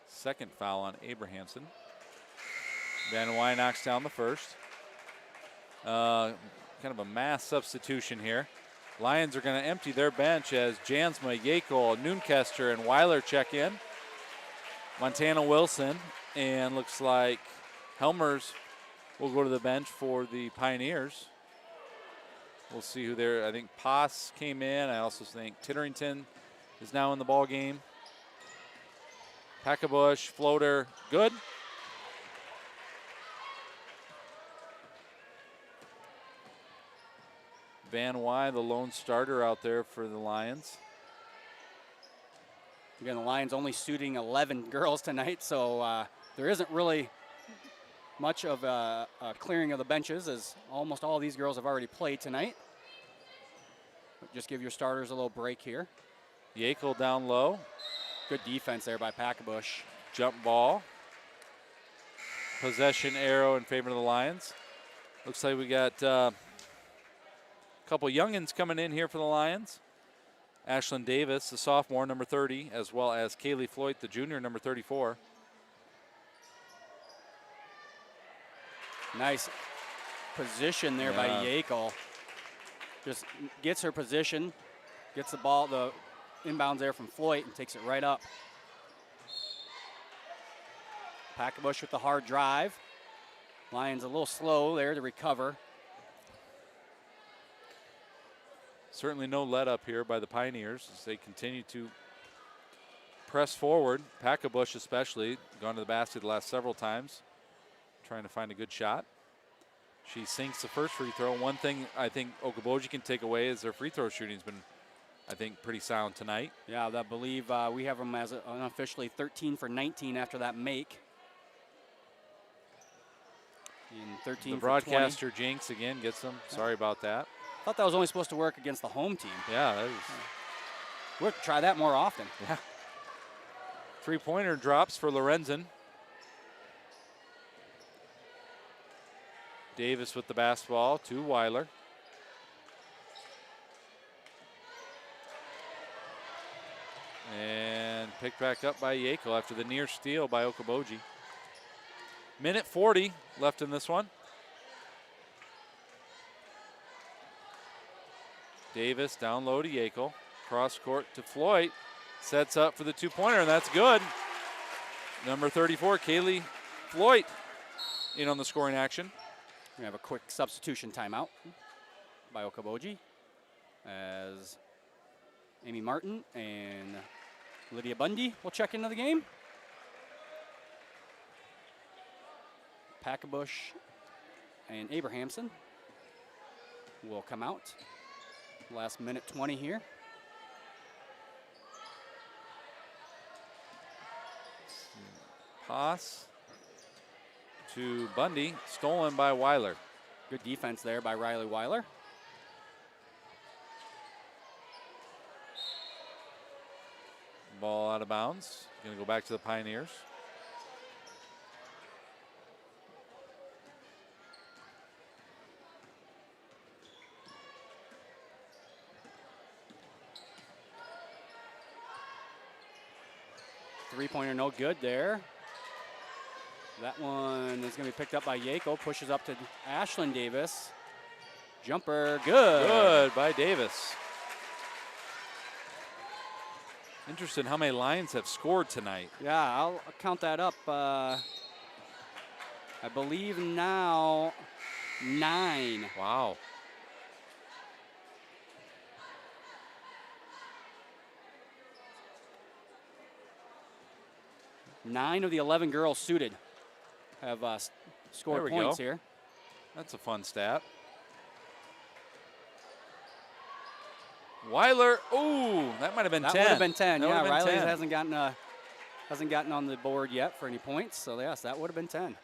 Second foul on Abrahamson. Van Wy knocks down the first. Kind of a mass substitution here. Lions are going to empty their bench as Jansma, Yekel, Noonkester, and Weiler check in. Montana Wilson, and looks like Helmers will go to the bench for the Pioneers. We'll see who there. I think Poss came in. I also think Titterington is now in the ball game. Packabush, floater, good. Van Wy, the lone starter out there for the Lions. Again, the Lions only suiting 11 girls tonight, so there isn't really much of a clearing of the benches, as almost all these girls have already played tonight. But just give your starters a little break here. Yekel down low. Good defense there by Packabush. Jump ball. Possession arrow in favor of the Lions. Looks like we got a couple youngins coming in here for the Lions. Ashlyn Davis, the sophomore, number 30, as well as Kaylee Floyd, the junior, number 34. Nice position there by Yekel. Just gets her position, gets the ball, the inbounds there from Floyd, and takes it right up. Packabush with the hard drive. Lions a little slow there to recover. Certainly no let up here by the Pioneers as they continue to press forward. Packabush especially, gone to the basket the last several times, trying to find a good shot. She sinks the first free throw. One thing I think Okoboji can take away is their free throw shooting's been, I think, pretty sound tonight. Yeah, I believe we have them as unofficially 13 for 19 after that make. And 13 the for broadcaster jinx again gets them. Sorry about that. Thought that was only supposed to work against the home team. Yeah, that is. We'll try that more often. Yeah. Three-pointer drops for Lorenzen. Davis with the basketball to Weiler. And picked back up by Yekel after the near steal by Okoboji. Minute 40 left in this one. Davis down low to Yekel. Cross court to Floyd. Sets up for the two-pointer, and that's good. Number 34, Kaylee Floyd, in on the scoring action. We have a quick substitution timeout by Okoboji as Amy Martin and Lydia Bundy will check into the game. Packabush and Abrahamson will come out. Last minute 20 here. Pass to Bundy, stolen by Weiler. Good defense there by Riley Weiler. Ball out of bounds. Going to go back to the Pioneers. Three-pointer no good there. That one is going to be picked up by Yekel. Pushes up to Ashlyn Davis. Jumper, good. Good by Davis. Interesting how many Lions have scored tonight. Yeah, I'll count that up. I believe now 9. Wow. Nine of the 11 girls suited have scored points here. That's a fun stat. Weiler, ooh, that might have been 10. That would have been 10. That yeah, would've been Riley 10. hasn't gotten on the board yet for any points. So yes, that would have been 10.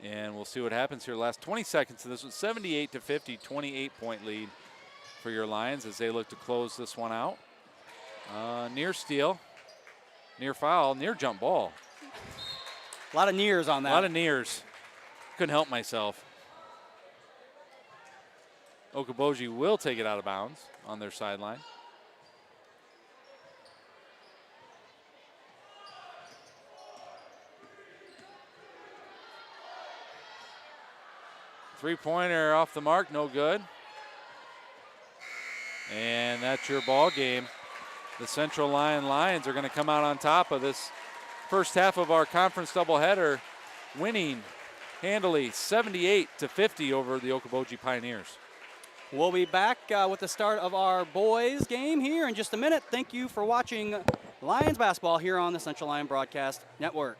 And we'll see what happens here. Last 20 seconds of this one, 78-50, 28-point lead for your Lions as they look to close this one out. Near steal, near foul, near jump ball. A lot of nears on that. A lot of nears. Couldn't help myself. Okoboji will take it out of bounds on their sideline. Three-pointer off the mark, no good. And that's your ball game. The Central Lyon Lions are going to come out on top of this first half of our conference doubleheader, winning handily 78-50 over the Okoboji Pioneers. We'll be back with the start of our boys game here in just a minute. Thank you for watching Lions basketball here on the Central Lyon Broadcast Network.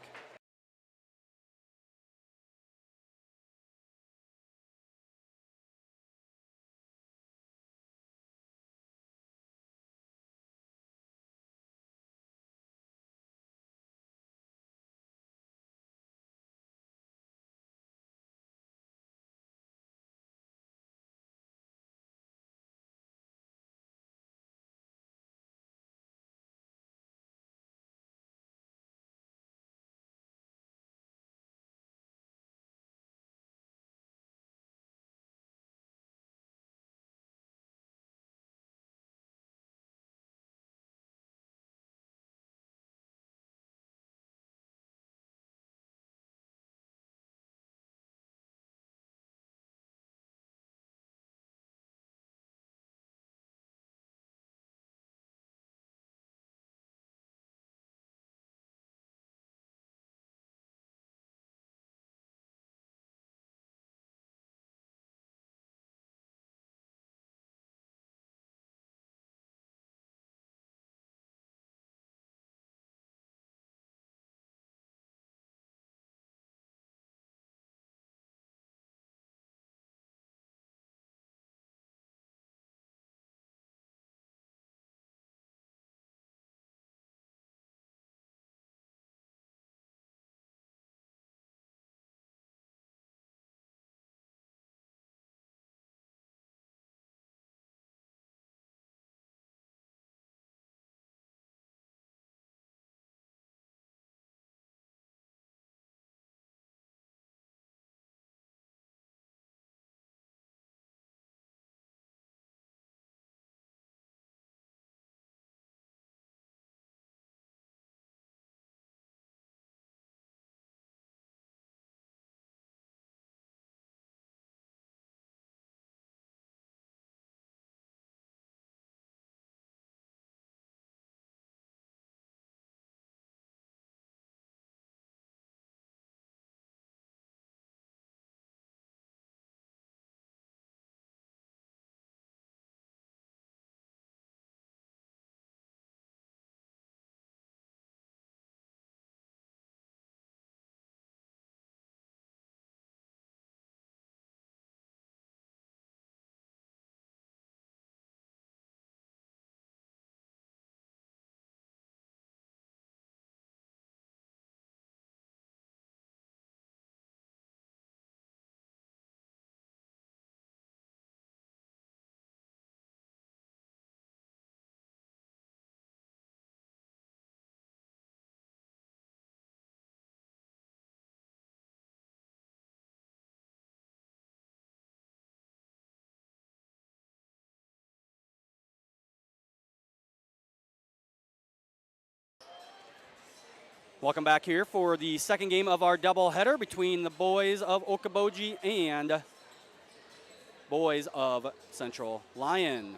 Welcome back here for the second game of our doubleheader between the boys of Okoboji and boys of Central Lyon.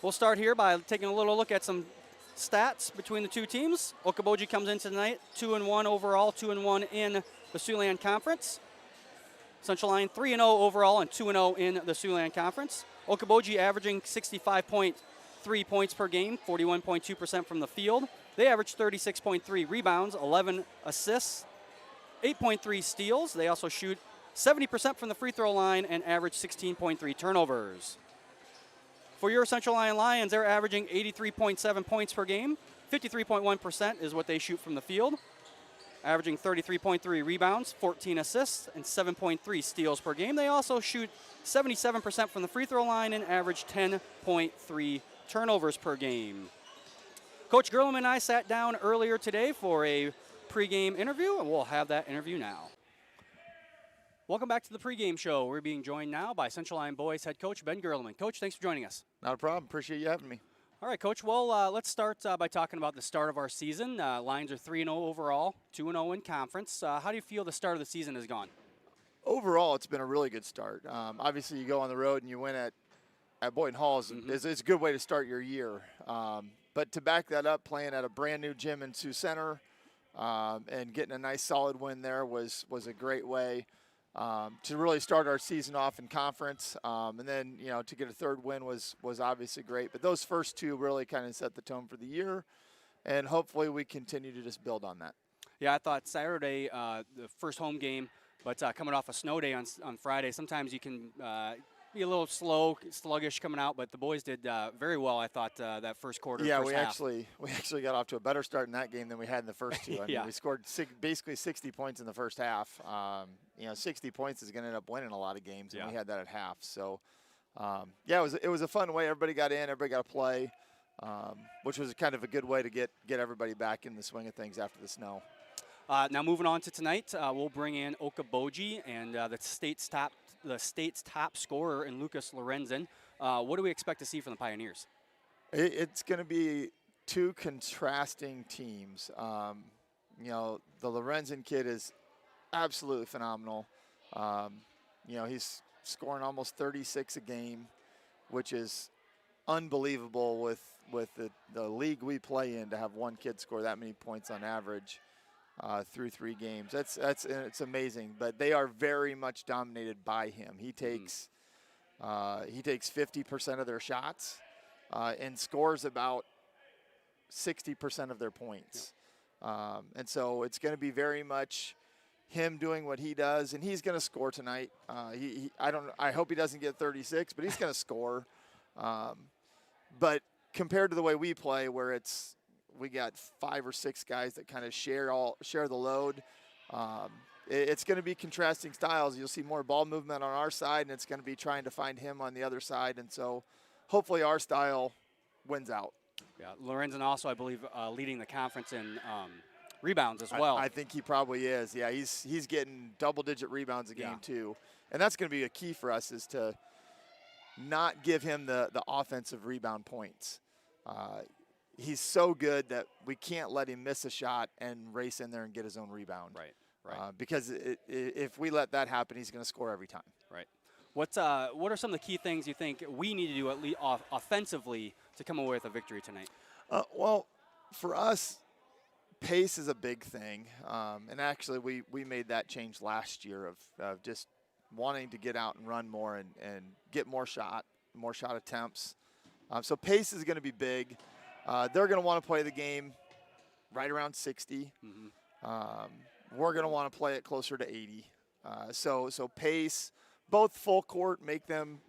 We'll start here by taking a little look at some stats between the two teams. Okoboji comes in tonight 2-1 overall, 2-1 in the Siouxland Conference. Central Lyon 3-0 overall and 2-0 in the Siouxland Conference. Okoboji averaging 65.3 points per game, 41.2% from the field. They average 36.3 rebounds, 11 assists, 8.3 steals. They also shoot 70% from the free throw line and average 16.3 turnovers. For your Central Lyon Lions, they're averaging 83.7 points per game. 53.1% is what they shoot from the field, averaging 33.3 rebounds, 14 assists, and 7.3 steals per game. They also shoot 77% from the free throw line and average 10.3 turnovers per game. Coach Gerlman and I sat down earlier today for a pregame interview, and we'll have that interview now. Welcome back to the pregame show. We're being joined now by Central Lyon boys head coach Ben Gerlman. Coach, thanks for joining us. Not a problem. Appreciate you having me. All right, Coach. Well, let's start by talking about the start of our season. Lions are 3-0 overall, 2-0 in conference. How do you feel the start of the season has gone? Overall, it's been a really good start. Obviously, you go on the road and you win at Boynton Hall is a good way to start your year. But to back that up, playing at a brand new gym in Sioux Center and getting a nice solid win there was a great way to really start our season off in conference. And then, to get a third win was obviously great. But those first two really kind of set the tone for the year. And hopefully we continue to just build on that. Yeah, I thought Saturday, the first home game, but coming off a snow day on Friday, sometimes you can be a little sluggish coming out, but the boys did very well, I thought, that first quarter. Yeah, first we half. actually got off to a better start in that game than we had in the first two. I mean, we scored basically 60 points in the first half. 60 points is going to end up winning a lot of games, and we had that at half. So, it was a fun way. Everybody got in, everybody got to play, which was kind of a good way to get everybody back in the swing of things after the snow. Now moving on to tonight, we'll bring in Okoboji and the state's top scorer in Lucas Lorenzen. What do we expect to see from the Pioneers? It's going to be two contrasting teams. The Lorenzen kid is absolutely phenomenal. He's scoring almost 36 a game, which is unbelievable with the league we play in to have one kid score that many points on average. Through 3 games. It's amazing, but they are very much dominated by him. He takes 50% of their shots and scores about 60% of their points. And so it's going to be very much him doing what he does, and he's going to score tonight. I hope he doesn't get 36, but he's going to score. But compared to the way we play, where we got 5 or 6 guys that kind of share the load. It's going to be contrasting styles. You'll see more ball movement on our side, and it's going to be trying to find him on the other side. And so hopefully our style wins out. Yeah, Lorenzen also, I believe, leading the conference in rebounds as well. I think he probably is. Yeah, he's getting double-digit rebounds a game too. And that's going to be a key for us, is to not give him the offensive rebound points. He's so good that we can't let him miss a shot and race in there and get his own rebound. Right. Because if we let that happen, he's going to score every time. Right. What are some of the key things you think we need to do at least offensively to come away with a victory tonight? Well, for us, pace is a big thing. And actually, we made that change last year of just wanting to get out and run more and get more shot attempts. So pace is going to be big. They're going to want to play the game right around 60. We're going to want to play it closer to 80. So pace, both full court, make them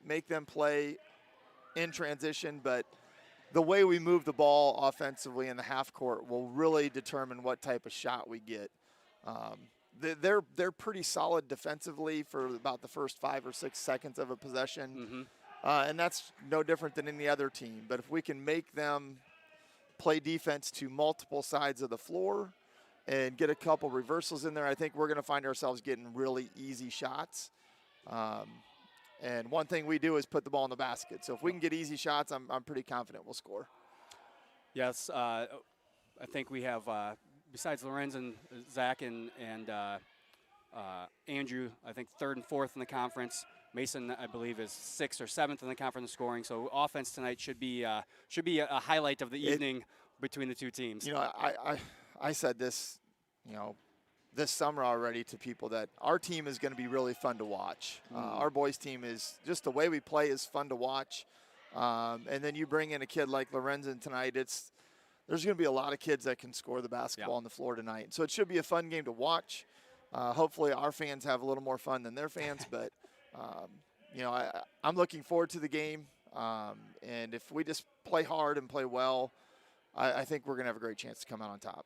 play in transition, but the way we move the ball offensively in the half court will really determine what type of shot we get. They're pretty solid defensively for about the first 5 or 6 seconds of a possession, and that's no different than any other team. But if we can make them play defense to multiple sides of the floor and get a couple reversals in there, I think we're going to find ourselves getting really easy shots. And one thing we do is put the ball in the basket. So if we can get easy shots, I'm pretty confident we'll score. Yes, I think we have, besides Lorenzen, Zach, and Andrew, I think 3rd and 4th in the conference. Mason, I believe, is 6th or 7th in the conference scoring. So offense tonight should be a highlight of the evening between the two teams. I said this, this summer already to people, that our team is going to be really fun to watch. Our boys team is just the way we play is fun to watch. And then you bring in a kid like Lorenzen tonight. There's going to be a lot of kids that can score the basketball on the floor tonight. So it should be a fun game to watch. Hopefully our fans have a little more fun than their fans, but I'm looking forward to the game. And if we just play hard and play well, I think we're going to have a great chance to come out on top.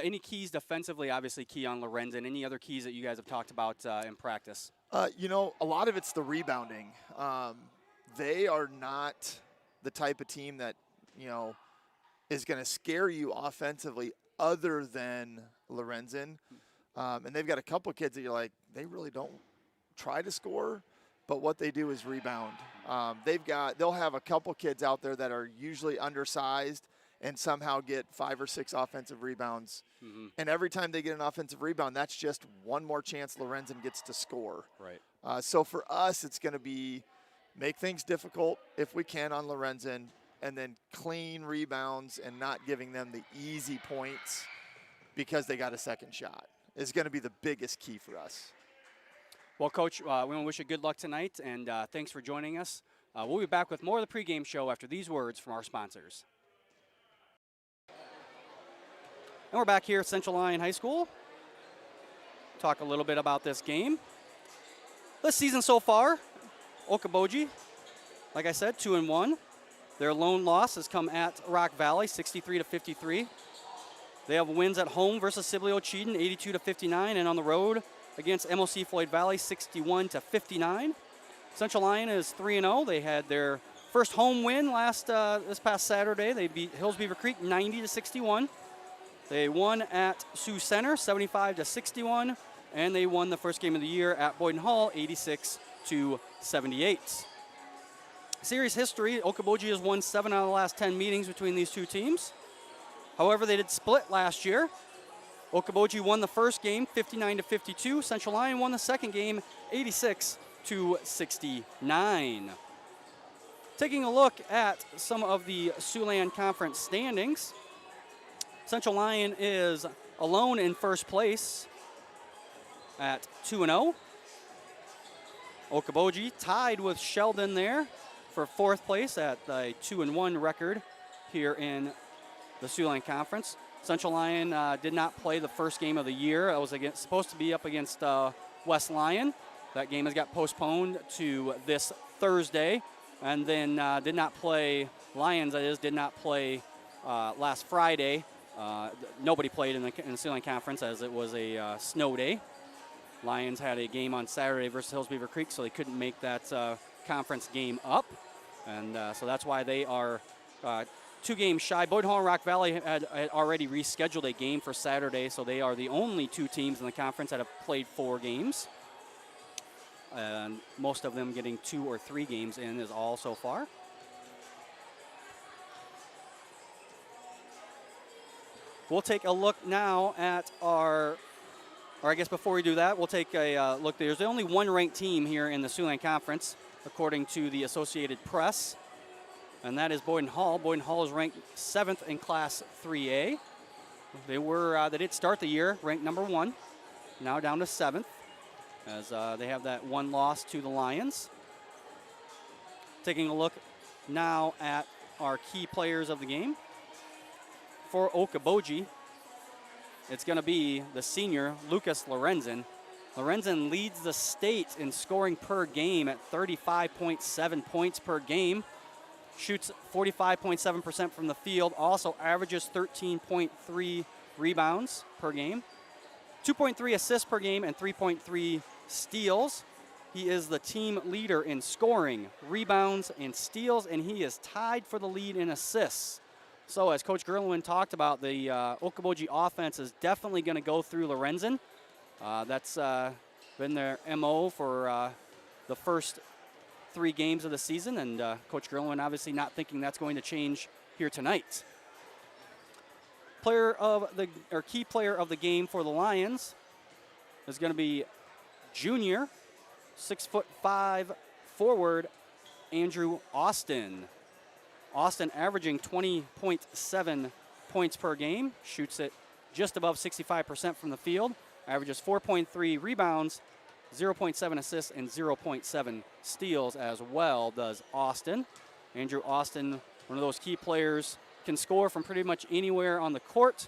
Any keys defensively, obviously key on Lorenzen. Any other keys that you guys have talked about in practice? A lot of it's the rebounding. They are not the type of team that, is going to scare you offensively other than Lorenzen. And they've got a couple kids that you're like, they really don't try to score. but what they do is rebound. They'll have a couple kids out there that are usually undersized and somehow get 5 or 6 offensive rebounds. Mm-hmm. And every time they get an offensive rebound, that's just one more chance Lorenzen gets to score. Right. So for us, it's going to be make things difficult if we can on Lorenzen, and then clean rebounds and not giving them the easy points because they got a second shot is going to be the biggest key for us. Well, Coach, we want to wish you good luck tonight, and thanks for joining us. We'll be back with more of the pregame show after these words from our sponsors. And we're back here at Central Lyon High School. Talk a little bit about this game. This season so far, Okoboji, like I said, 2-1. Their lone loss has come at Rock Valley, 63-53. They have wins at home versus Sibley Cheaton, 82-59, and on the road against MOC Floyd Valley, 61-59. Central Lyon is 3-0. They had their first home win this past Saturday. They beat Hills Beaver Creek 90-61. They won at Sioux Center 75-61, and they won the first game of the year at Boyden Hall 86-78. Series history, Okoboji has won 7 out of the last 10 meetings between these two teams. However, they did split last year. Okoboji won the first game 59-52. Central Lyon won the second game 86-69. Taking a look at some of the Siouxland Conference standings, Central Lyon is alone in first place at 2-0. Okoboji tied with Sheldon there for fourth place at a 2-1 record here in the Siouxland Conference. Central Lyon did not play the first game of the year. It was supposed to be up against West Lyon. That game has got postponed to this Thursday, and then did not play last Friday. Nobody played in the Siouxland Conference as it was a snow day. Lions had a game on Saturday versus Hills Beaver Creek, so they couldn't make that conference game up. And so that's why they are 2 games shy. Boyden Hall and Rock Valley had already rescheduled a game for Saturday, so they are the only 2 teams in the conference that have played 4 games. And most of them getting 2 or 3 games in is all so far. We'll take a look now at or I guess before we do that, we'll take a look. There's only one ranked team here in the Siouxland Conference, according to the Associated Press, and that is Boyden Hall. Boyden Hall is ranked 7th in Class 3A. They did start the year ranked number 1, now down to 7th, as they have that 1 loss to the Lions. Taking a look now at our key players of the game. For Okoboji, it's going to be the senior, Lucas Lorenzen. Lorenzen leads the state in scoring per game at 35.7 points per game. Shoots 45.7% from the field. Also averages 13.3 rebounds per game. 2.3 assists per game and 3.3 steals. He is the team leader in scoring, rebounds, and steals, and he is tied for the lead in assists. So as Coach Gerlwin talked about, the Okoboji offense is definitely going to go through Lorenzen. That's been their MO for the first 3 games of the season, and Coach Gerlwin obviously not thinking that's going to change here tonight. Key player of the game for the Lions is going to be junior, 6'5" forward, Andrew Austin. Austin averaging 20.7 points per game, shoots it just above 65% from the field, averages 4.3 rebounds, 0.7 assists, and 0.7 steals as well does Austin. Andrew Austin, one of those key players, can score from pretty much anywhere on the court,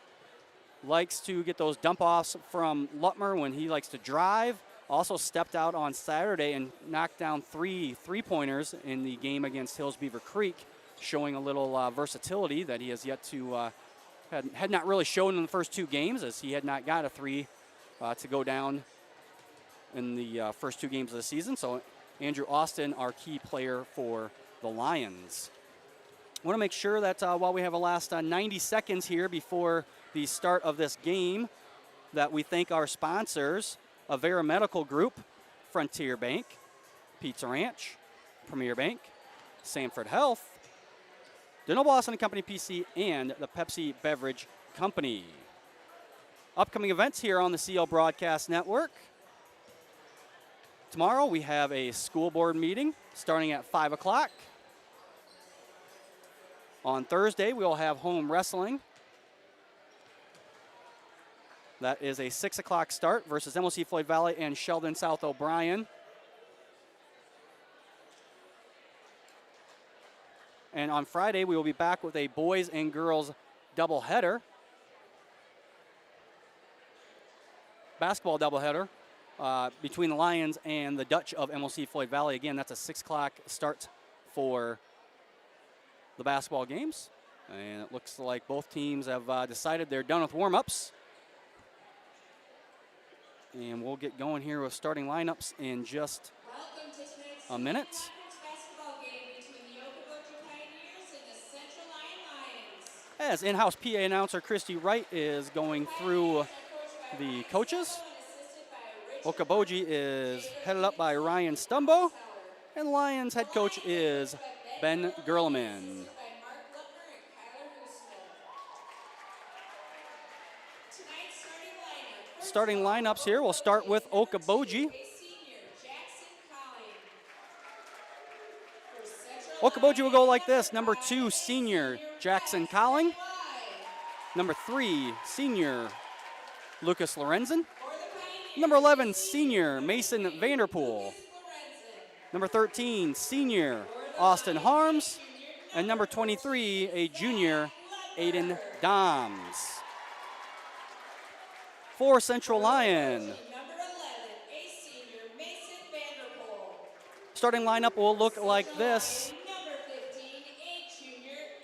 likes to get those dump-offs from Lutmer when he likes to drive. Also stepped out on Saturday and knocked down 3 three-pointers in the game against Hills Beaver Creek, showing a little versatility that he has yet to, had not really shown in the first 2 games, as he had not got a 3 to go down in the first 2 games of the season. So Andrew Austin, our key player for the Lions. I want to make sure that while we have a last 90 seconds here before the start of this game, that we thank our sponsors, Avera Medical Group, Frontier Bank, Pizza Ranch, Premier Bank, Sanford Health, DeNoble Austin and Company PC, and the Pepsi Beverage Company. Upcoming events here on the CL Broadcast Network. Tomorrow we have a school board meeting starting at 5 o'clock. On Thursday we will have home wrestling. That is a 6 o'clock start versus MOC Floyd Valley and Sheldon South O'Brien. And on Friday, we will be back with a boys and girls doubleheader. Basketball doubleheader between the Lions and the Dutch of MOC Floyd Valley. Again, that's a 6 o'clock start for the basketball games. And it looks like both teams have decided they're done with warm-ups. And we'll get going here with starting lineups in just a minute. Basketball game between the Okoboji Pioneers and the Central Lyon Lions. As in-house PA announcer Christy Wright is going through the coaches. Okoboji is headed up by Ryan Stumbo, and Lions head coach is Ben Gerleman. Starting lineups here, we'll start with Okoboji. Okoboji will go like this. Number 2, senior Jackson Colling. Number 3, senior Lucas Lorenzen. Number 11, senior Mason Vanderpool. Number 13, senior Austin Harms. And number 23, a junior Aiden Doms. For Central Lyon. Starting lineup will look like this.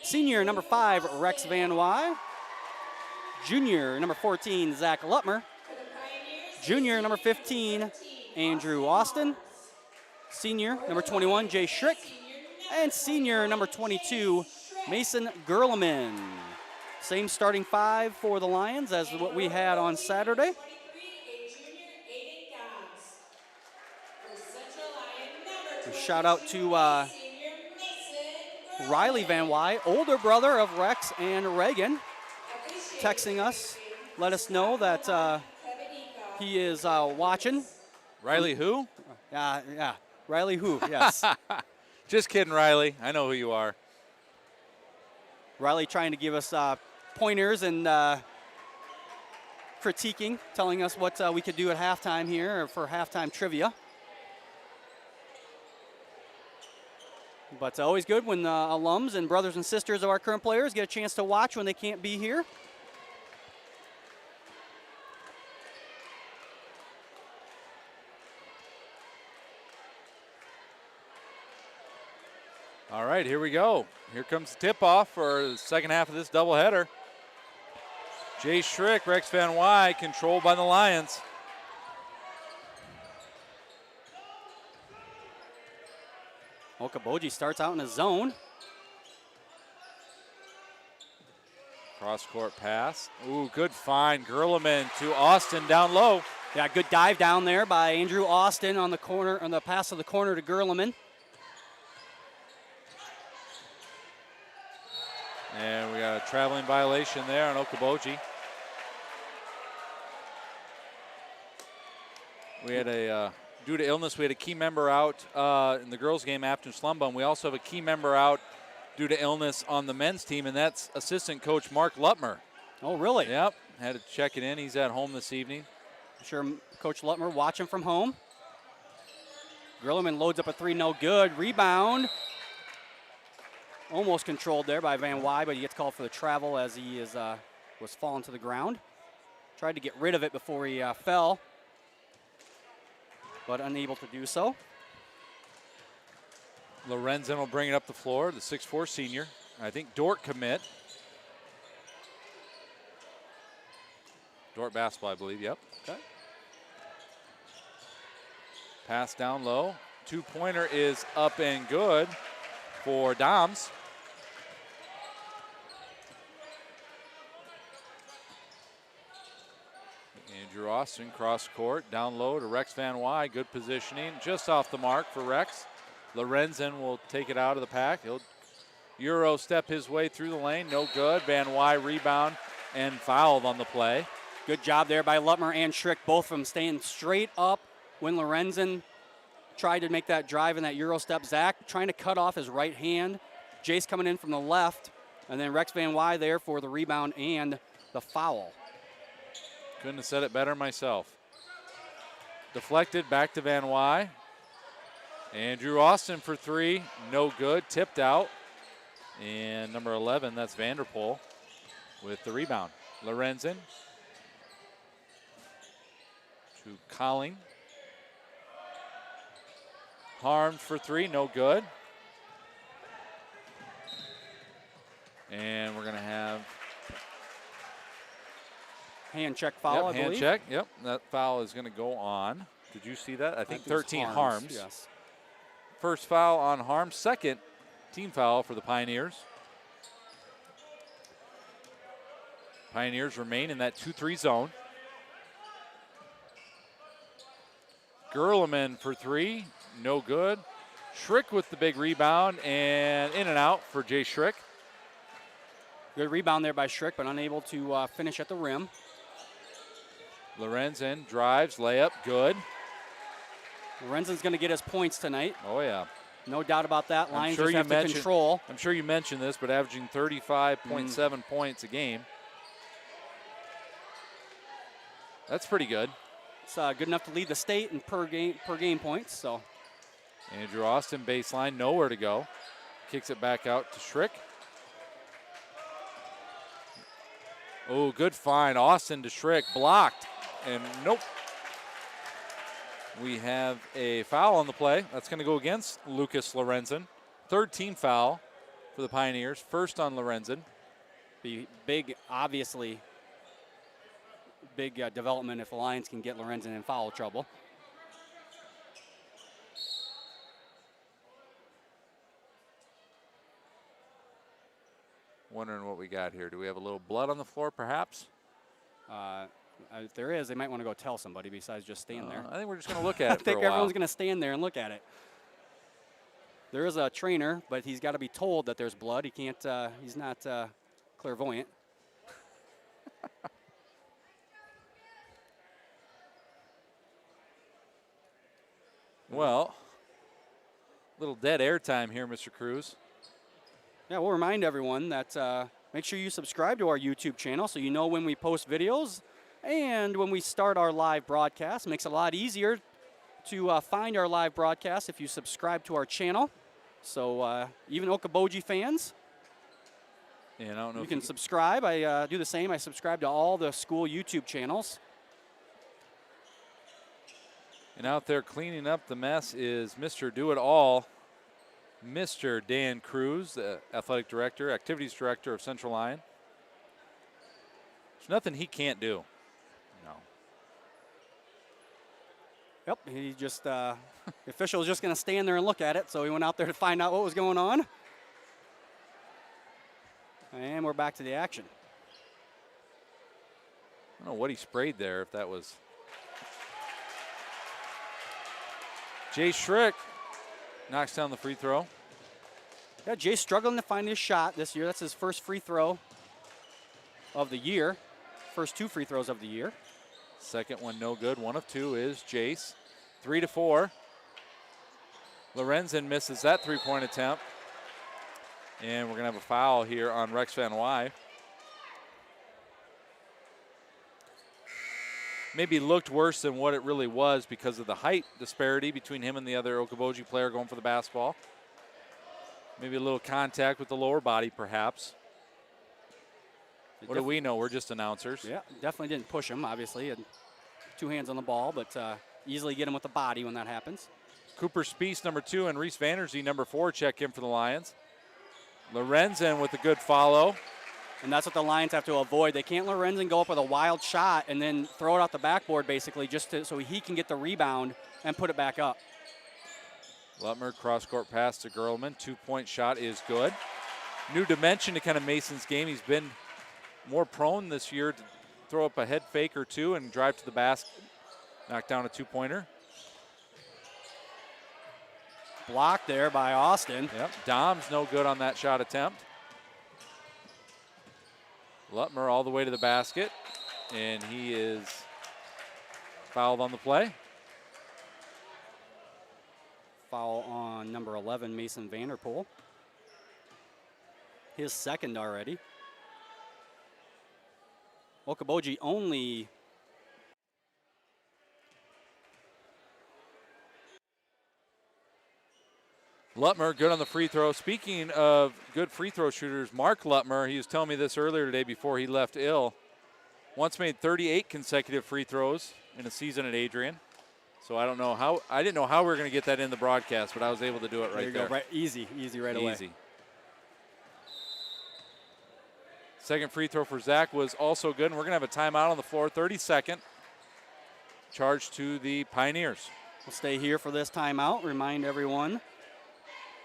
Senior number 5, Rex Van Wy. Junior number 14, Zach Lutmer. Junior number 15, Andrew Austin. Senior number 21, Jay Schrick. And senior number 22, Mason Gerleman. Same starting 5 for the Lions as what we had on Saturday. Shout out to Riley Van Wy, older brother of Rex and Reagan, texting us, let us know that he is watching. Riley who? Yeah, Riley who, yes. Just kidding, Riley. I know who you are. Riley trying to give us pointers and critiquing, telling us what we could do at halftime here for halftime trivia. But always good when alums and brothers and sisters of our current players get a chance to watch when they can't be here. All right, here we go. Here comes the tip-off for the second half of this doubleheader. Jay Schrick, Rex Van Wy, controlled by the Lions. Okoboji starts out in a zone. Cross-court pass. Ooh, good find. Gerleman to Austin down low. Yeah, good dive down there by Andrew Austin on the corner, on the pass to the corner to Gerleman. And we got a traveling violation there on Okoboji. We had due to illness, we had a key member out in the girls' game after Slumba, and we also have a key member out due to illness on the men's team, and that's assistant coach Mark Lutmer. Oh, really? Yep, had to check it in. He's at home this evening. I'm sure Coach Lutmer watching from home. Gerleman loads up a 3, no good. Rebound. Almost controlled there by Van Wy, but he gets called for the travel as he is was falling to the ground. Tried to get rid of it before he fell, but unable to do so. Lorenzen will bring it up the floor, the 6'4 senior. I think Dort commit. Dort basketball, I believe, yep. Okay. Pass down low. Two-pointer is up and good for Doms. Andrew Austin, cross court, down low to Rex Van Wy. Good positioning, just off the mark for Rex. Lorenzen will take it out of the pack. He'll Euro step his way through the lane, no good. Van Wy rebound and fouled on the play. Good job there by Lutmer and Schrick, both of them staying straight up when Lorenzen tried to make that drive in that Euro step. Zach trying to cut off his right hand. Jace coming in from the left, and then Rex Van Wy there for the rebound and the foul. Couldn't have said it better myself. Deflected, back to Van Wy. Andrew Austin for three, no good, tipped out. And number 11, that's Vanderpool with the rebound. Lorenzen to Colling. Harms for three, no good. And we're going to have hand check foul, I believe. Hand check, yep. That foul is going to go on. Did you see that? I think 13 Harms. Yes. First foul on Harms, second team foul for the Pioneers. Pioneers remain in that 2-3 zone. Gerleman for three, no good. Schrick with the big rebound, and in and out for Jay Schrick. Good rebound there by Schrick, but unable to finish at the rim. Lorenzen drives, layup, good. Lorenzen's going to get his points tonight. Oh, yeah. No doubt about that. Lions sure just have to control. I'm sure you mentioned this, but averaging 35.7 points a game. That's pretty good. It's good enough to lead the state in per game points. So Andrew Austin baseline, nowhere to go. Kicks it back out to Schrick. Oh, good find. Austin to Schrick, blocked, and nope. We have a foul on the play. That's going to go against Lucas Lorenzen. Third team foul for the Pioneers. First on Lorenzen. Be big, obviously, big development if the Lions can get Lorenzen in foul trouble. Wondering what we got here. Do we have a little blood on the floor, perhaps? If there is, they might want to go tell somebody besides just stand there. I think we're just going to look at it I think for a while. everyone's going to stand there and look at it. There is a trainer, but he's got to be told that there's blood. He can't, he's not clairvoyant. Well, little dead air time here, Mr. Cruz. Yeah, we'll remind everyone that make sure you subscribe to our YouTube channel so you know when we post videos and when we start our live broadcast. It makes it a lot easier to find our live broadcast if you subscribe to our channel. So even Okoboji fans, and I don't know you if can subscribe. I do the same. I subscribe to all the school YouTube channels. And out there cleaning up the mess is Mr. Do-It-All, Mr. Dan Cruz, the athletic director, activities director of Central Lyon. There's nothing he can't do. No. Yep, he just, the official was just going to stand there and look at it, so he went out there to find out what was going on. And we're back to the action. I don't know what he sprayed there, if that was. Jay Schrick knocks down the free throw. Yeah, Jay's struggling to find his shot this year. That's his first free throw of the year. First two free throws of the year. Second one no good. One of two is Jace. 3-4. Lorenzen misses that three-point attempt. And we're going to have a foul here on Rex Van Wy. Maybe looked worse than what it really was because of the height disparity between him and the other Okoboji player going for the basketball. Maybe a little contact with the lower body, perhaps. What do we know? We're just announcers. Yeah, definitely didn't push him, obviously. Had two hands on the ball, but easily get him with the body when that happens. Cooper Spiess, number 2, and Reese Vanderzee, number 4, check in for the Lions. Lorenzen with a good follow. And that's what the Lions have to avoid. They can't let Lorenzen go up with a wild shot and then throw it out the backboard, basically, just so he can get the rebound and put it back up. Lutmer cross-court pass to Gerleman. 2-point shot is good. New dimension to kind of Mason's game. He's been more prone this year throw up a head fake or two and drive to the basket. Knock down a two-pointer. Blocked there by Austin. Yep, Dom's no good on that shot attempt. Lutmer all the way to the basket, and he is fouled on the play. Foul on number 11, Mason Vanderpool. His second already. Okoboji only Lutmer good on the free throw. Speaking of good free throw shooters, Mark Lutmer, he was telling me this earlier today before he left ill, once made 38 consecutive free throws in a season at Adrian. So I didn't know how we were going to get that in the broadcast, but I was able to do it right there. Right, easy right away. Easy. Second free throw for Zach was also good, and we're going to have a timeout on the floor, 32nd. Charge to the Pioneers. We'll stay here for this timeout. Remind everyone,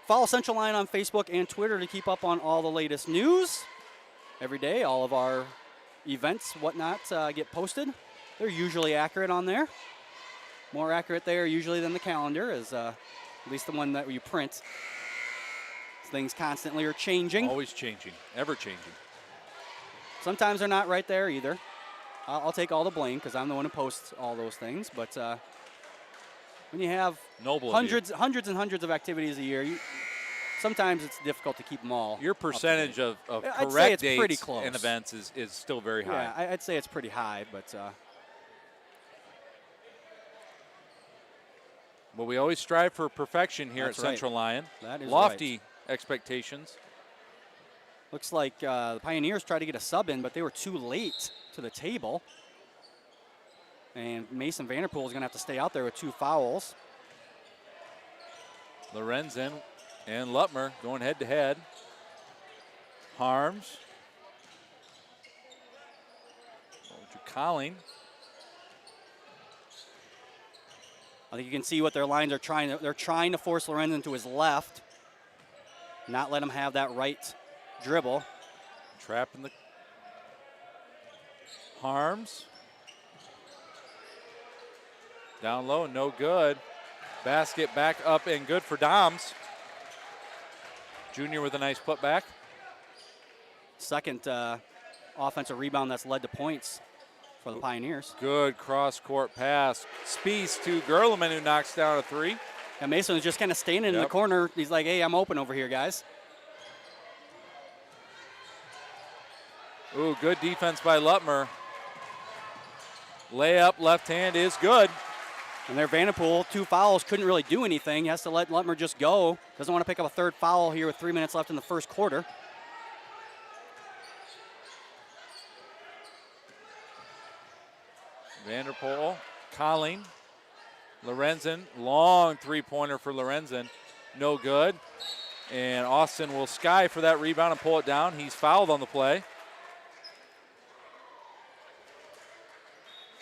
follow Central Lyon on Facebook and Twitter to keep up on all the latest news. Every day, all of our events, whatnot, get posted. They're usually accurate on there. More accurate there usually than the calendar, is at least the one that you print. Things constantly are changing. Always changing, ever changing. Sometimes they're not right there either. I'll take all the blame because I'm the one who posts all those things. But when you have hundreds and hundreds of activities a year, sometimes it's difficult to keep them all. Your percentage of I'd say correct it's pretty dates close. and events is still very high. Yeah, I'd say it's pretty high, but well, we always strive for perfection here That's at Central Lyon. That is lofty expectations. Looks like the Pioneers tried to get a sub in, but they were too late to the table. And Mason Vanderpool is going to have to stay out there with 2 fouls. Lorenzen and Lutmer going head-to-head. Harms. To Colling. I think you can see what their lines are trying to. They're trying to force Lorenzen to his left, not let him have that right dribble. Trapping the Harms. Down low, no good. Basket back up and good for Doms. Junior with a nice putback. Second offensive rebound that's led to points for the Pioneers. Good cross-court pass. Spies to Gerleman, who knocks down a 3. And Mason was just kind of standing in the corner. He's like, hey, I'm open over here, guys. Ooh, good defense by Lutmer. Layup, left hand is good. And there, Vanderpool, 2 fouls, couldn't really do anything. He has to let Lutmer just go. Doesn't want to pick up a 3rd foul here with 3 minutes left in the first quarter. Vanderpool, Colling, Lorenzen, long 3-pointer for Lorenzen, no good. And Austin will sky for that rebound and pull it down. He's fouled on the play.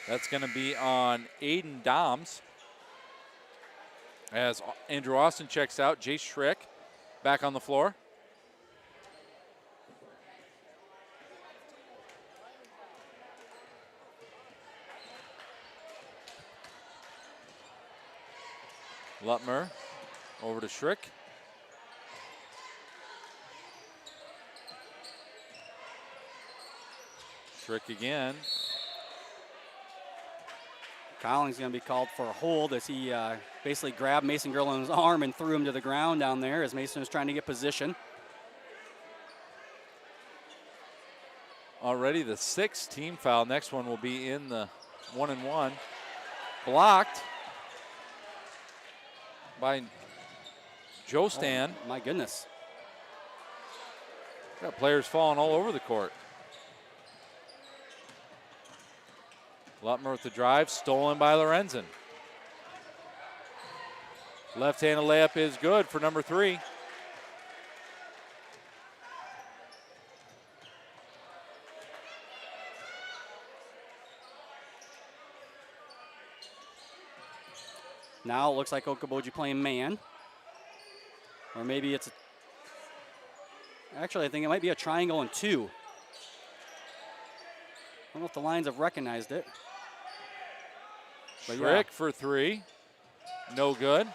That's going to be on Aiden Doms. As Andrew Austin checks out, Jace Schrick back on the floor. Lutmer over to Schrick. Schrick again. Collins going to be called for a hold as he basically grabbed Mason Gerleman's arm and threw him to the ground down there as Mason was trying to get position. Already the 6th team foul. Next one will be in the 1-and-1. Blocked by Joe Stan. Oh, my goodness. Got players falling all over the court. Lutmer with the drive, stolen by Lorenzen. Left-handed layup is good for number 3. Now it looks like Okoboji playing man. Or maybe it's actually, I think it might be a triangle and 2. don't know if the Lions have recognized it. But Schrick for 3. No good.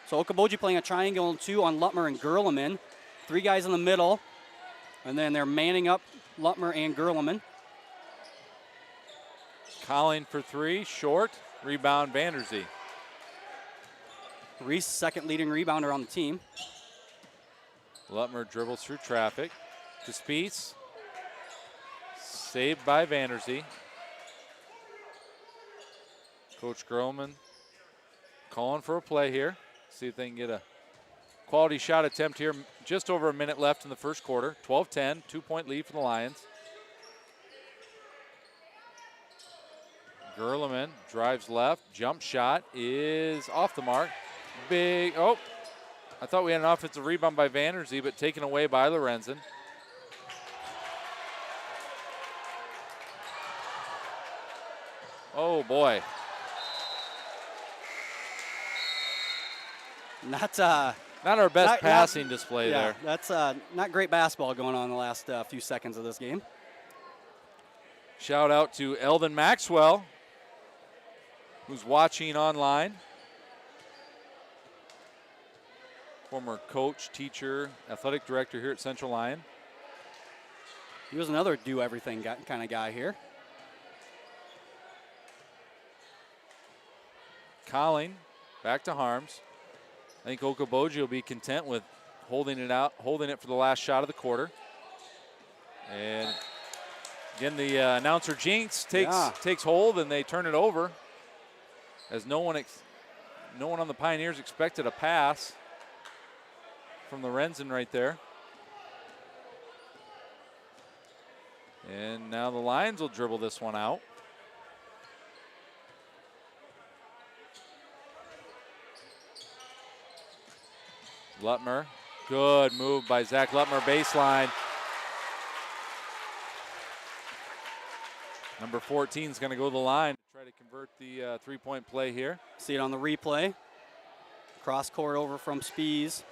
So Okoboji playing a triangle and 2 on Lutmer and Gerleman. 3 guys in the middle. And then they're manning up Lutmer and Gerleman. Colling for 3. Short. Rebound Vanderzee. Reese, second leading rebounder on the team. Lutmer dribbles through traffic to Spieth. Saved by Vanderzee. Coach Gerleman calling for a play here. See if they can get a quality shot attempt here. Just over a minute left in the first quarter. 12-10, 2-point lead for the Lions. Gerleman drives left. Jump shot is off the mark. Big, oh, I thought we had an offensive rebound by Vanderzee, but taken away by Lorenzen. Oh boy. Not our best passing display there. That's not great basketball going on in the last few seconds of this game. Shout out to Eldon Maxwell, who's watching online. Former coach, teacher, athletic director here at Central Lyon. He was another do-everything kind of guy here. Colling back to Harms. I think Okoboji will be content with holding it for the last shot of the quarter. And again, the announcer jinx takes hold, and they turn it over, as no one on the Pioneers expected a pass from Lorenzen right there. And now the Lions will dribble this one out. Lutmer, good move by Zach Lutmer, baseline. Number 14 is going to go to the line to try to convert the three-point play here. See it on the replay. Cross court over from Spies.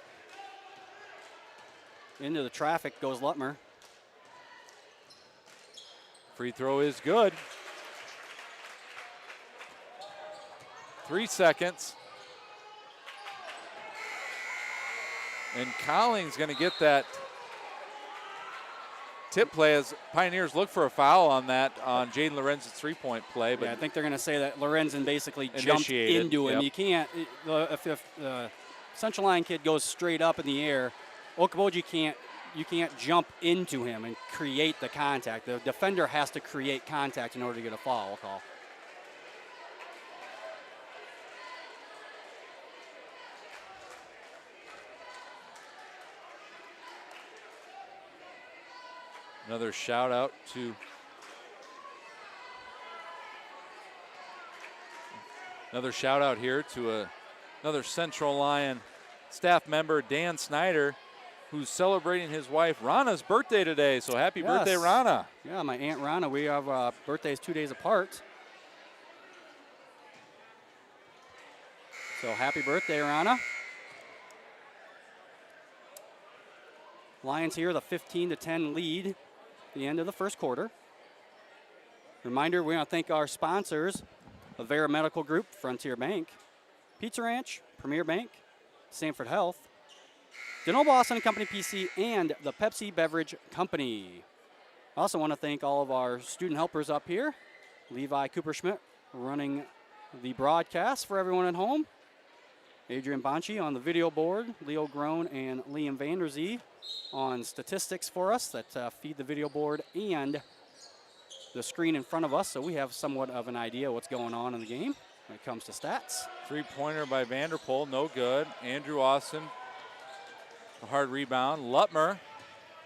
Into the traffic goes Lutmer. Free throw is good. 3 seconds. And Colling's going to get that tip play as Pioneers look for a foul on Jaden Lorenzen's three-point play. But yeah, I think they're going to say that Lorenzen basically jumped into him. Yep. You can't, if Central Lyon kid goes straight up in the air, Okoboji you can't jump into him and create the contact. The defender has to create contact in order to get a foul call. Another shout out here to another Central Lyon staff member, Dan Snyder, who's celebrating his wife Rana's birthday today. So happy birthday, Rana. Yeah, my Aunt Rana. We have birthdays 2 days apart. So happy birthday, Rana. Lions here, the 15-10 lead. The end of the first quarter. Reminder, we want to thank our sponsors, Avera Medical Group, Frontier Bank, Pizza Ranch, Premier Bank, Sanford Health, DeNoble Austin & Company PC, and the Pepsi Beverage Company. I also want to thank all of our student helpers up here. Levi Cooper-Schmidt running the broadcast for everyone at home. Adrian Bonci on the video board, Leo Groen and Liam Vanderzee on statistics for us that feed the video board and the screen in front of us, so we have somewhat of an idea what's going on in the game when it comes to stats. Three-pointer by Vanderpool, no good. Andrew Austin, a hard rebound. Lutmer,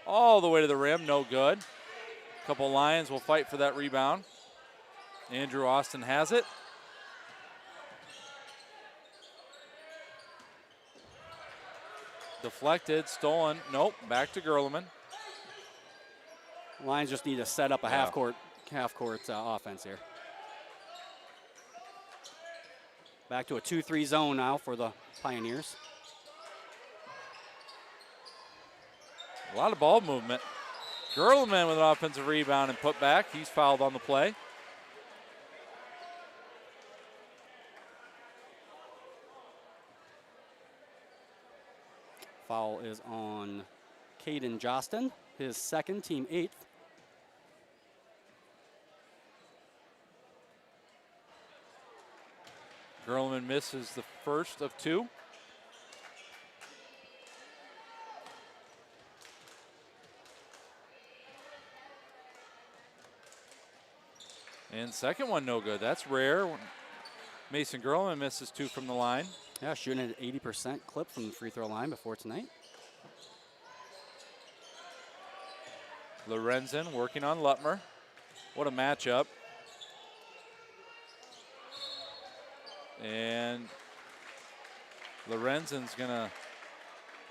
all the way to the rim, no good. A couple Lions will fight for that rebound. Andrew Austin has it. Deflected, stolen, nope, back to Gerleman. Lions just need to set up a half-court offense here. Back to a 2-3 zone now for the Pioneers. A lot of ball movement. Gerlman with an offensive rebound and put back. He's fouled on the play. Foul is on Caden Jostin, his second, team 8th. Gerlman misses the first of 2. And second one no good. That's rare. Mason Gerlman misses 2 from the line. Yeah, shooting at 80% clip from the free throw line before tonight. Lorenzen working on Lutmer. What a matchup. And Lorenzen's gonna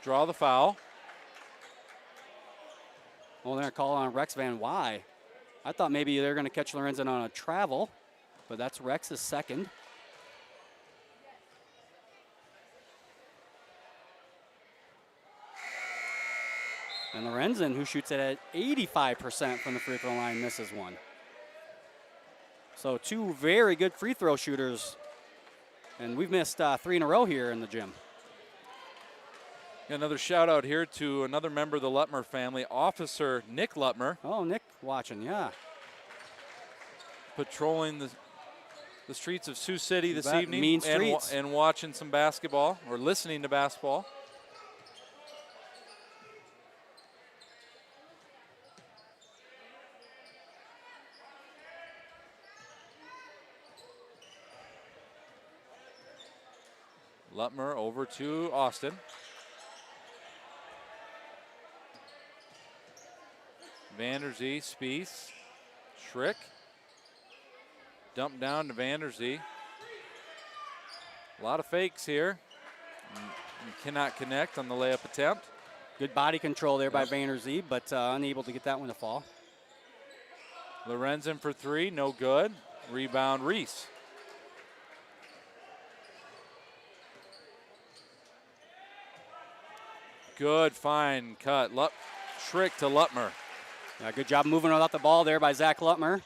draw the foul. Well, they're gonna call on Rex Van Wy. I thought maybe they're gonna catch Lorenzen on a travel, but that's Rex's second. And Lorenzen, who shoots it at 85% from the free throw line, misses one. So 2 very good free throw shooters. And we've missed 3 in a row here in the gym. Got another shout out here to another member of the Lutmer family, Officer Nick Lutmer. Oh, Nick watching, yeah. Patrolling the streets of Sioux City this Bet. evening. Mean streets. And watching some basketball, or listening to basketball. Lutmer over to Austin. Vanderzee, Spies, Schrick. Dump down to Vanderzee. A lot of fakes here. And cannot connect on the layup attempt. Good body control there by Vanderzee, but unable to get that one to fall. Lorenzen for 3, no good. Rebound, Reese. Good fine cut. Schrick to Lutmer. Yeah, good job moving without the ball there by Zach Lutmer.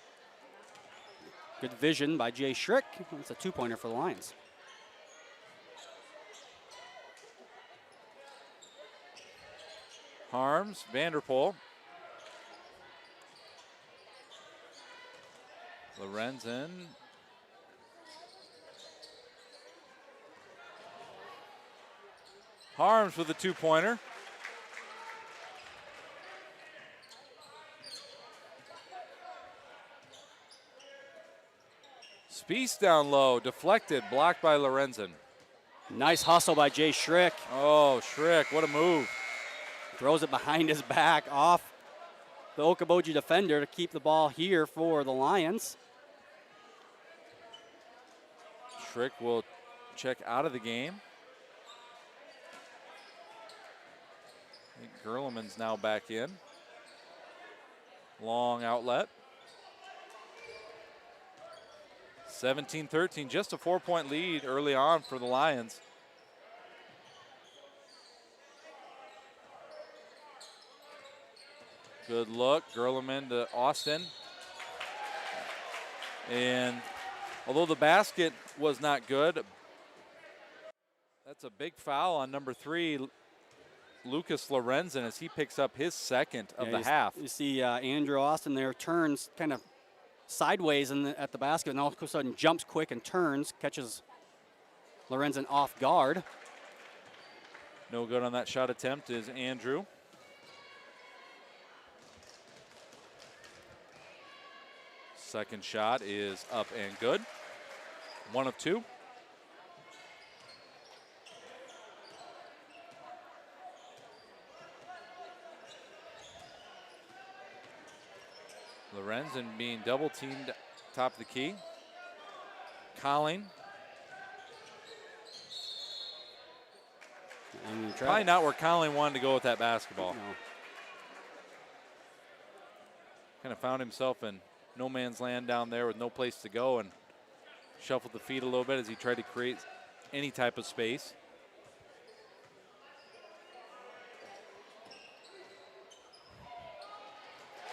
Good vision by Jay Schrick. It's a 2-pointer for the Lions. Harms, Vanderpool. Lorenzen. Harms with a 2-pointer. Spies down low, deflected, blocked by Lorenzen. Nice hustle by Jay Schrick. Oh, Schrick, what a move. Throws it behind his back off the Okoboji defender to keep the ball here for the Lions. Schrick will check out of the game. I think Gerleman's now back in. Long outlet. 17-13, just a 4-point lead early on for the Lions. Good look, Gerleman to Austin. And although the basket was not good, that's a big foul on number 3, Lucas Lorenzen, as he picks up his second of the half. You see Andrew Austin there turns kind of sideways at the basket, and all of a sudden jumps quick and turns, catches Lorenzen off guard. No good on that shot attempt is Andrew. Second shot is up and good. 1 of 2. Lorenzen being double teamed top of the key. Colling. Probably not where Colling wanted to go with that basketball. No. Kind of found himself in no man's land down there with no place to go and shuffled the feet a little bit as he tried to create any type of space.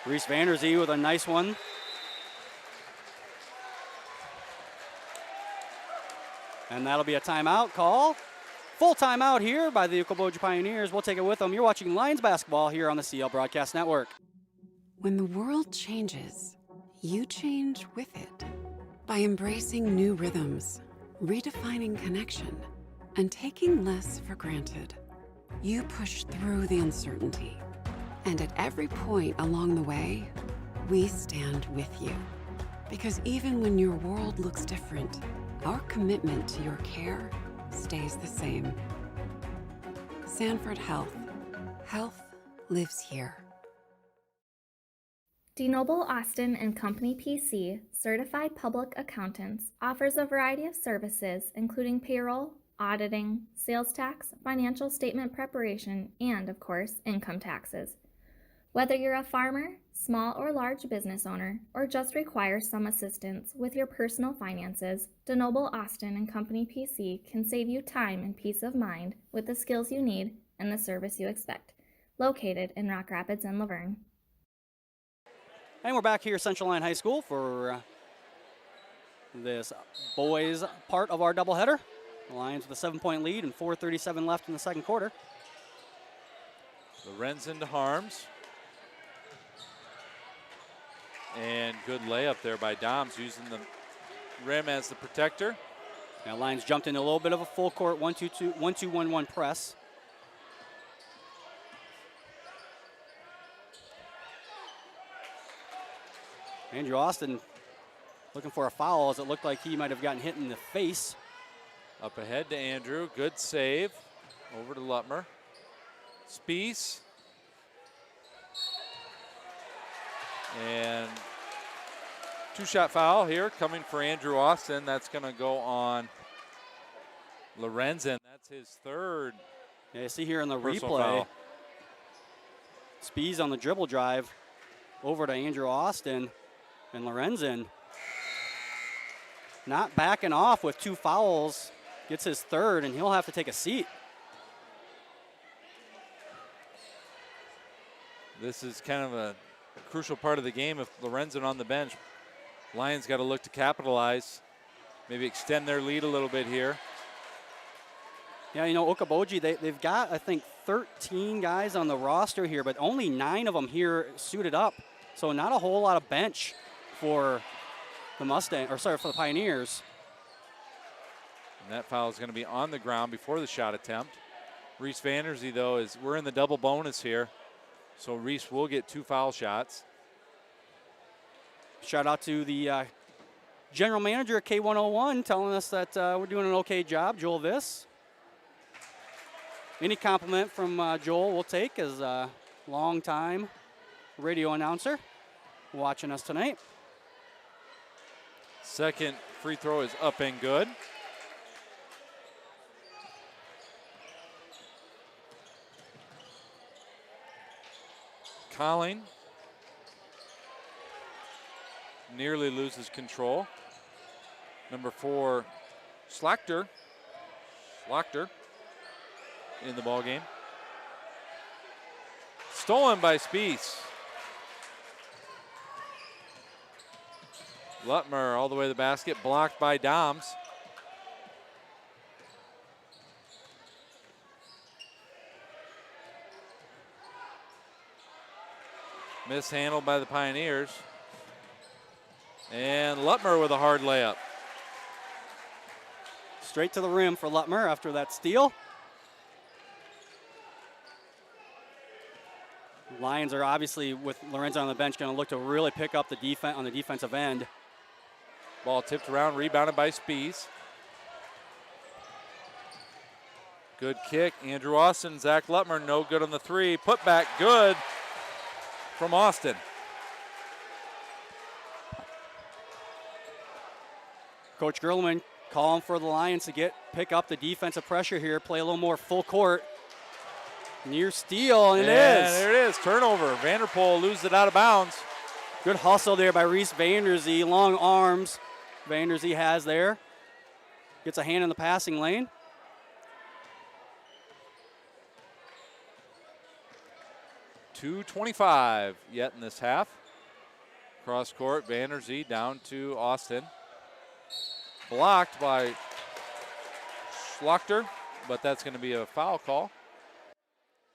Reese Vanderzee with a nice one. And that'll be a timeout call. Full timeout here by the Okoboji Pioneers. We'll take it with them. You're watching Lions basketball here on the CL Broadcast Network. When the world changes, you change with it. By embracing new rhythms, redefining connection, and taking less for granted, you push through the uncertainty. And at every point along the way, we stand with you. Because even when your world looks different, our commitment to your care stays the same. Sanford Health. Health lives here. DeNoble Austin and Company PC, certified public accountants, offers a variety of services including payroll, auditing, sales tax, financial statement preparation, and, of course, income taxes. Whether you're a farmer, small or large business owner, or just require some assistance with your personal finances, DeNoble Austin and Company PC can save you time and peace of mind with the skills you need and the service you expect. Located in Rock Rapids and Laverne. And we're back here at Central Lyon High School for this boys part of our doubleheader. The Lions with a 7-point lead and 4:37 left in the second quarter. Lorenzen to Harms. And good layup there by Doms, using the rim as the protector. Now Lions jumped into a little bit of a full court 1-2-1-1 press. Andrew Austin looking for a foul as it looked like he might have gotten hit in the face. Up ahead to Andrew, good save. Over to Lutmer. Spies. And two-shot foul here coming for Andrew Austin. That's going to go on Lorenzen. That's his third. Yeah, you see here in the personal replay, foul. Spies on the dribble drive over to Andrew Austin, and Lorenzen not backing off with 2 fouls, gets his third, and he'll have to take a seat. This is kind of a crucial part of the game. If Lorenzen on the bench, Lions got to look to capitalize, maybe extend their lead a little bit here. Yeah, you know, Okoboji, they've got, I think, 13 guys on the roster here, but only 9 of them here suited up. So not a whole lot of bench for the for the Pioneers. And that foul is going to be on the ground before the shot attempt. Reese Vanderzee, though, we're in the double bonus here. So Reese will get 2 foul shots. Shout out to the general manager at K101 telling us that we're doing an okay job, Joel Viss. Any compliment from Joel we'll take as a long-time radio announcer watching us tonight. Second free throw is up and good. Colling nearly loses control. Number 4, Slachter in the ball game. Stolen by Spies. Lutmer all the way to the basket, blocked by Doms. Mishandled by the Pioneers. And Lutmer with a hard layup. Straight to the rim for Lutmer after that steal. Lions are obviously, with Lorenzen on the bench, going to look to really pick up the defense on the defensive end. Ball tipped around, rebounded by Spies. Good kick. Andrew Austin, Zach Lutmer, no good on the 3. Put back, good from Austin. Coach Gerlman calling for the Lions to pick up the defensive pressure here, play a little more full court. Near steal, and it is. There it is, turnover. Vanderpool loses it out of bounds. Good hustle there by Reese Vanderzee, long arms. Vanderzee has there. Gets a hand in the passing lane. 2:25 yet in this half. Cross court, Vanderzee down to Austin. Blocked by Schlochter, but that's going to be a foul call.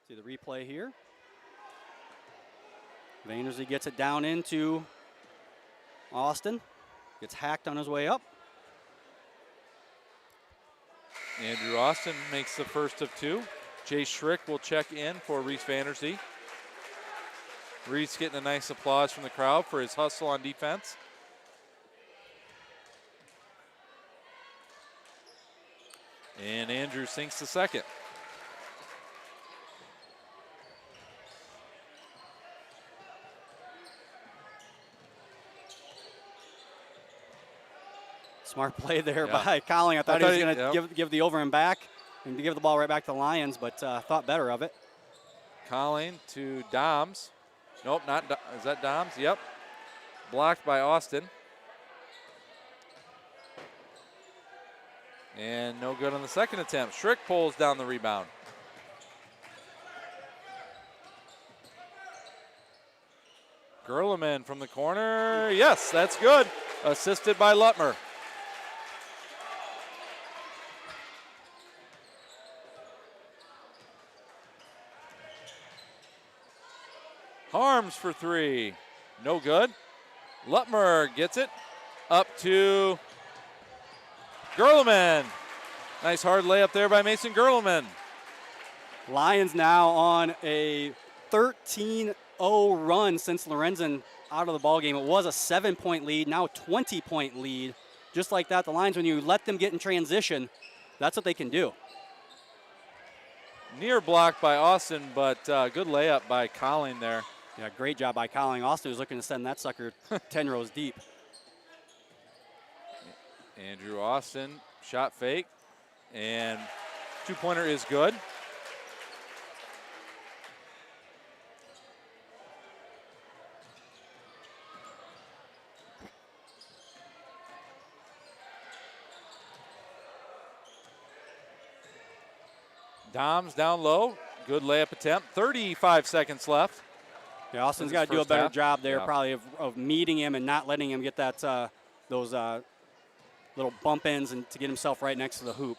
See the replay here. Vanderzee gets it down into Austin. Gets hacked on his way up. Andrew Austin makes the first of two. Jay Schrick will check in for Reese Vanderzee. Reese getting a nice applause from the crowd for his hustle on defense. And Andrew sinks the second. Smart play there by Colling. I thought he was going to give the over and back and to give the ball right back to the Lions, but thought better of it. Colling to Doms. Nope, not. Is that Doms? Yep. Blocked by Austin. And no good on the second attempt. Schrick pulls down the rebound. Gerleman from the corner. Yes, that's good. Assisted by Lutmer. Harms for three. No good. Lutmer gets it. Up to Gerleman. Nice hard layup there by Mason Gerleman. Lions now on a 13-0 run since Lorenzen out of the ball game. It was a 7-point lead, now a 20-point lead. Just like that, the Lions, when you let them get in transition, that's what they can do. Near block by Austin, but good layup by Colling there. Yeah, great job by Colling. Austin was looking to send that sucker 10 rows deep. Andrew Austin, shot fake, and two-pointer is good. Doms down low, good layup attempt, 35 seconds left. Yeah, Austin's got to do a better job there probably of meeting him and not letting him get that those little bump ends and to get himself right next to the hoop.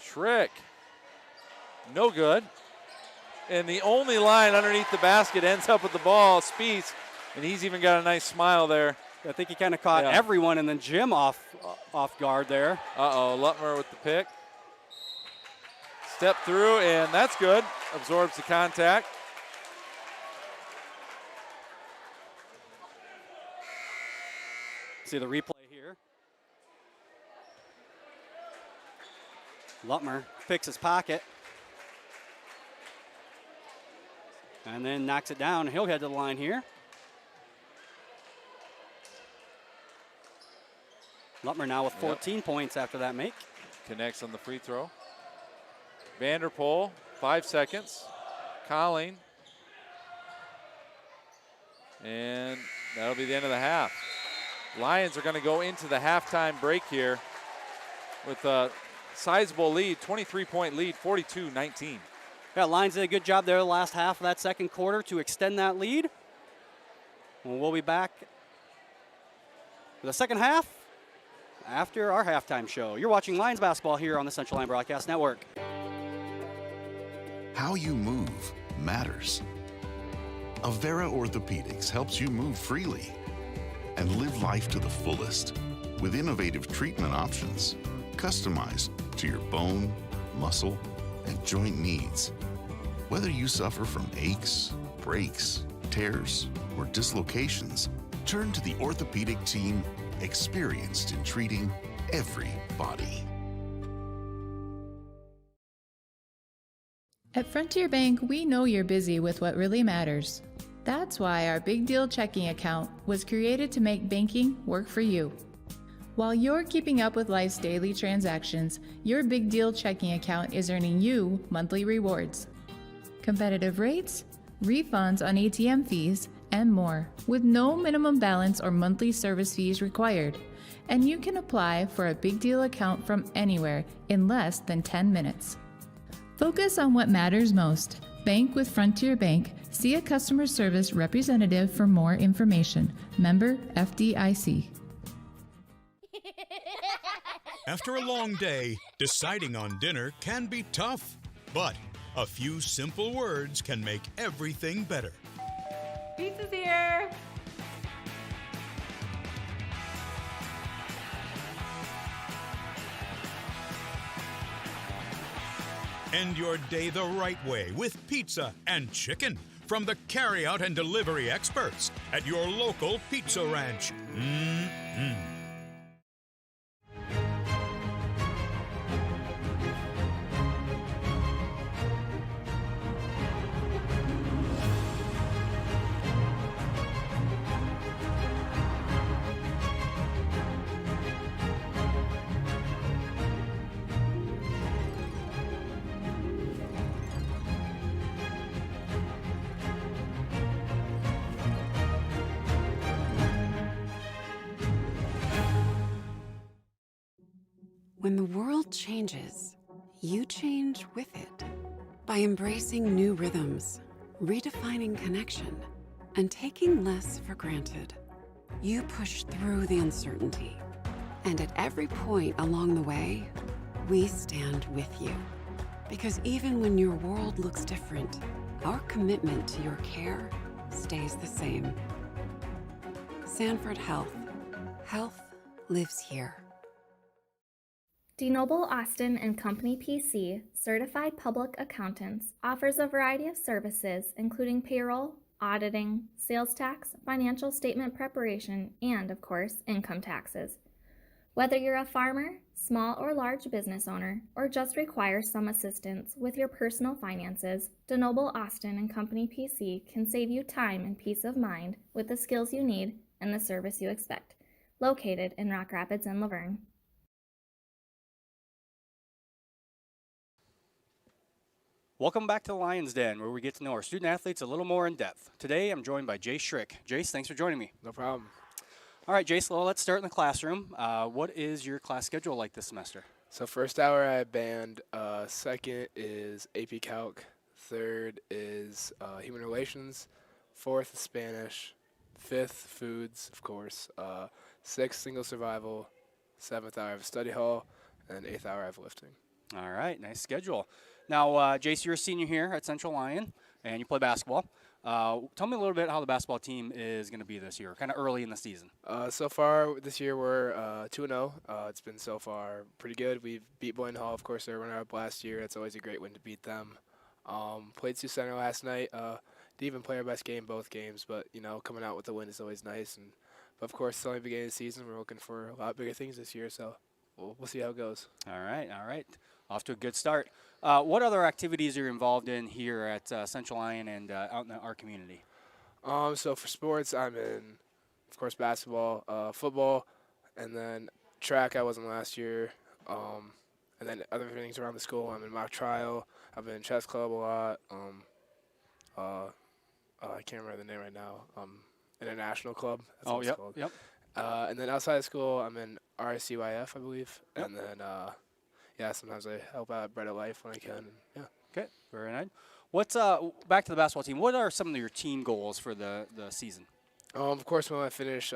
Schrick, no good. And the only line underneath the basket ends up with the ball, Spieth, and he's even got a nice smile there. I think he kind of caught everyone and then Jim off guard there. Uh-oh, Lutmer with the pick. Step through, and that's good. Absorbs the contact. See the replay here. Lutmer picks his pocket. And then knocks it down. He'll head to the line here. Lutmer now with 14 points after that make. Connects on the free throw. Vanderpool, 5 seconds. Colling. And that'll be the end of the half. Lions are going to go into the halftime break here with a sizable lead, 23-point lead, 42-19. Yeah, Lions did a good job there the last half of that second quarter to extend that lead. And we'll be back for the second half after our halftime show. You're watching Lions basketball here on the Central Line Broadcast Network. How you move matters. Avera Orthopedics helps you move freely and live life to the fullest with innovative treatment options customized to your bone, muscle, and joint needs. Whether you suffer from aches, breaks, tears, or dislocations, turn to the orthopedic team experienced in treating every body. At Frontier Bank, we know you're busy with what really matters. That's why our Big Deal checking account was created to make banking work for you. While you're keeping up with life's daily transactions, your Big Deal checking account is earning you monthly rewards. Competitive rates, refunds on ATM fees, and more, with no minimum balance or monthly service fees required. And you can apply for a Big Deal account from anywhere in less than 10 minutes. Focus on what matters most. Bank with Frontier Bank. See a customer service representative for more information. Member FDIC. After a long day, deciding on dinner can be tough, but a few simple words can make everything better. Pizza's here! End your day the right way with pizza and chicken from the carryout and delivery experts at your local pizza ranch. When the world changes, you change with it. By embracing new rhythms, redefining connection, and taking less for granted, you push through the uncertainty. And at every point along the way, we stand with you. Because even when your world looks different, our commitment to your care stays the same. Sanford Health. Health lives here. DeNoble Austin and Company PC, certified public accountants, offers a variety of services including payroll, auditing, sales tax, financial statement preparation, and, of course, income taxes. Whether you're a farmer, small or large business owner, or just require some assistance with your personal finances, DeNoble Austin and Company PC can save you time and peace of mind with the skills you need and the service you expect. Located in Rock Rapids and Laverne. Welcome back to the Lion's Den, where we get to know our student athletes a little more in depth. Today, I'm joined by Jace Schrick. Jace, thanks for joining me. No problem. All right, Jace, well, let's start in the classroom. What is your class schedule like this semester? So first hour I have band, second is AP Calc, third is Human Relations, fourth is Spanish, fifth Foods, of course, sixth Single Survival, seventh hour I have Study Hall, and eighth hour I have Lifting. All right, nice schedule. Now, Jace, you're a senior here at Central Lyon, and you play basketball. Tell me a little bit how the basketball team is going to be this year, kind of early in the season. So far this year we're 2-0. It's been so far pretty good. We've beat Boynton Hall, of course, they're runner-up last year. It's always a great win to beat them. Played Sioux Center last night. Didn't even play our best game both games, but coming out with the win is always nice. But of course, it's only the beginning of the season. We're looking for a lot bigger things this year, so we'll see how it goes. All right. Off to a good start. What other activities are you involved in here at Central Lyon and out in our community? So for sports, I'm in, of course, basketball, football, and then track I was in last year. And then other things around the school, I'm in mock trial. I've been in chess club a lot. I can't remember the name right now. International club. That's what it's called. Yep. And then outside of school, I'm in RCYF, I believe. Yep. And then, sometimes I help out at Bread of Life when I can. Yeah. Okay, very nice. What's back to the basketball team? What are some of your team goals for the season? Of course, when I finish,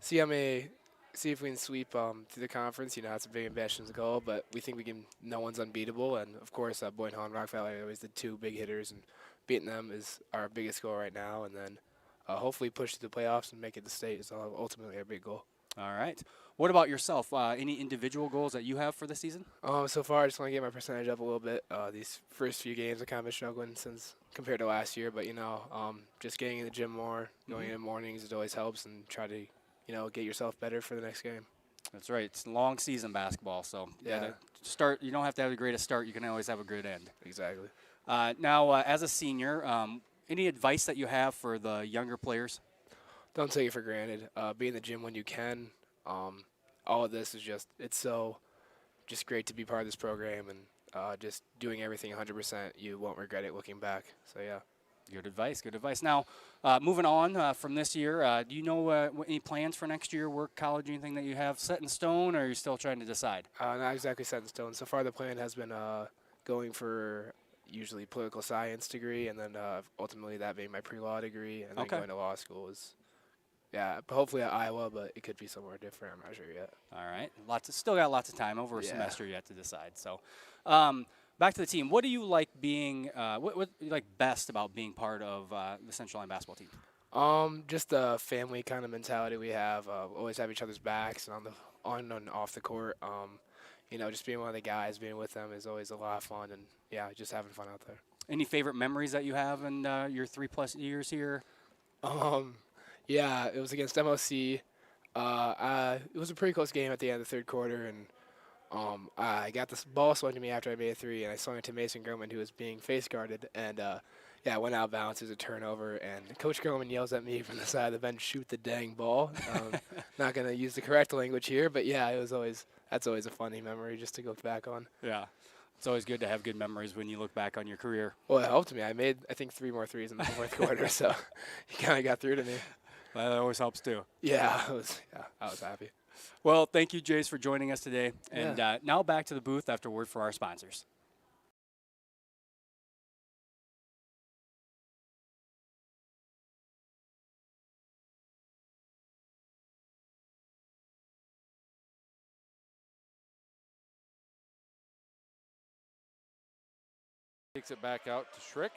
see if we can sweep through the conference. It's a big ambitious goal, but we think we can. No one's unbeatable, and of course, Boynton Hall and Rock Valley are always the two big hitters, and beating them is our biggest goal right now. And then hopefully push to the playoffs and make it to state is ultimately our big goal. All right. What about yourself? Any individual goals that you have for the season? So far, I just want to get my percentage up a little bit. These first few games, I've kind of been struggling since compared to last year. But, just getting in the gym more, going in the mornings, it always helps. And try to, get yourself better for the next game. That's right. It's long season basketball. So you don't have to have the greatest start. You can always have a good end. Exactly. Now, as a senior, any advice that you have for the younger players? Don't take it for granted. Be in the gym when you can. All of this is it's so great to be part of this program and just doing everything 100%. You won't regret it looking back. So, yeah. Good advice. Now, moving on from this year, do you know any plans for next year, work, college, anything that you have set in stone, or are you still trying to decide? Not exactly set in stone. So far, the plan has been going for usually political science degree, and then ultimately that being my pre-law degree, and then Okay. going to law school is, yeah, hopefully at Iowa, but it could be somewhere different. I'm not sure yet. All right. Still got lots of time, over a Yeah. semester yet to decide. So back to the team. What do you like being, what do you like best about being part of the Central Line basketball team? Just the family kind of mentality we have. Always have each other's backs and on and off the court. Just being one of the guys, being with them is always a lot of fun, and yeah, just having fun out there. Any favorite memories that you have in your 3+ years here? Yeah, it was against MOC. It was a pretty close game at the end of the third quarter, and I got this ball swung to me after I made a three, and I swung it to Mason Groman, who was being face guarded, and yeah, it went out of bounds. It was a turnover, and Coach Groman yells at me from the side of the bench, "Shoot the dang ball." Not going to use the correct language here, but yeah, that's always a funny memory just to look back on. Yeah. It's always good to have good memories when you look back on your career. Well, it helped me. I made, I think, 3 more threes in the fourth quarter, so he kind of got through to me. That always helps too. Yeah, I was happy. Well, thank you, Jace, for joining us today. And now back to the booth after a word for our sponsors. Takes it back out to Schrick.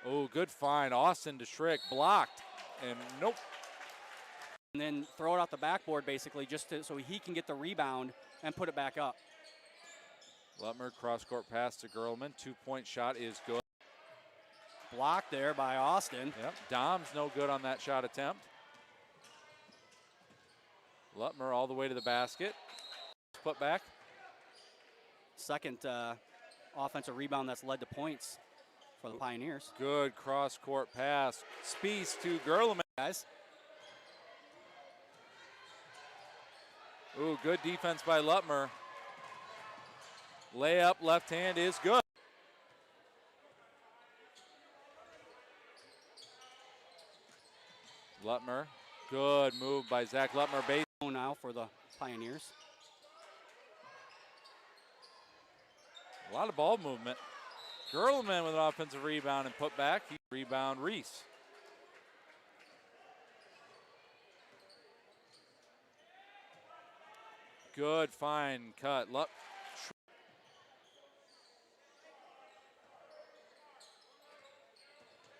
Oh, good find. Austin to Schrick. Blocked. And nope. And then throw it off the backboard, basically, so he can get the rebound and put it back up. Lutmer cross-court pass to Gerlman. 2-point shot is good. Blocked there by Austin. Yep. Dom's no good on that shot attempt. Lutmer all the way to the basket. Put back. Second offensive rebound that's led to points for the Pioneers. Good cross-court pass. Spies to Gerlman, guys. Ooh, good defense by Lutmer. Layup, left hand is good. Lutmer, good move by Zach Lutmer. Base now for the Pioneers. A lot of ball movement. Gerlman with an offensive rebound and put back. Rebound Reese. Good fine cut.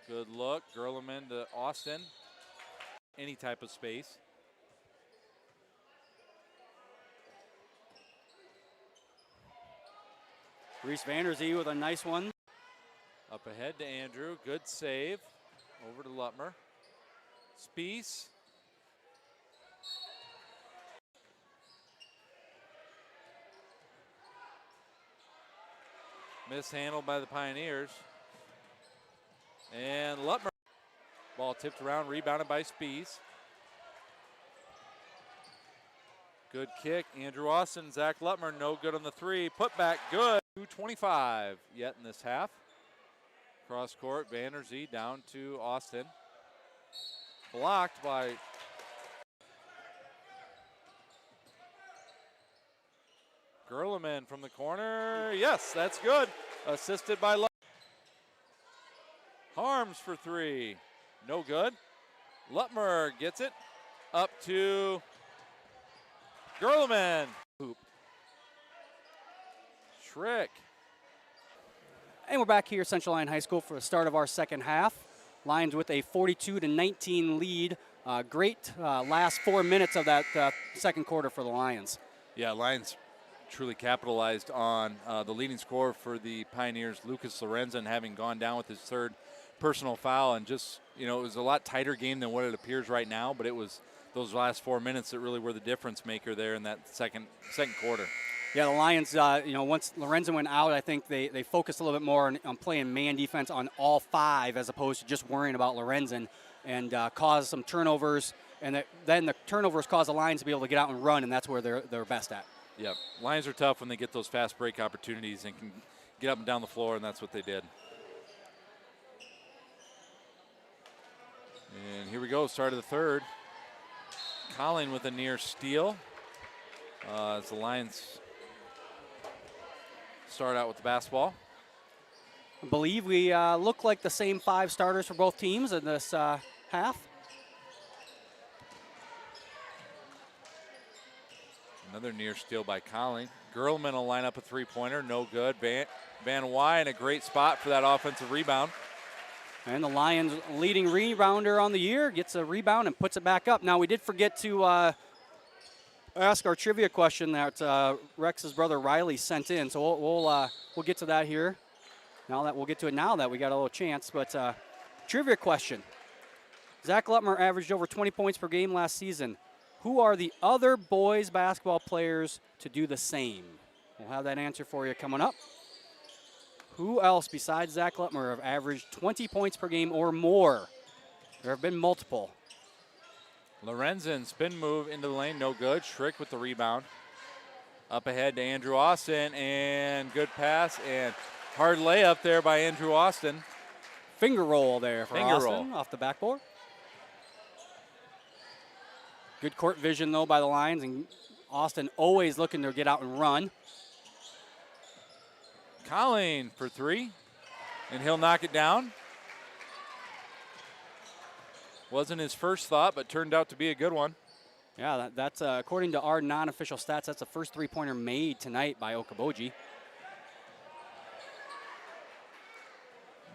Good look. Gerlman to Austin. Any type of space. Reese Vanderzee with a nice one. Up ahead to Andrew. Good save. Over to Lutmer. Spies. Mishandled by the Pioneers. And Lutmer. Ball tipped around, rebounded by Spies. Good kick. Andrew Austin, Zach Lutmer, no good on the three. Put back, good. 2:25 yet in this half. Cross court, Vanderzee down to Austin. Blocked by Gerlman from the corner. Yes, that's good. Assisted by Lutmer. Harms for three. No good. Lutmer gets it up to Gerlman. Hoop. Schrick. And we're back here at Central Lyon High School for the start of our second half. Lions with a 42-19 lead. Great last 4 minutes of that second quarter for the Lions. Yeah, Lions truly capitalized on the leading scorer for the Pioneers, Lucas Lorenzen, having gone down with his third personal foul, and just, it was a lot tighter game than what it appears right now, but it was those last 4 minutes that really were the difference maker there in that second quarter. Yeah, the Lions, once Lorenzen went out, I think they focused a little bit more on playing man defense on all five as opposed to just worrying about Lorenzen, and caused some turnovers. And then the turnovers caused the Lions to be able to get out and run, and that's where they're best at. Yeah, Lions are tough when they get those fast break opportunities and can get up and down the floor, and that's what they did. And here we go, start of the third. Colling with a near steal as the Lions start out with the basketball. I believe we look like the same 5 starters for both teams in this half. Another near steal by Colleen. Gerlman will line up a three-pointer, no good. Van Wy in a great spot for that offensive rebound. And the Lions' leading rebounder on the year gets a rebound and puts it back up. Now, we did forget to ask our trivia question that Rex's brother Riley sent in, so we'll get to that here. We'll get to it now that we got a little chance. But trivia question: Zach Lutmer averaged over 20 points per game last season. Who are the other boys basketball players to do the same? We'll have that answer for you coming up. Who else besides Zach Lutmer have averaged 20 points per game or more? There have been multiple. Lorenzen spin move into the lane, no good. Schrick with the rebound. Up ahead to Andrew Austin, and good pass and hard layup there by Andrew Austin. Finger roll there for Austin off the backboard. Good court vision, though, by the Lions, and Austin always looking to get out and run. Colleen for 3, and he'll knock it down. Wasn't his first thought, but turned out to be a good one. Yeah, that's according to our non-official stats, that's the first three-pointer made tonight by Okoboji.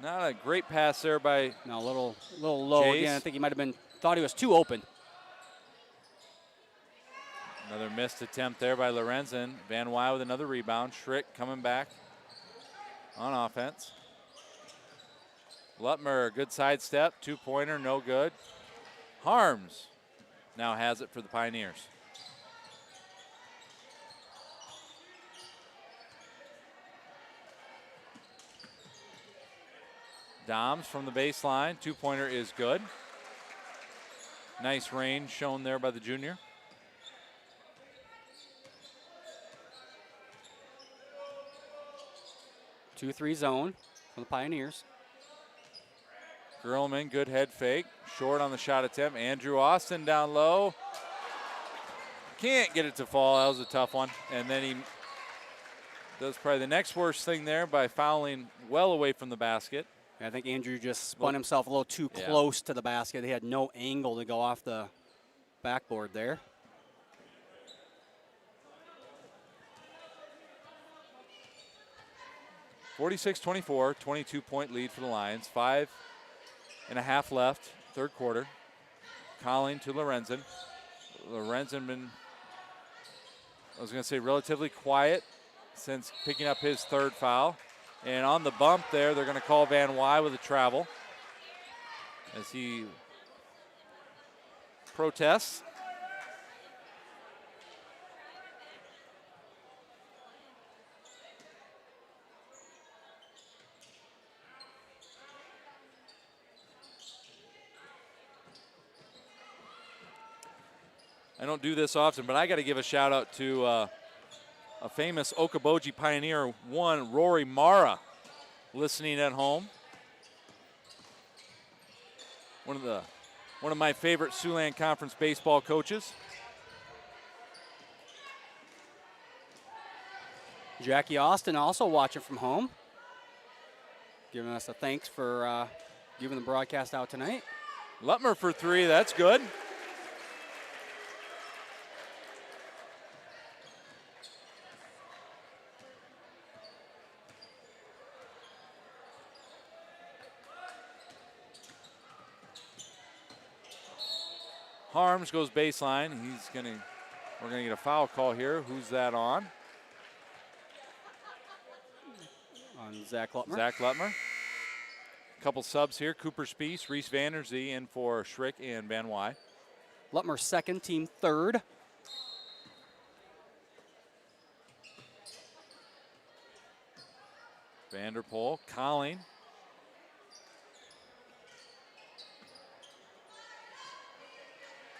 Not a great pass there by a little low Jace. again. I think he thought he was too open. Another missed attempt there by Lorenzen. Van Wy with another rebound. Schrick coming back on offense. Lutmer, good sidestep, two-pointer, no good. Harms now has it for the Pioneers. Doms from the baseline, two-pointer is good. Nice range shown there by the junior. 2-3 zone for the Pioneers. Gerlman, good head fake. Short on the shot attempt. Andrew Austin down low. Can't get it to fall. That was a tough one. And then he does probably the next worst thing there by fouling well away from the basket. I think Andrew just spun himself a little too close to the basket. He had no angle to go off the backboard there. (46-24), 22-point lead for the Lions. 5.5 left, third quarter. Colleen to Lorenzen. Lorenzen been, I was going to say, relatively quiet since picking up his third foul. And on the bump there, they're going to call Van Wy with a travel as he protests. I don't do this often, but I got to give a shout out to a famous Okoboji Pioneer 1, Rory Mara, listening at home. One of my favorite Siouxland Conference baseball coaches. Jackie Austin also watching from home, giving us a thanks for giving the broadcast out tonight. Lutmer for 3, that's good. Harms goes baseline. We're gonna get a foul call here. Who's that on? On Zach Lutmer. Zach Lutmer. Couple subs here. Cooper Spies, Reese Vanderzee in for Schrick and Van Wy. Lutmer second, team third. Vanderpool, Colleen.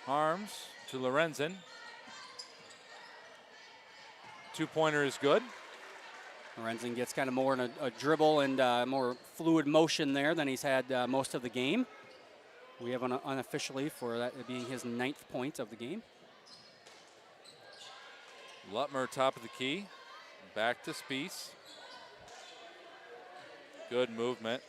Harms to Lorenzen. Two-pointer is good. Lorenzen gets kind of more in a dribble and more fluid motion there than he's had most of the game. We have unofficially for that being his 9th point of the game. Lutmer top of the key. Back to Spies. Good movement.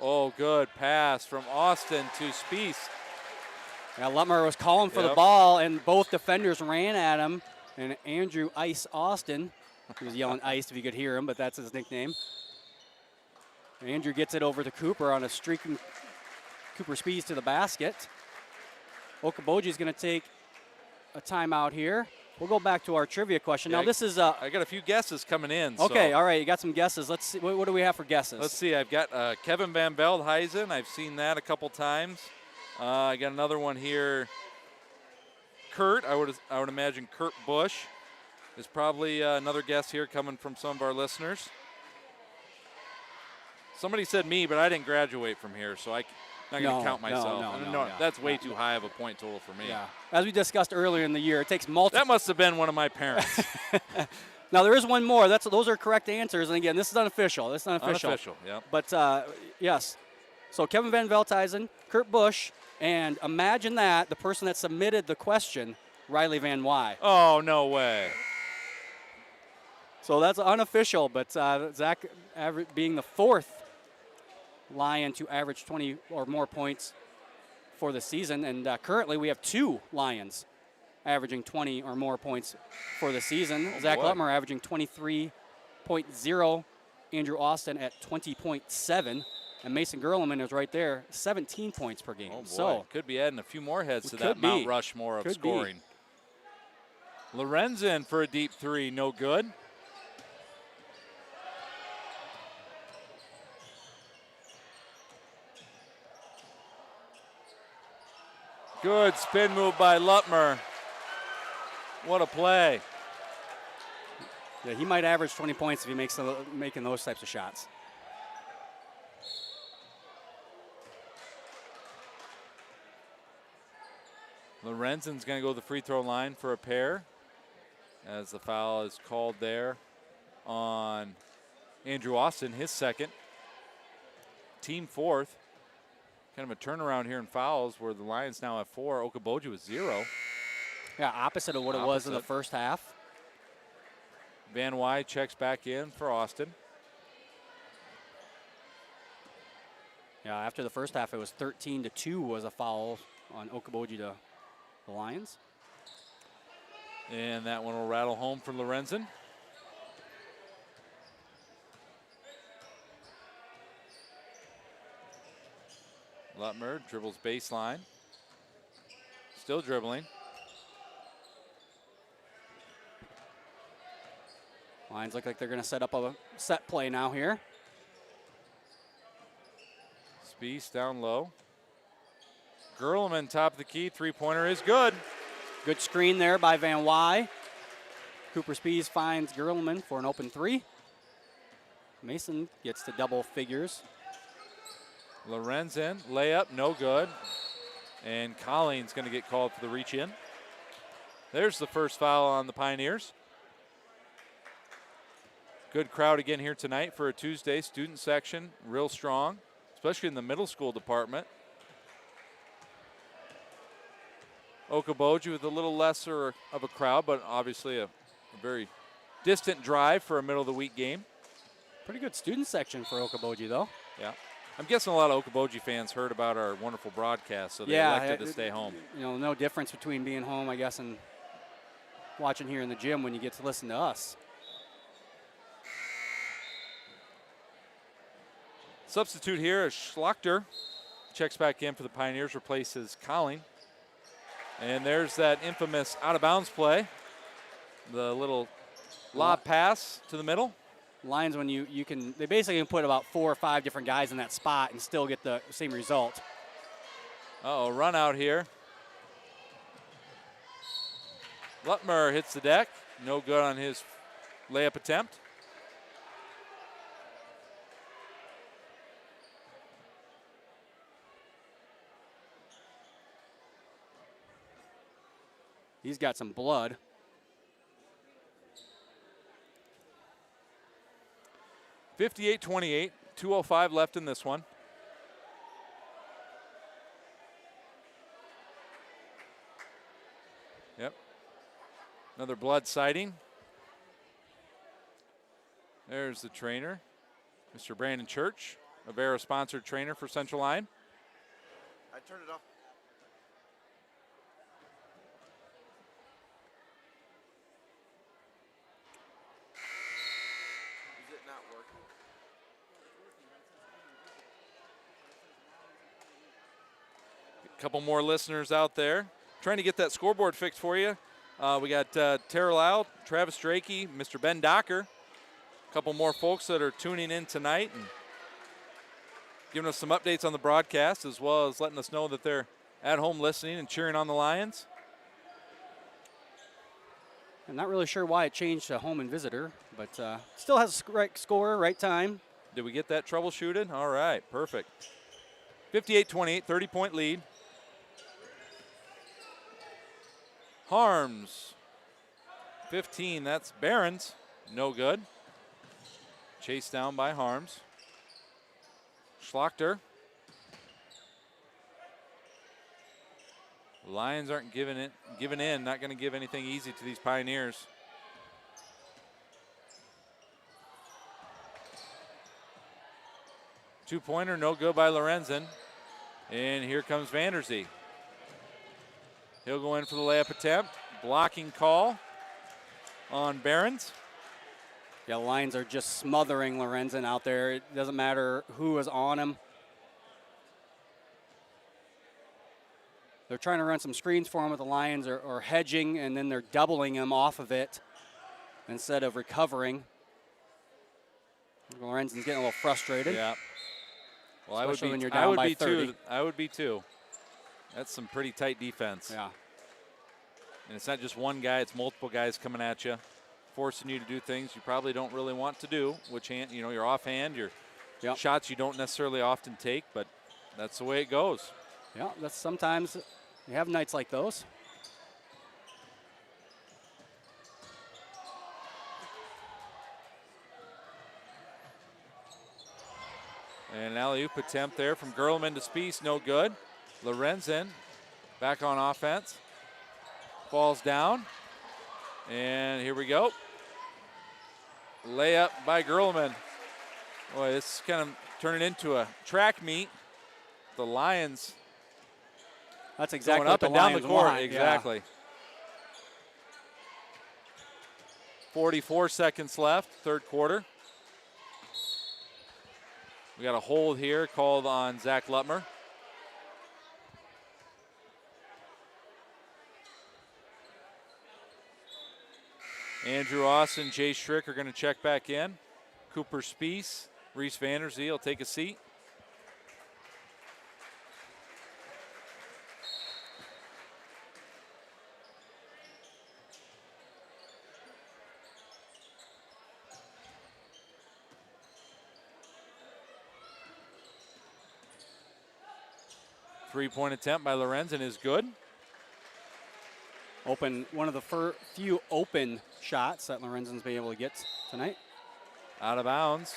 Oh, good pass from Austin to Spies. Yeah, Lutmer was calling for the Yep. ball, and both defenders ran at him. And Andrew Ice Austin, he was yelling Ice if you could hear him, but that's his nickname. Andrew gets it over to Cooper on a streaking Cooper Spies to the basket. Okoboji is going to take a timeout here. We'll go back to our trivia question. Yeah, Now, this is I got a few guesses coming in. okay, so all right, you got some guesses. Let's see, what do we have for guesses? let's see. I've got Kevin Van Veldhuizen. I've seen that a couple times. I got another one here. Kurt, I would imagine Kurt Busch is probably another guess here coming from some of our listeners. Somebody said me, but I didn't graduate from here, so I'm not going to count myself. No, that's way too high of a point total for me. Yeah. As we discussed earlier in the year, it takes multiple. That must have been one of my parents. Now, there is one more. Those are correct answers. And again, this is unofficial. This is unofficial. Unofficial, yep. But, yes. So Kevin Van Veldhuizen, Kurt Busch, and imagine that, the person that submitted the question, Riley Van Wy. Oh, no way. So that's unofficial, but Zach being the fourth Lion to average 20 or more points for the season. And currently we have 2 Lions averaging 20 or more points for the season. Zach Lutmer averaging 23.0, Andrew Austin at 20.7, and Mason Gerleman is right there, 17 points per game. Oh boy. So could be adding a few more heads to that Mount Rushmore of scoring. Lorenzen for a deep three, no good. Good spin move by Lutmer. What a play. Yeah, he might average 20 points if he makes making those types of shots. Lorenzen's going to go to the free throw line for a pair as the foul is called there on Andrew Austin, his second. Team fourth. Kind of a turnaround here in fouls where the Lions now have 4. Okoboji with 0. Yeah, opposite of what it was in the first half. Van Wy checks back in for Austin. Yeah, after the first half, it was 13-2 was a foul on Okoboji to the Lions. And that one will rattle home for Lorenzen. Lutmer dribbles baseline. Still dribbling. Lions look like they're going to set up a set play now here. Spies down low. Gerleman top of the key. Three-pointer is good. Good screen there by Van Wy. Cooper Spies finds Gerleman for an open 3. Mason gets to double figures. Lorenzen, layup, no good. And Colleen's going to get called for the reach in. There's the first foul on the Pioneers. Good crowd again here tonight for a Tuesday. Student section, real strong, especially in the middle school department. Okoboji with a little lesser of a crowd, but obviously a very distant drive for a middle of the week game. Pretty good student section for Okoboji, though. Yeah. I'm guessing a lot of Okoboji fans heard about our wonderful broadcast, so they elected to stay home. You know, no difference between being home, I guess, and watching here in the gym when you get to listen to us. Substitute here is Schlachter. Checks back in for the Pioneers, replaces Colleen. And there's that infamous out-of-bounds play. The little lob pass to the middle. Lions, when you can, they basically can put about 4 or 5 different guys in that spot and still get the same result. Uh-oh, run out here. Lutmer hits the deck. No good on his layup attempt. He's got some blood. 58-28, 2:05 left in this one. Yep. Another blood sighting. There's the trainer, Mr. Brandon Church, a Vera-sponsored trainer for Central Lyon. I turned it off. Is it not working? A couple more listeners out there trying to get that scoreboard fixed for you. We got Tara Lyle, Travis Drakey, Mr. Ben Docker. A couple more folks that are tuning in tonight and giving us some updates on the broadcast, as well as letting us know that they're at home listening and cheering on the Lions. I'm not really sure why it changed to home and visitor, but still has a right score, right time. Did we get that troubleshooted? All right, perfect. 58-28, 30-point lead. Harms, 15, that's Barons, no good. Chased down by Harms. Schlachter. The Lions aren't giving in, not going to give anything easy to these Pioneers. Two-pointer, no good by Lorenzen. And here comes Vanderzee. He'll go in for the layup attempt. Blocking call on Barons. Yeah, the Lions are just smothering Lorenzen out there. It doesn't matter who is on him. They're trying to run some screens for him with the Lions or hedging, and then they're doubling him off of it instead of recovering. Lorenzen's getting a little frustrated. Yeah. Well, especially when you're down by 30. I would be too. That's some pretty tight defense. Yeah. And it's not just one guy, it's multiple guys coming at you, forcing you to do things you probably don't really want to do, which hand, you know, your offhand, your shots you don't necessarily often take, but that's the way it goes. Yeah, that's sometimes you have nights like those. And an alley-oop attempt there from Gerlman to Spies, no good. Lorenzen back on offense. Falls down. And here we go. Layup by Gerlman. Boy, this is kind of turning into a track meet. The Lions. That's exactly going up what and the down Lions the court. want, Exactly. Yeah. 44 seconds left, third quarter. We got a hold here called on Zach Lutmer. Andrew Austin, Jay Schrick are going to check back in. Cooper Spies, Reese Vanderzee will take a seat. Three-point attempt by Lorenzen is good. One of the few open shots that Lorenzen's been able to get tonight. Out of bounds.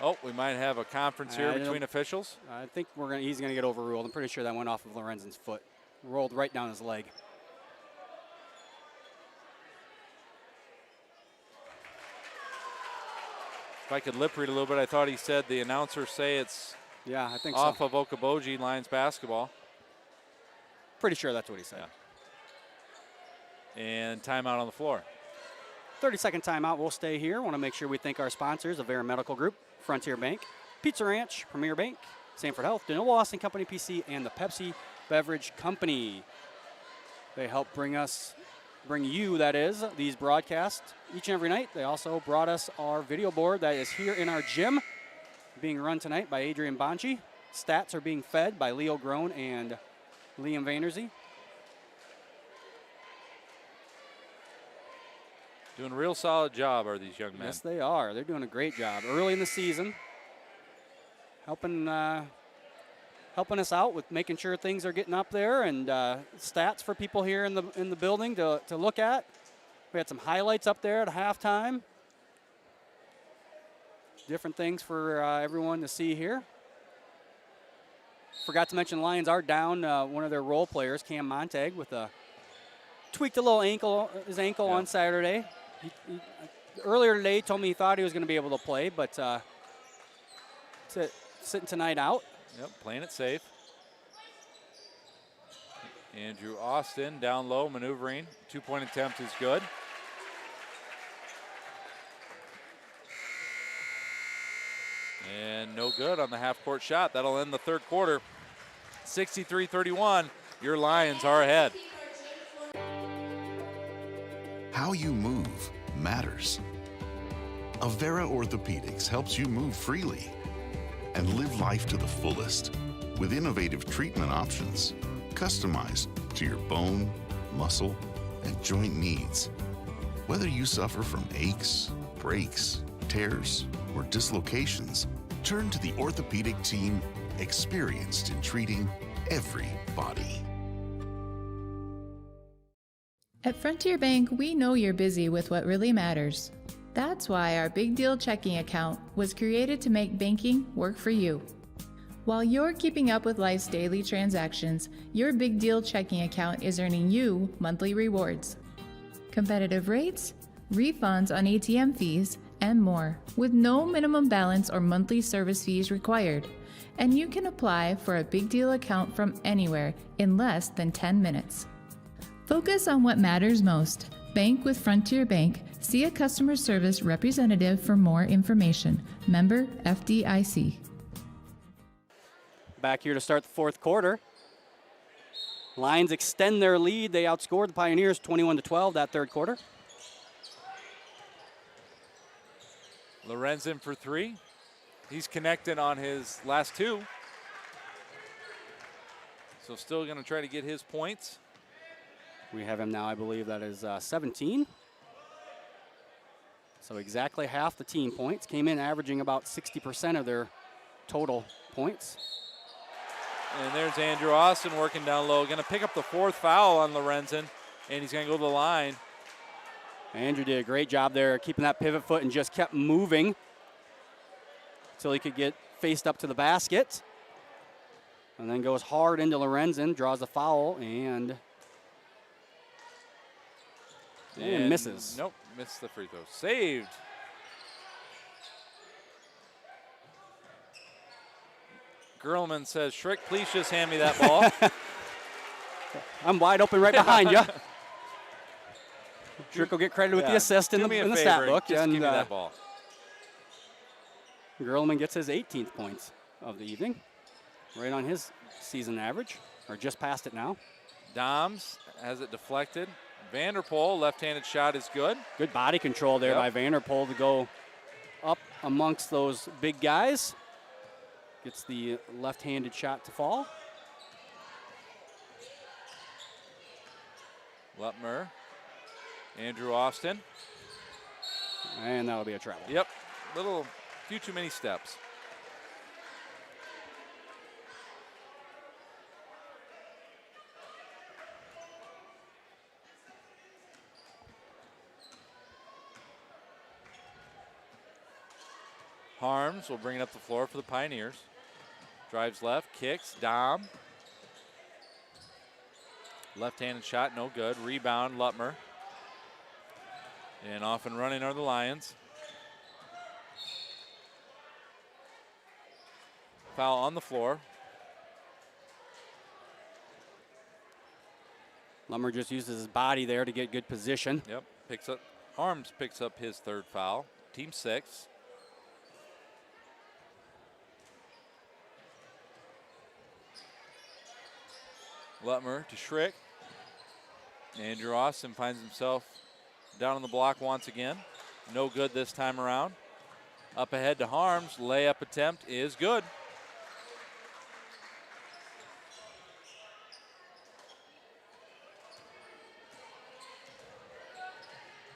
Oh, we might have a conference here between officials. I think he's gonna get overruled. I'm pretty sure that went off of Lorenzen's foot. Rolled right down his leg. If I could lip read a little bit, I thought he said the announcers say it's I think off so. of Okoboji Lions basketball. Pretty sure that's what he said. Yeah. And timeout on the floor. 30-second timeout. We'll stay here. Want to make sure we thank our sponsors, Avera Medical Group, Frontier Bank, Pizza Ranch, Premier Bank, Sanford Health, DeNoble Austin Company PC, and the Pepsi Beverage Company. They help bring you, that is, these broadcasts each and every night. They also brought us our video board that is here in our gym, being run tonight by Adrian Bonci. Stats are being fed by Leo Groen and Liam Vanderzee. Doing a real solid job are these young men. Yes, they are. They're doing a great job early in the season, helping us out with making sure things are getting up there and stats for people here in the building to look at. We had some highlights up there at halftime. Different things for everyone to see here. Forgot to mention Lions are down one of their role players, Cam Montag, with a tweaked a little his ankle on Saturday. Earlier today, he told me he thought he was going to be able to play, but sitting tonight out. Yep, playing it safe. Andrew Austin down low, maneuvering. 2-point attempt is good. And no good on the half-court shot. That'll end the third quarter. 63-31. Your Lions are ahead. How you move matters. Avera Orthopedics helps you move freely and live life to the fullest with innovative treatment options customized to your bone, muscle, and joint needs. Whether you suffer from aches, breaks, tears, or dislocations, turn to the orthopedic team experienced in treating every body. At Frontier Bank, we know you're busy with what really matters. That's why our Big Deal checking account was created to make banking work for you. While you're keeping up with life's daily transactions, your Big Deal checking account is earning you monthly rewards. Competitive rates, refunds on ATM fees, and more, with no minimum balance or monthly service fees required. And you can apply for a Big Deal account from anywhere in less than 10 minutes. Focus on what matters most. Bank with Frontier Bank. See a customer service representative for more information. Member FDIC. Back here to start the fourth quarter. Lions extend their lead. They outscored the Pioneers 21-12 that third quarter. Lorenzen for three. He's connected on his last two. So still going to try to get his points. We have him now, I believe that is 17. So exactly half the team points. Came in averaging about 60% of their total points. And there's Andrew Austin working down low. Going to pick up the fourth foul on Lorenzen, and he's going to go to the line. Andrew did a great job there, keeping that pivot foot and just kept moving until he could get faced up to the basket. And then goes hard into Lorenzen, draws a foul, and misses. Nope, missed the free throw. Saved. Gerlman says, Schrick, please just hand me that ball. I'm wide open right behind you. Schrick will get credit with the assist in the stat book. Just give me that ball. Gerlman gets his 18th points of the evening. Right on his season average, or just past it now. Doms has it deflected. Vanderpool, left-handed shot is good. Good body control there by Vanderpool to go up amongst those big guys. Gets the left-handed shot to fall. Lutmer, Andrew Austin. And that'll be a travel. Yep, few too many steps. Harms will bring it up the floor for the Pioneers. Drives left, kicks, Dom. Left-handed shot, no good. Rebound, Lutmer. And off and running are the Lions. Foul on the floor. Lutmer just uses his body there to get good position. Yep, Harms picks up his third foul. Team 6. Lutmer to Schrick. Andrew Austin finds himself down on the block once again. No good this time around. Up ahead to Harms. Layup attempt is good.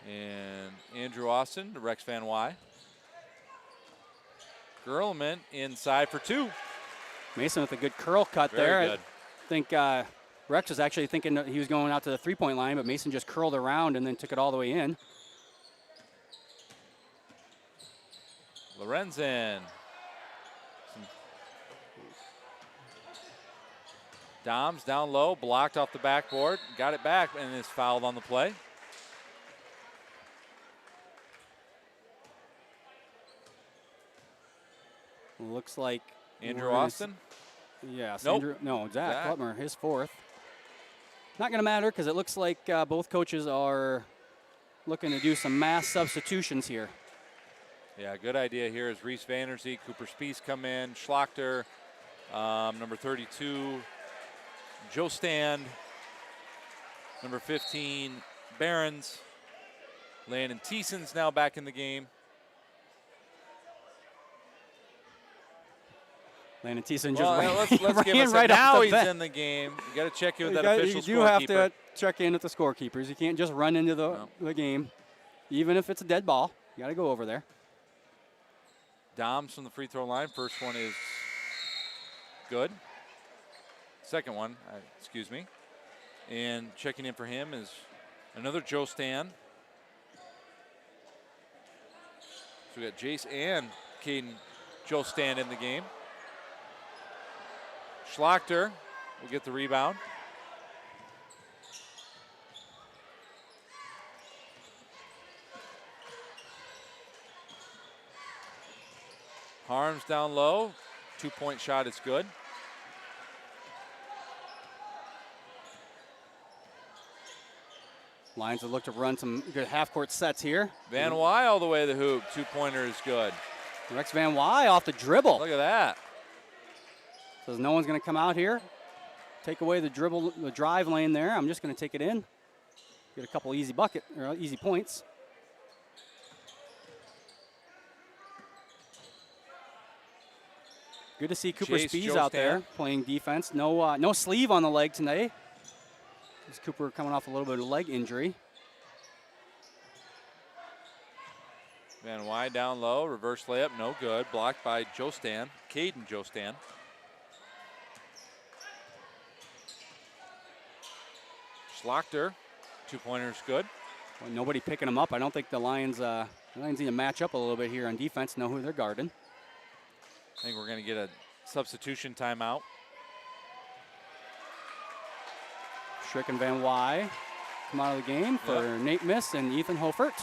And Andrew Austin to Rex Van Wy. Gerlman inside for two. Mason with a good curl cut Very there. Good. I think Rex was actually thinking that he was going out to the three-point line, but Mason just curled around and then took it all the way in. Lorenzen. Doms down low, blocked off the backboard, got it back, and is fouled on the play. Looks like Andrew we're gonna Austin? Yes. Nope. Andrew, no, Zach Zach. Lutmer, his fourth. Not going to matter because it looks like both coaches are looking to do some mass substitutions here. Yeah, good idea here is Reese Vanderzee, Cooper Spies come in, Schlachter, number 32, Joe Stand, number 15, Barons, Landon Thiessen's now back in the game. Landon Thiessen just Well, ran, let's give ran us right now off the he's bench. in the game. You got to check in with You that got- official You do have scorekeeper. to check in with the scorekeepers. You can't just run into the game, even if it's a dead ball. You got to go over there. Doms from the free throw line. First one is good. Second one, excuse me. And checking in for him is another Joe Stan. So we got Jace and Caden Joe Stan in the game. Schlachter will get the rebound. Harms down low. 2-point shot is good. Lions will look to run some good half-court sets here. Van Wy all the way to the hoop. 2-pointer is good. Rex Van Wy off the dribble. Look at that. Says no one's going to come out here. Take away the dribble, the drive lane there. I'm just going to take it in. Get a couple easy easy points. Good to see Cooper Chase Spies Joe out there Stan. playing defense. No sleeve on the leg today. This Cooper coming off a little bit of leg injury. Van Wy down low, reverse layup, no good. Blocked by Joe Stan, Caden Joe Stan. Schlachter, 2-pointer is good. Well, nobody picking him up. I don't think the Lions need to match up a little bit here on defense, know who they're guarding. I think we're going to get a substitution timeout. Strick and Van Wy come out of the game for Nate Miss and Ethan Hofert.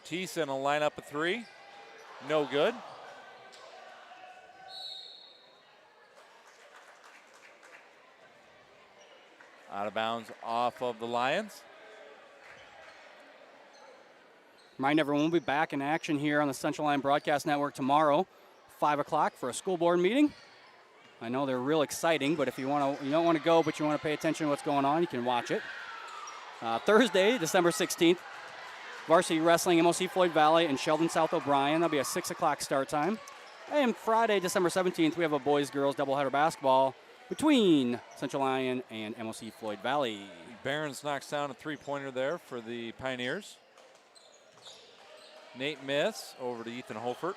Thiessen will line up a three. No good. Out of bounds off of the Lions. Remind everyone, we'll be back in action here on the Central Line Broadcast Network tomorrow, 5 o'clock for a school board meeting. I know they're real exciting, but if you don't want to go, but you want to pay attention to what's going on, you can watch it. Thursday, December 16th, Varsity Wrestling, MOC Floyd Valley, and Sheldon South O'Brien. That'll be a 6 o'clock start time. And Friday, December 17th, we have a boys-girls doubleheader basketball between Central Lyon and MOC Floyd Valley. Barons knocks down a three-pointer there for the Pioneers. Nate Miss over to Ethan Hofert.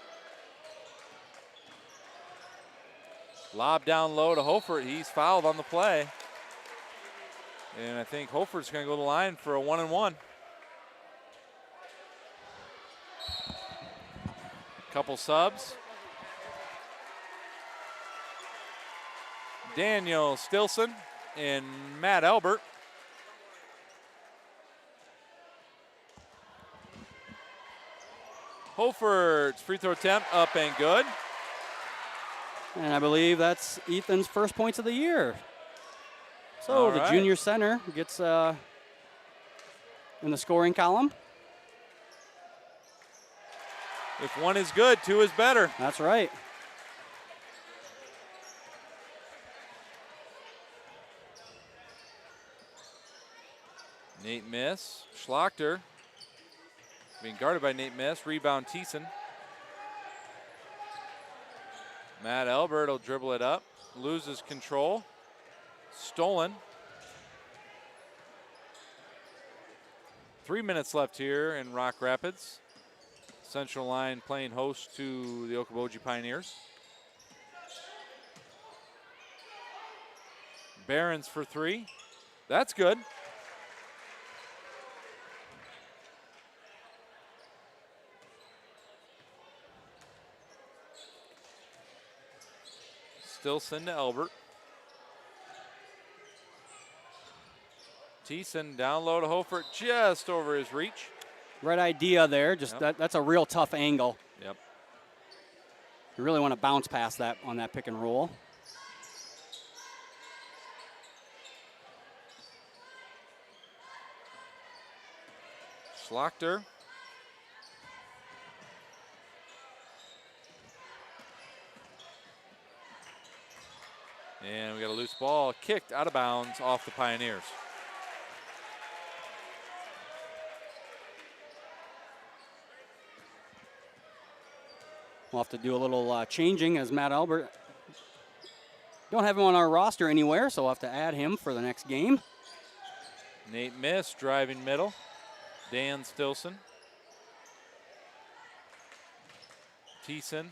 Lob down low to Hofert. He's fouled on the play. And I think Hofert's going to go to the line for a 1-and-1. Couple subs. Daniel Stilson and Matt Albert. Hofert's free throw attempt up and good. And I believe that's Ethan's first points of the year. So All the right. junior center gets in the scoring column. If one is good, two is better. That's right. Nate Miss, Schlachter being guarded by Nate Miss. Rebound Thiessen. Matt Albert will dribble it up, loses control. Stolen. 3 minutes left here in Rock Rapids. Central Line playing host to the Okoboji Pioneers. Barons for three. That's good. Stilson to Elbert. Thiessen down low to Hofert, just over his reach. Right idea there. Just that's a real tough angle. Yep. You really want to bounce past that on that pick and roll. Schlachter. And we got a loose ball kicked out of bounds off the Pioneers. We'll have to do a little changing as Matt Albert. Don't have him on our roster anywhere, so we'll have to add him for the next game. Nate Miss driving middle. Dan Stilson. Thiessen.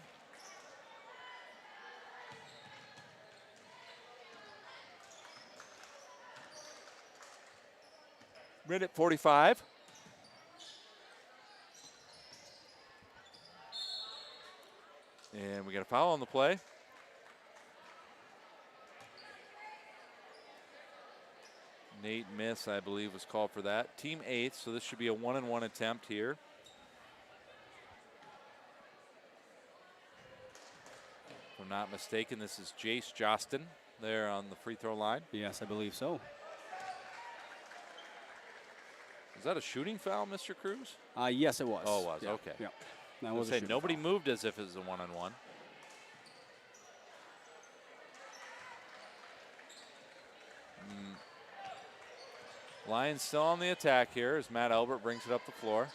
Minute 45. And we got a foul on the play. Nate Miss, I believe, was called for that. Team 8th, so this should be a 1-and-1 attempt here. If I'm not mistaken, this is Jace Jostin there on the free throw line. Yes, I believe so. Is that a shooting foul, Mr. Cruz? Yes, it was. Oh, it was. Yeah. Okay. Yeah. That I was was nobody moved as if it was a 1-on-1. Lions still on the attack here as Matt Albert brings it up the floor.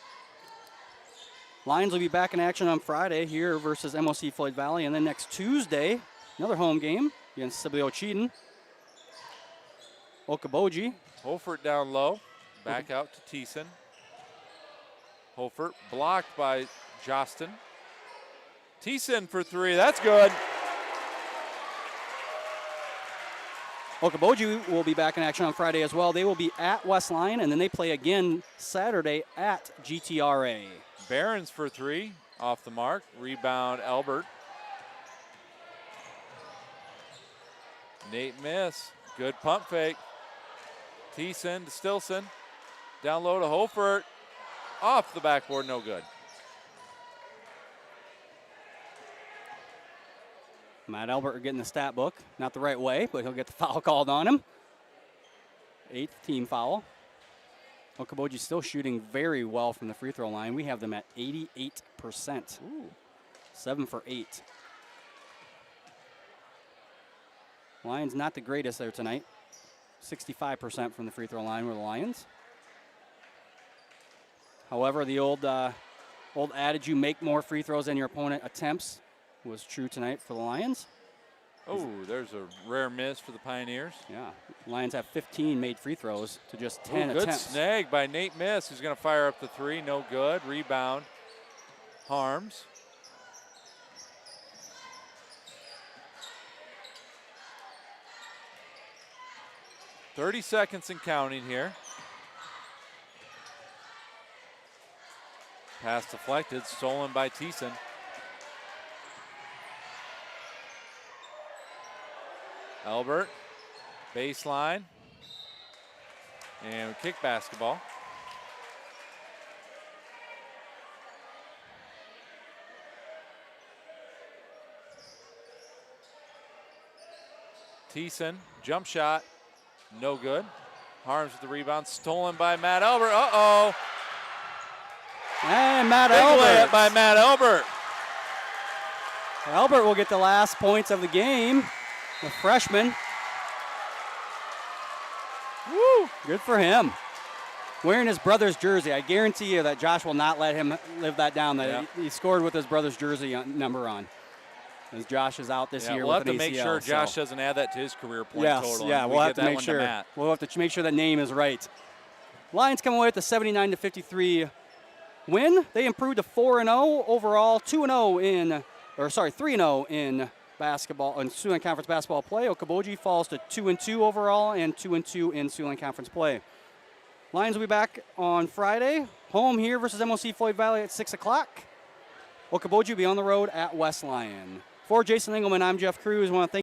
Lions will be back in action on Friday here versus MOC Floyd Valley, and then next Tuesday, another home game against Sibley Cheaton. Okoboji. Hofert down low, back out to Thiessen. Hofert blocked by Jostin. Thiessen for three, that's good. Okoboji will be back in action on Friday as well. They will be at West Lyon, and then they play again Saturday at GTRA. Barons for three, off the mark. Rebound, Albert. Nate Miss, good pump fake. Thiessen to Stilson. Down low to Hofert. Off the backboard, no good. Matt Albert getting the stat book. Not the right way, but he'll get the foul called on him. 8th team foul. Okoboji still shooting very well from the free throw line. We have them at 88%. Ooh. 7 for 8. Lions not the greatest there tonight. 65% from the free throw line were the Lions. However, the old adage, you make more free throws than your opponent attempts, was true tonight for the Lions. Oh, there's a rare miss for the Pioneers. Yeah, Lions have 15 made free throws to just 10 good attempts. Snag by Nate Miss, who's going to fire up the three. No good. Rebound, Harms. .30 seconds and counting here. Pass deflected, stolen by Thiessen. Albert, baseline, and kick basketball. Thiessen, jump shot, no good. Harms with the rebound, stolen by Matt Albert. Uh-oh. And Matt Big Albert. layup by Matt Albert. Albert will get the last points of the game. The freshman. Woo! Good for him. Wearing his brother's jersey. I guarantee you that Josh will not let him live that down. That he scored with his brother's jersey number on. As Josh is out this year we'll with have an to ACL, make sure Josh so. doesn't add that to his career point total. Yeah, we'll have to make sure. We'll have to make sure that name is right. Lions come away with a 79-53 win. They improved to 4-0 overall, 3-0 in basketball in Siouxland Conference basketball play. Okoboji falls to 2-2 overall and 2-2 in Siouxland Conference play. Lions will be back on Friday, home here versus MOC Floyd Valley at 6 o'clock. Okoboji will be on the road at West Lyon. For Jason Engelman, I'm Jeff Cruz. I want to thank